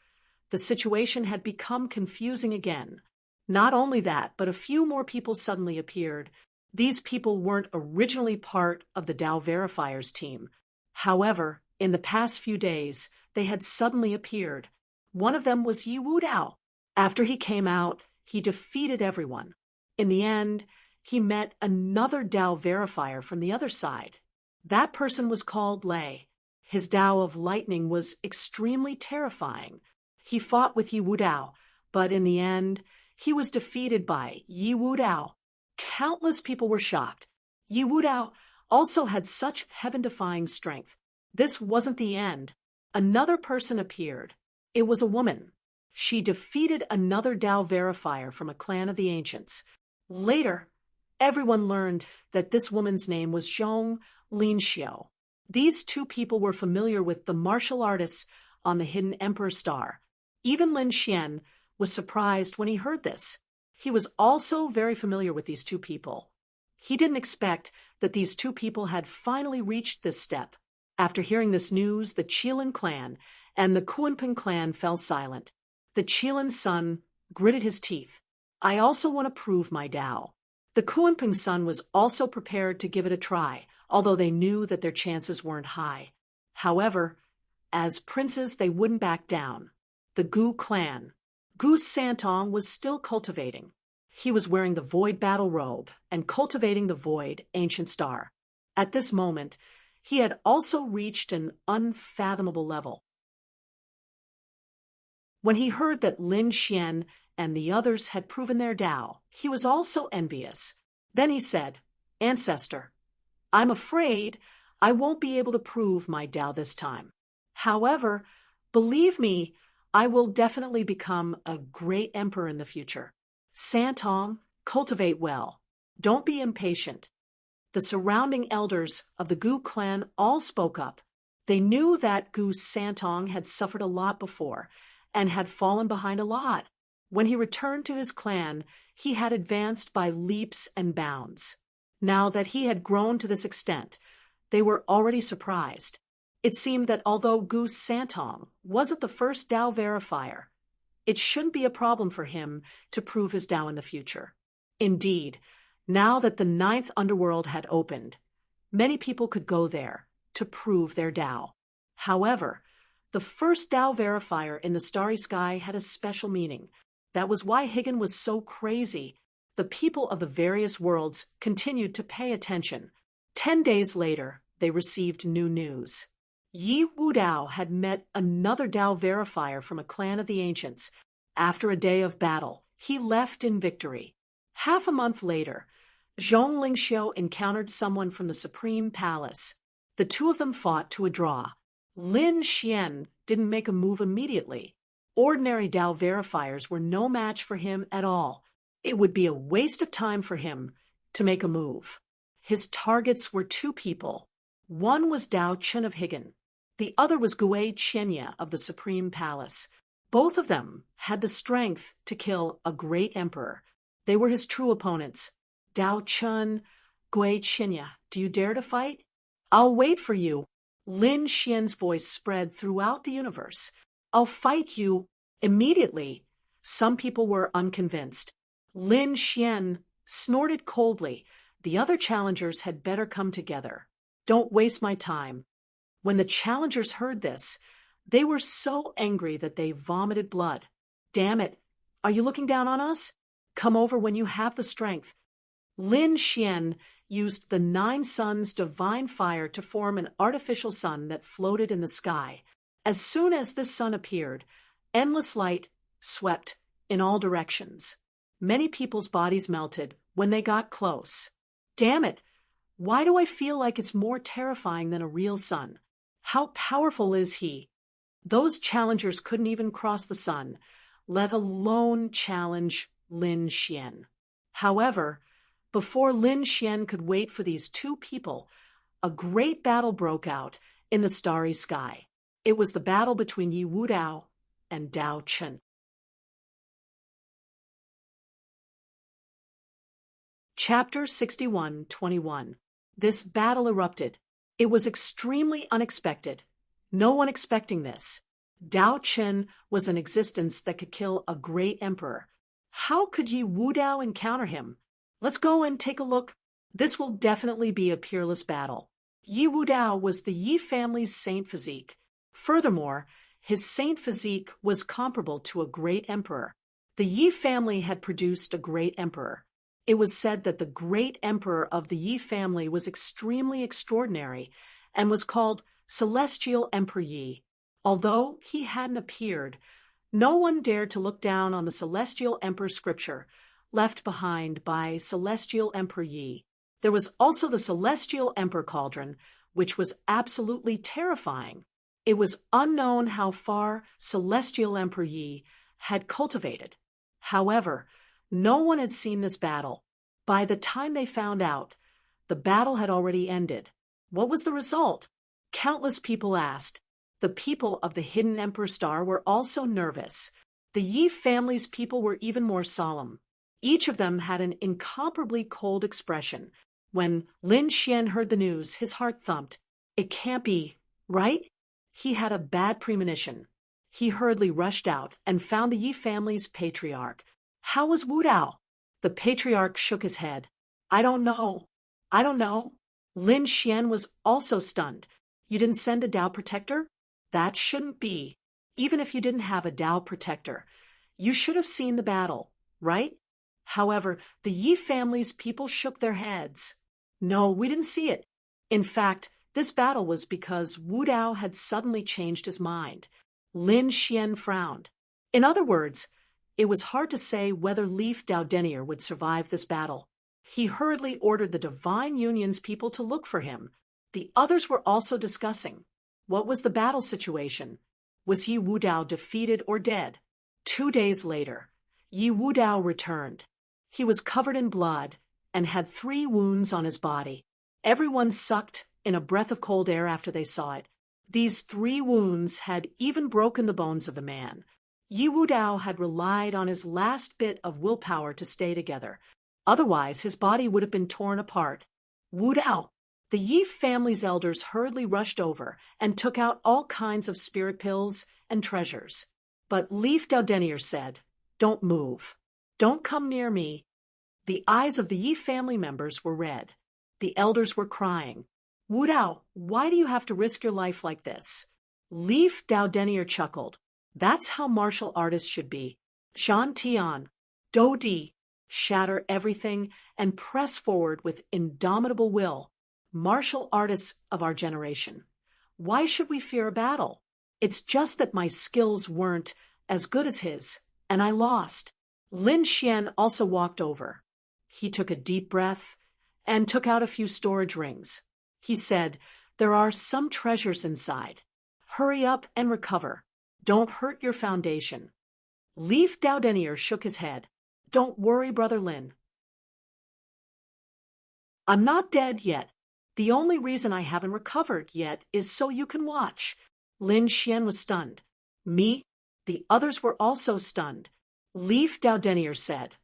the situation had become confusing again. Not only that, but a few more people suddenly appeared. These people weren't originally part of the Tao verifiers team. However, in the past few days, they had suddenly appeared. One of them was Yi Wu Dao. After he came out, he defeated everyone. In the end, he met another Tao verifier from the other side. That person was called Lei. His Tao of lightning was extremely terrifying. He fought with Yi Wu Dao, but in the end, he was defeated by Yi Wu Dao. Countless people were shocked. Yi Wu Dao also had such heaven-defying strength. This wasn't the end. Another person appeared. It was a woman. She defeated another Tao verifier from a clan of the ancients. Later, everyone learned that this woman's name was Zhong Linxiao. These 2 people were familiar with the martial artists on the hidden Emperor Star. Even Lin Xian was surprised when he heard this. He was also very familiar with these 2 people. He didn't expect that these 2 people had finally reached this step. After hearing this news, the Qilin clan and the Kuanping clan fell silent. The Qilin son gritted his teeth. I also want to prove my Tao. The Kuanping son was also prepared to give it a try, although they knew that their chances weren't high. However, as princes, they wouldn't back down. The Gu clan. Gu Santong was still cultivating. He was wearing the Void battle robe and cultivating the Void ancient star. At this moment, he had also reached an unfathomable level. When he heard that Lin Xian and the others had proven their Tao, he was also envious. Then he said, Ancestor, I'm afraid I won't be able to prove my Tao this time. However, believe me, I will definitely become a great emperor in the future. Santong, cultivate well. Don't be impatient. The surrounding elders of the Gu clan all spoke up. They knew that Gu Santong had suffered a lot before and had fallen behind a lot. When he returned to his clan, he had advanced by leaps and bounds. Now that he had grown to this extent, they were already surprised. It seemed that although Gu Santong wasn't the first Tao verifier, it shouldn't be a problem for him to prove his Tao in the future. Indeed, now that the ninth underworld had opened, many people could go there to prove their Tao. However, the first Tao verifier in the starry sky had a special meaning. That was why Higgin was so crazy. The people of the various worlds continued to pay attention. 10 days later, they received new news. Yi Wudao had met another Tao verifier from a clan of the ancients. After a day of battle, he left in victory. Half a month later, Zhong Lingxiu encountered someone from the Supreme Palace. The two of them fought to a draw. Lin Xian didn't make a move immediately. Ordinary Tao verifiers were no match for him at all. It would be a waste of time for him to make a move. His targets were two people. One was Dao Chun of Higgin. The other was Gui Qianya of the Supreme Palace. Both of them had the strength to kill a great emperor. They were his true opponents. Dao Chun, Gui Qianya, do you dare to fight? I'll wait for you. Lin Xian's voice spread throughout the universe. I'll fight you immediately. Some people were unconvinced. Lin Xian snorted coldly. The other challengers had better come together. Don't waste my time. When the challengers heard this, they were so angry that they vomited blood. Damn it, are you looking down on us? Come over when you have the strength. Lin Xian used the 9 suns' divine fire to form an artificial sun that floated in the sky. As soon as this sun appeared, endless light swept in all directions. Many people's bodies melted when they got close. Damn it! Why do I feel like it's more terrifying than a real sun? How powerful is he? Those challengers couldn't even cross the sun, let alone challenge Lin Xian. However, before Lin Xian could wait for these two people, a great battle broke out in the starry sky. It was the battle between Yi Wudao and Dao Chun. Chapter 61:21. This battle erupted. It was extremely unexpected. No one expecting this. Dao Chun was an existence that could kill a great emperor. How could Yi Wudao encounter him? Let's go and take a look. This will definitely be a peerless battle. Yi Wudao was the Yi family's saint physique. Furthermore, his saint physique was comparable to a great emperor. The Yi family had produced a great emperor. It was said that the great emperor of the Yi family was extremely extraordinary and was called Celestial Emperor Yi. Although he hadn't appeared, no one dared to look down on the Celestial Emperor scripture left behind by Celestial Emperor Yi. There was also the Celestial Emperor cauldron, which was absolutely terrifying. It was unknown how far Celestial Emperor Yi had cultivated. However, no one had seen this battle. By the time they found out, the battle had already ended. What was the result? Countless people asked. The people of the Hidden Emperor Star were also nervous. The Yi family's people were even more solemn. Each of them had an incomparably cold expression. When Lin Xian heard the news, his heart thumped. It can't be, right? He had a bad premonition. He hurriedly rushed out and found the Yi family's patriarch. How was Wudao? The patriarch shook his head. I don't know. Lin Xian was also stunned. You didn't send a Tao protector? That shouldn't be. Even if you didn't have a Tao protector, you should have seen the battle, right? However, the Yi family's people shook their heads. No, we didn't see it. In fact, this battle was because Wudao had suddenly changed his mind. Lin Xian frowned. In other words, it was hard to say whether Leaf Dao Denier would survive this battle. He hurriedly ordered the Divine Union's people to look for him. The others were also discussing. What was the battle situation? Was Yi Wudao defeated or dead? 2 days later, Yi Wudao returned. He was covered in blood and had 3 wounds on his body. Everyone sucked in a breath of cold air after they saw it. These 3 wounds had even broken the bones of the man. Yi Wudao had relied on his last bit of willpower to stay together. Otherwise, his body would have been torn apart. Wudao! The Yi family's elders hurriedly rushed over and took out all kinds of spirit pills and treasures. But Leaf Daudenier said, "Don't move. Don't come near me." The eyes of the Yi family members were red. The elders were crying. "Wudao, why do you have to risk your life like this?" Leaf Daudenier chuckled. "That's how martial artists should be. Shan Tian, Do Di, shatter everything and press forward with indomitable will. Martial artists of our generation. Why should we fear a battle? It's just that my skills weren't as good as his, and I lost." Lin Xian also walked over. He took a deep breath and took out a few storage rings. He said, "There are some treasures inside. Hurry up and recover. Don't hurt your foundation." Leaf Daudenier shook his head. "Don't worry, Brother Lin. I'm not dead yet. The only reason I haven't recovered yet is so you can watch." Lin Xian was stunned. "Me?" The others were also stunned. Leaf Daudenier said,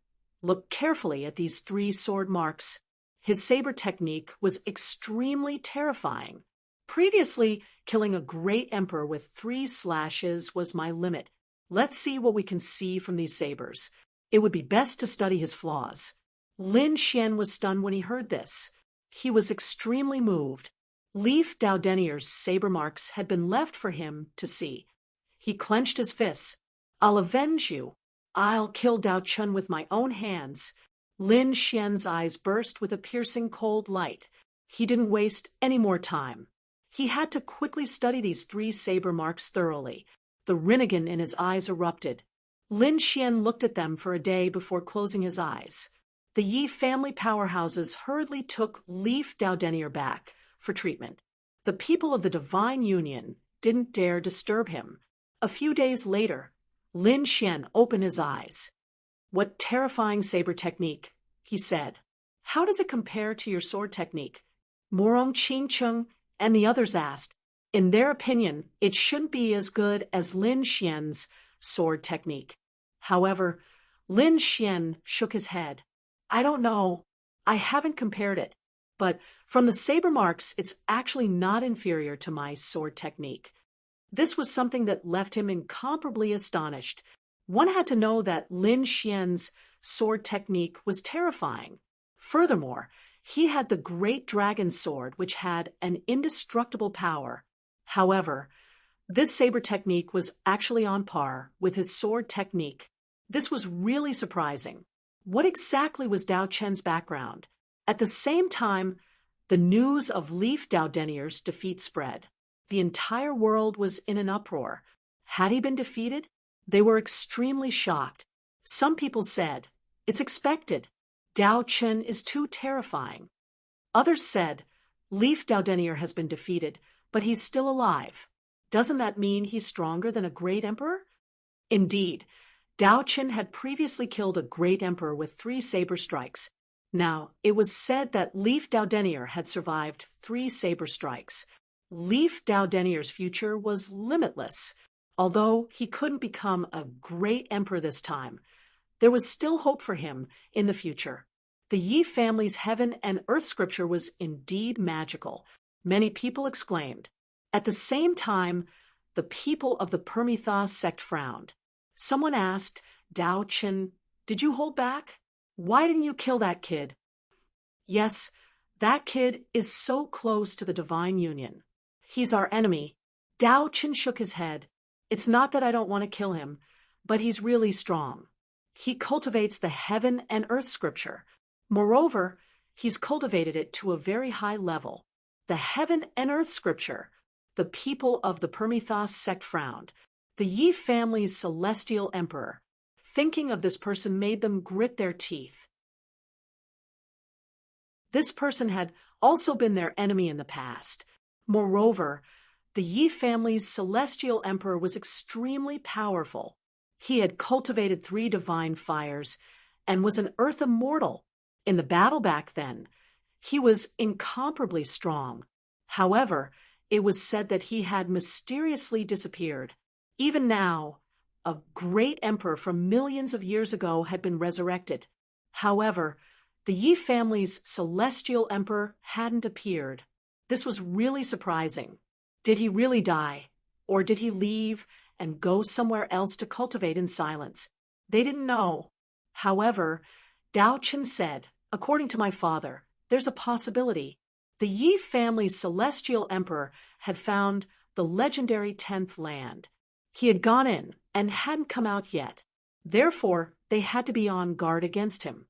"Look carefully at these 3 sword marks." His saber technique was extremely terrifying. Previously, killing a great emperor with 3 slashes was my limit. Let's see what we can see from these sabers. It would be best to study his flaws. Lin Xian was stunned when he heard this. He was extremely moved. Leaf Daudenier's saber marks had been left for him to see. He clenched his fists. "I'll avenge you. I'll kill Dao Chun with my own hands." Lin Xian's eyes burst with a piercing cold light. He didn't waste any more time. He had to quickly study these 3 saber marks thoroughly. The Rinnegan in his eyes erupted. Lin Xian looked at them for a day before closing his eyes. The Yi family powerhouses hurriedly took Leaf Daudenier back for treatment. The people of the Divine Union didn't dare disturb him. A few days later, Lin Xian opened his eyes. "What terrifying saber technique," he said. "How does it compare to your sword technique?" Morong Qingcheng and the others asked. In their opinion, it shouldn't be as good as Lin Xian's sword technique. However, Lin Xian shook his head. "I don't know. I haven't compared it. But from the saber marks, it's actually not inferior to my sword technique." This was something that left him incomparably astonished. One had to know that Lin Xian's sword technique was terrifying. Furthermore, he had the Great Dragon Sword, which had an indestructible power. However, this saber technique was actually on par with his sword technique. This was really surprising. What exactly was Dao Chen's background? At the same time, the news of Leaf Daudenier's defeat spread. The entire world was in an uproar. Had he been defeated? They were extremely shocked. Some people said, "It's expected. Dao Chen is too terrifying." Others said, "Leaf Daudenier has been defeated, but he's still alive. Doesn't that mean he's stronger than a great emperor?" Indeed, Dao Chen had previously killed a great emperor with 3 saber strikes. Now, it was said that Leaf Daudenier had survived 3 saber strikes. Leaf Daudenier's future was limitless. Although he couldn't become a great emperor this time, there was still hope for him in the future. The Yi family's heaven and earth scripture was indeed magical. Many people exclaimed. At the same time, the people of the Permethos sect frowned. Someone asked, "Dao Chen, did you hold back? Why didn't you kill that kid?" "Yes, that kid is so close to the Divine Union. He's our enemy." Dao Chen shook his head. "It's not that I don't want to kill him, but he's really strong. He cultivates the heaven and earth scripture. Moreover, he's cultivated it to a very high level. The heaven and earth scripture." The people of the Permethos sect frowned. The Yi family's celestial emperor. Thinking of this person made them grit their teeth. This person had also been their enemy in the past. Moreover, the Yi family's celestial emperor was extremely powerful. He had cultivated 3 divine fires and was an earth immortal. In the battle back then, he was incomparably strong. However, it was said that he had mysteriously disappeared. Even now, a great emperor from millions of years ago had been resurrected. However, the Yi family's celestial emperor hadn't appeared. This was really surprising. Did he really die? Or did he leave and go somewhere else to cultivate in silence? They didn't know. However, Dao Chen said, according to my father, there's a possibility. The Yi family's celestial emperor had found the legendary 10th land. He had gone in and hadn't come out yet. Therefore, they had to be on guard against him.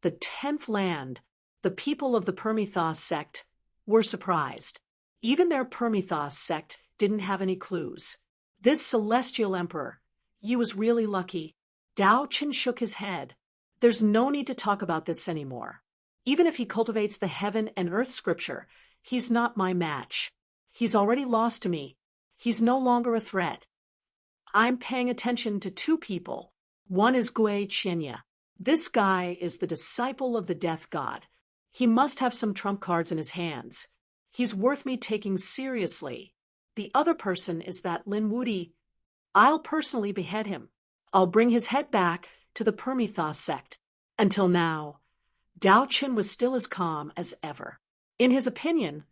The 10th land, the people of the Permethos sect, were surprised. Even their Permethos sect didn't have any clues. This celestial emperor, he was really lucky. Dao Chen shook his head. There's no need to talk about this anymore. Even if he cultivates the heaven and earth scripture, he's not my match. He's already lost to me. He's no longer a threat. I'm paying attention to 2 people. One is Gui Qianya. This guy is the disciple of the death god. He must have some trump cards in his hands. He's worth me taking seriously. The other person is that Lin Wudi. I'll personally behead him. I'll bring his head back to the Permethos sect. Until now, Dao Chen was still as calm as ever. In his opinion,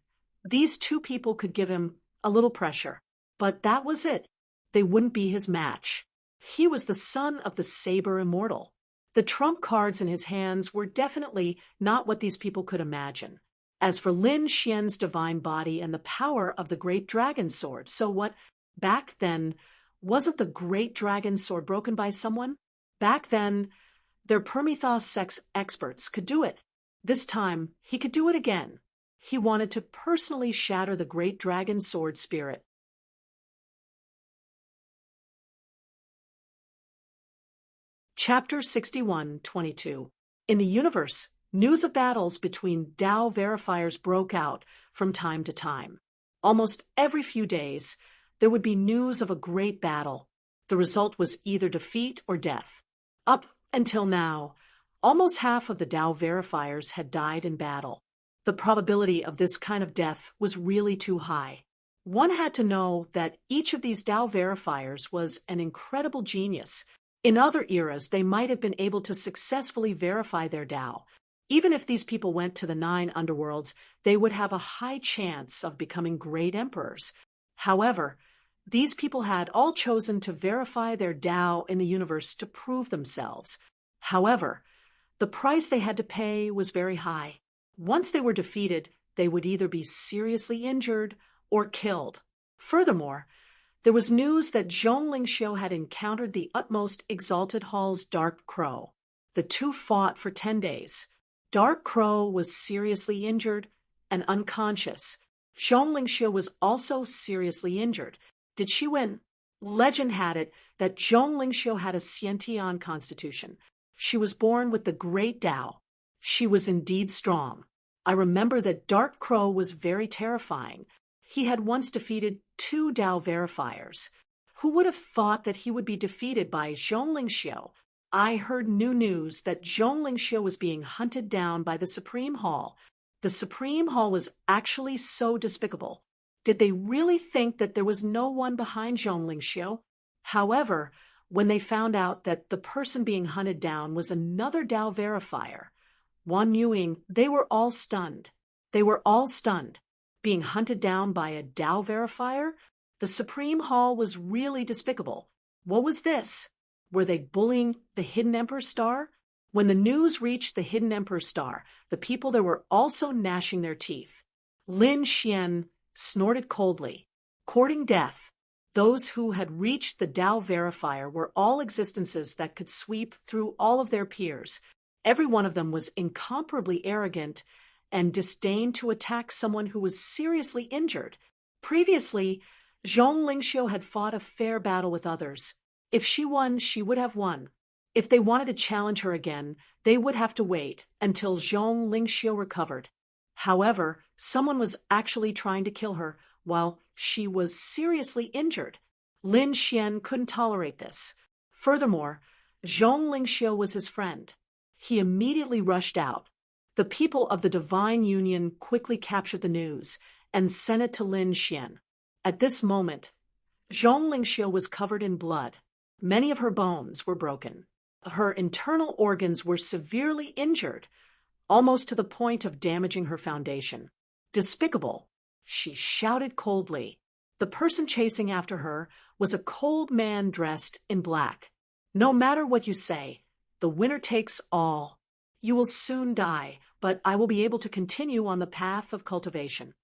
these 2 people could give him a little pressure. But that was it. They wouldn't be his match. He was the son of the Saber Immortal. The trump cards in his hands were definitely not what these people could imagine. As for Lin Xian's divine body and the power of the great dragon sword, so what? Back then, wasn't the great dragon sword broken by someone? Back then, their Permethos sex experts could do it. This time, he could do it again. He wanted to personally shatter the great dragon sword spirit. Chapter 61:22. In the universe, news of battles between Dao verifiers broke out from time to time. Almost every few days, there would be news of a great battle. The result was either defeat or death. Up until now, almost half of the Dao verifiers had died in battle. The probability of this kind of death was really too high. One had to know that each of these Dao verifiers was an incredible genius. In other eras, they might have been able to successfully verify their Dao. Even if these people went to the 9 underworlds, they would have a high chance of becoming great emperors. However, these people had all chosen to verify their Dao in the universe to prove themselves. However, the price they had to pay was very high. Once they were defeated, they would either be seriously injured or killed. Furthermore, there was news that Zhong Lingxiu had encountered the utmost exalted hall's Dark Crow. The 2 fought for 10 days. Dark Crow was seriously injured and unconscious. Zhong Lingxiu was also seriously injured. Did she win? Legend had it that Zhong Lingxiu had a Xiantian constitution. She was born with the great Dao. She was indeed strong. I remember that Dark Crow was very terrifying. He had once defeated 2 Dao verifiers. Who would have thought that he would be defeated by Zhong Lingxiu? I heard new news that Zhong Lingxiu was being hunted down by the Supreme Hall. The Supreme Hall was actually so despicable. Did they really think that there was no one behind Zhong Lingxiu? However, when they found out that the person being hunted down was another Dao verifier, Wan Yuing, they were all stunned. They were all stunned. Being hunted down by a Dao verifier? The Supreme Hall was really despicable. What was this? Were they bullying the Hidden Emperor Star? When the news reached the Hidden Emperor Star, the people there were also gnashing their teeth. Lin Xian snorted coldly. Courting death, those who had reached the Dao verifier were all existences that could sweep through all of their peers. Every one of them was incomparably arrogant and disdained to attack someone who was seriously injured. Previously, Zhong Lingxiu had fought a fair battle with others. If she won, she would have won. If they wanted to challenge her again, they would have to wait until Zhong Lingxiu recovered. However, someone was actually trying to kill her while she was seriously injured. Lin Xian couldn't tolerate this. Furthermore, Zhong Lingxiu was his friend. He immediately rushed out. The people of the Divine Union quickly captured the news and sent it to Lin Xian. At this moment, Zhong Lingxiu was covered in blood. Many of her bones were broken. Her internal organs were severely injured, almost to the point of damaging her foundation. Despicable, she shouted coldly. The person chasing after her was a cold man dressed in black. No matter what you say, the winner takes all. You will soon die, but I will be able to continue on the path of cultivation.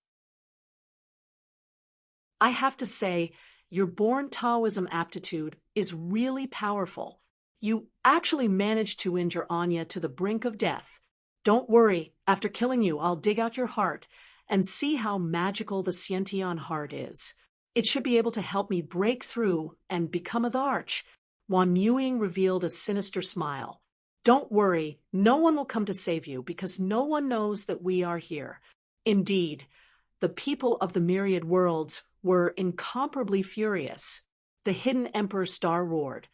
I have to say, your born Taoism aptitude is really powerful. You actually managed to injure Anya to the brink of death. Don't worry, after killing you, I'll dig out your heart and see how magical the Xiantian heart is. It should be able to help me break through and become a Dharch. Wan Muing revealed a sinister smile. Don't worry, no one will come to save you because no one knows that we are here. Indeed, the people of the myriad worlds were incomparably furious. The hidden Emperor Star roared.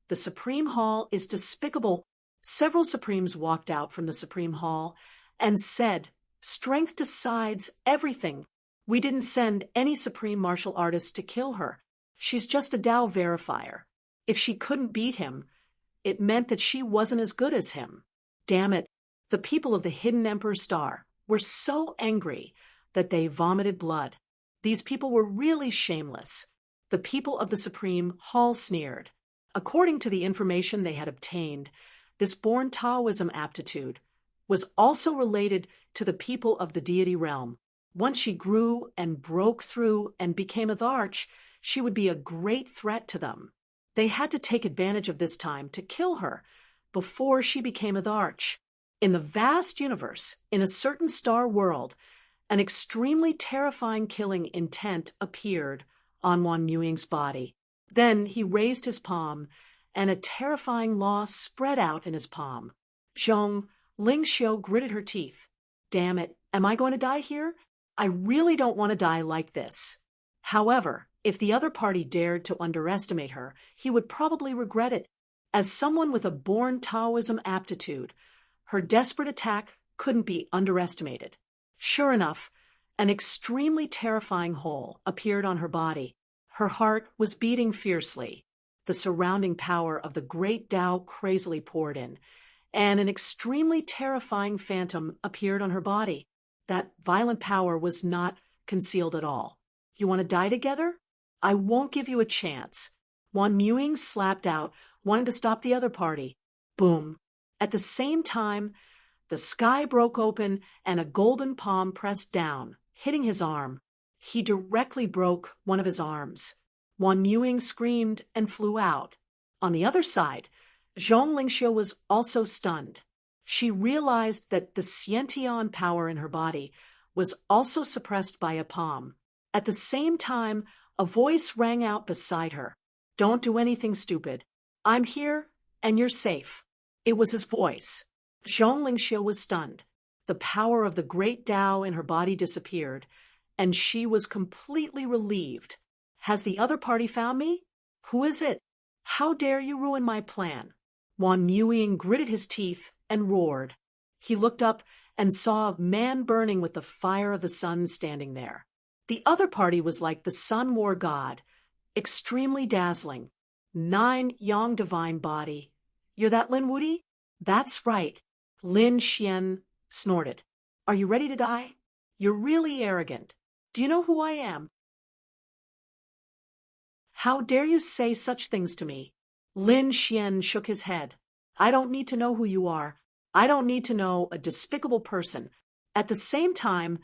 The Supreme Hall is despicable. Several Supremes walked out from the Supreme Hall and said, "Strength decides everything. We didn't send any Supreme Martial Artist to kill her. She's just a Tao verifier. If she couldn't beat him, it meant that she wasn't as good as him." Damn it, the people of the hidden Emperor Star were so angry that they vomited blood. These people were really shameless. The people of the Supreme Hall sneered. According to the information they had obtained, this born Taoism aptitude was also related to the people of the deity realm. Once she grew and broke through and became a Dharch, she would be a great threat to them. They had to take advantage of this time to kill her before she became a Dharch. In the vast universe, in a certain star world, an extremely terrifying killing intent appeared on Wan Yuing's body. Then he raised his palm, and a terrifying law spread out in his palm. Zhong Lingxiu gritted her teeth. Damn it, am I going to die here? I really don't want to die like this. However, if the other party dared to underestimate her, he would probably regret it. As someone with a born Taoism aptitude, her desperate attack couldn't be underestimated. Sure enough, an extremely terrifying hole appeared on her body. Her heart was beating fiercely. The surrounding power of the great Tao crazily poured in, and an extremely terrifying phantom appeared on her body. That violent power was not concealed at all. You want to die together? I won't give you a chance. Wan Muing slapped out, wanting to stop the other party. Boom. At the same time, the sky broke open and a golden palm pressed down, hitting his arm. He directly broke one of his arms. Wan Muing screamed and flew out. On the other side, Zhong Lingxiu was also stunned. She realized that the Xiantian power in her body was also suppressed by a palm. At the same time, a voice rang out beside her. Don't do anything stupid. I'm here, and you're safe. It was his voice. Zhong Lingxiu was stunned. The power of the great Tao in her body disappeared, and she was completely relieved. Has the other party found me? Who is it? How dare you ruin my plan? Wan Muing gritted his teeth and roared. He looked up and saw a man burning with the fire of the sun standing there. The other party was like the sun war god, extremely dazzling. 9 yang divine body. You're that Lin Wudi? That's right. Lin Xian snorted. Are you ready to die? You're really arrogant. Do you know who I am? How dare you say such things to me? Lin Xian shook his head. I don't need to know who you are. I don't need to know a despicable person. At the same time,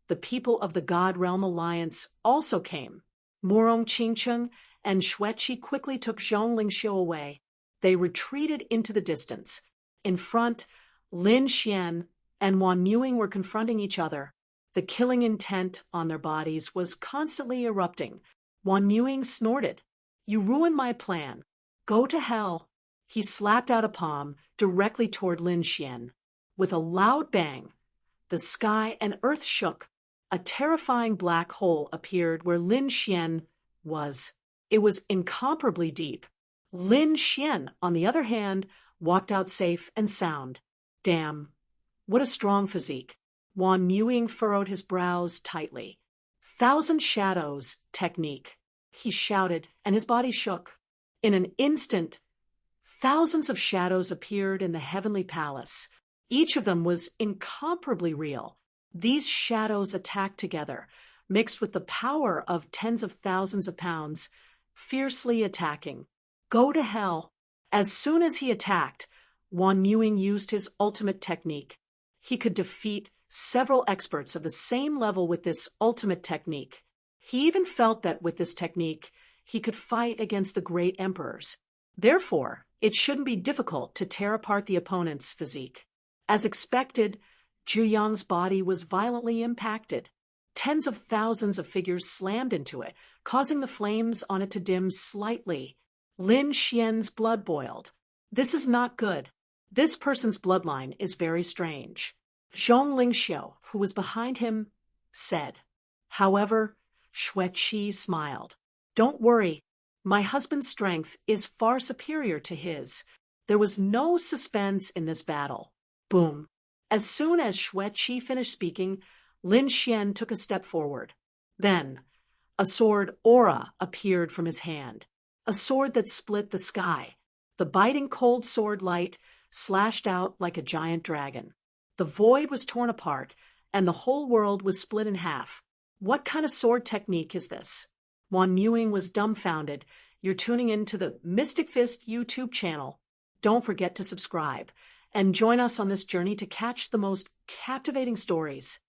the people of the God Realm Alliance also came. Murong Qingcheng and Xueqi quickly took Zhong Lingxiu away. They retreated into the distance. In front, Lin Xian and Wan Muing were confronting each other. The killing intent on their bodies was constantly erupting. Wan Muing snorted. You ruined my plan. Go to hell. He slapped out a palm directly toward Lin Xian. With a loud bang, the sky and earth shook. A terrifying black hole appeared where Lin Xian was. It was incomparably deep. Lin Xian, on the other hand, walked out safe and sound. Damn. What a strong physique. Wan Mewing furrowed his brows tightly. Thousand shadows technique, he shouted, and his body shook. In an instant, thousands of shadows appeared in the heavenly palace. Each of them was incomparably real. These shadows attacked together, mixed with the power of tens of thousands of pounds, fiercely attacking. Go to hell. As soon as he attacked, Wan Mewing used his ultimate technique. He could defeat several experts of the same level with this ultimate technique. He even felt that with this technique, he could fight against the great emperors. Therefore, it shouldn't be difficult to tear apart the opponent's physique. As expected, Zhu Yang's body was violently impacted. Tens of thousands of figures slammed into it, causing the flames on it to dim slightly. Lin Xian's blood boiled. This is not good. This person's bloodline is very strange. Zhong Lingxiu, who was behind him, said. However, Xueqi smiled. Don't worry. My husband's strength is far superior to his. There was no suspense in this battle. Boom. As soon as Xueqi finished speaking, Lin Xian took a step forward. Then, a sword aura appeared from his hand, a sword that split the sky. The biting cold sword light slashed out like a giant dragon. The void was torn apart, and the whole world was split in half. What kind of sword technique is this? Wan Mewing was dumbfounded. You're tuning into the Mystic Fist YouTube channel. Don't forget to subscribe and join us on this journey to catch the most captivating stories.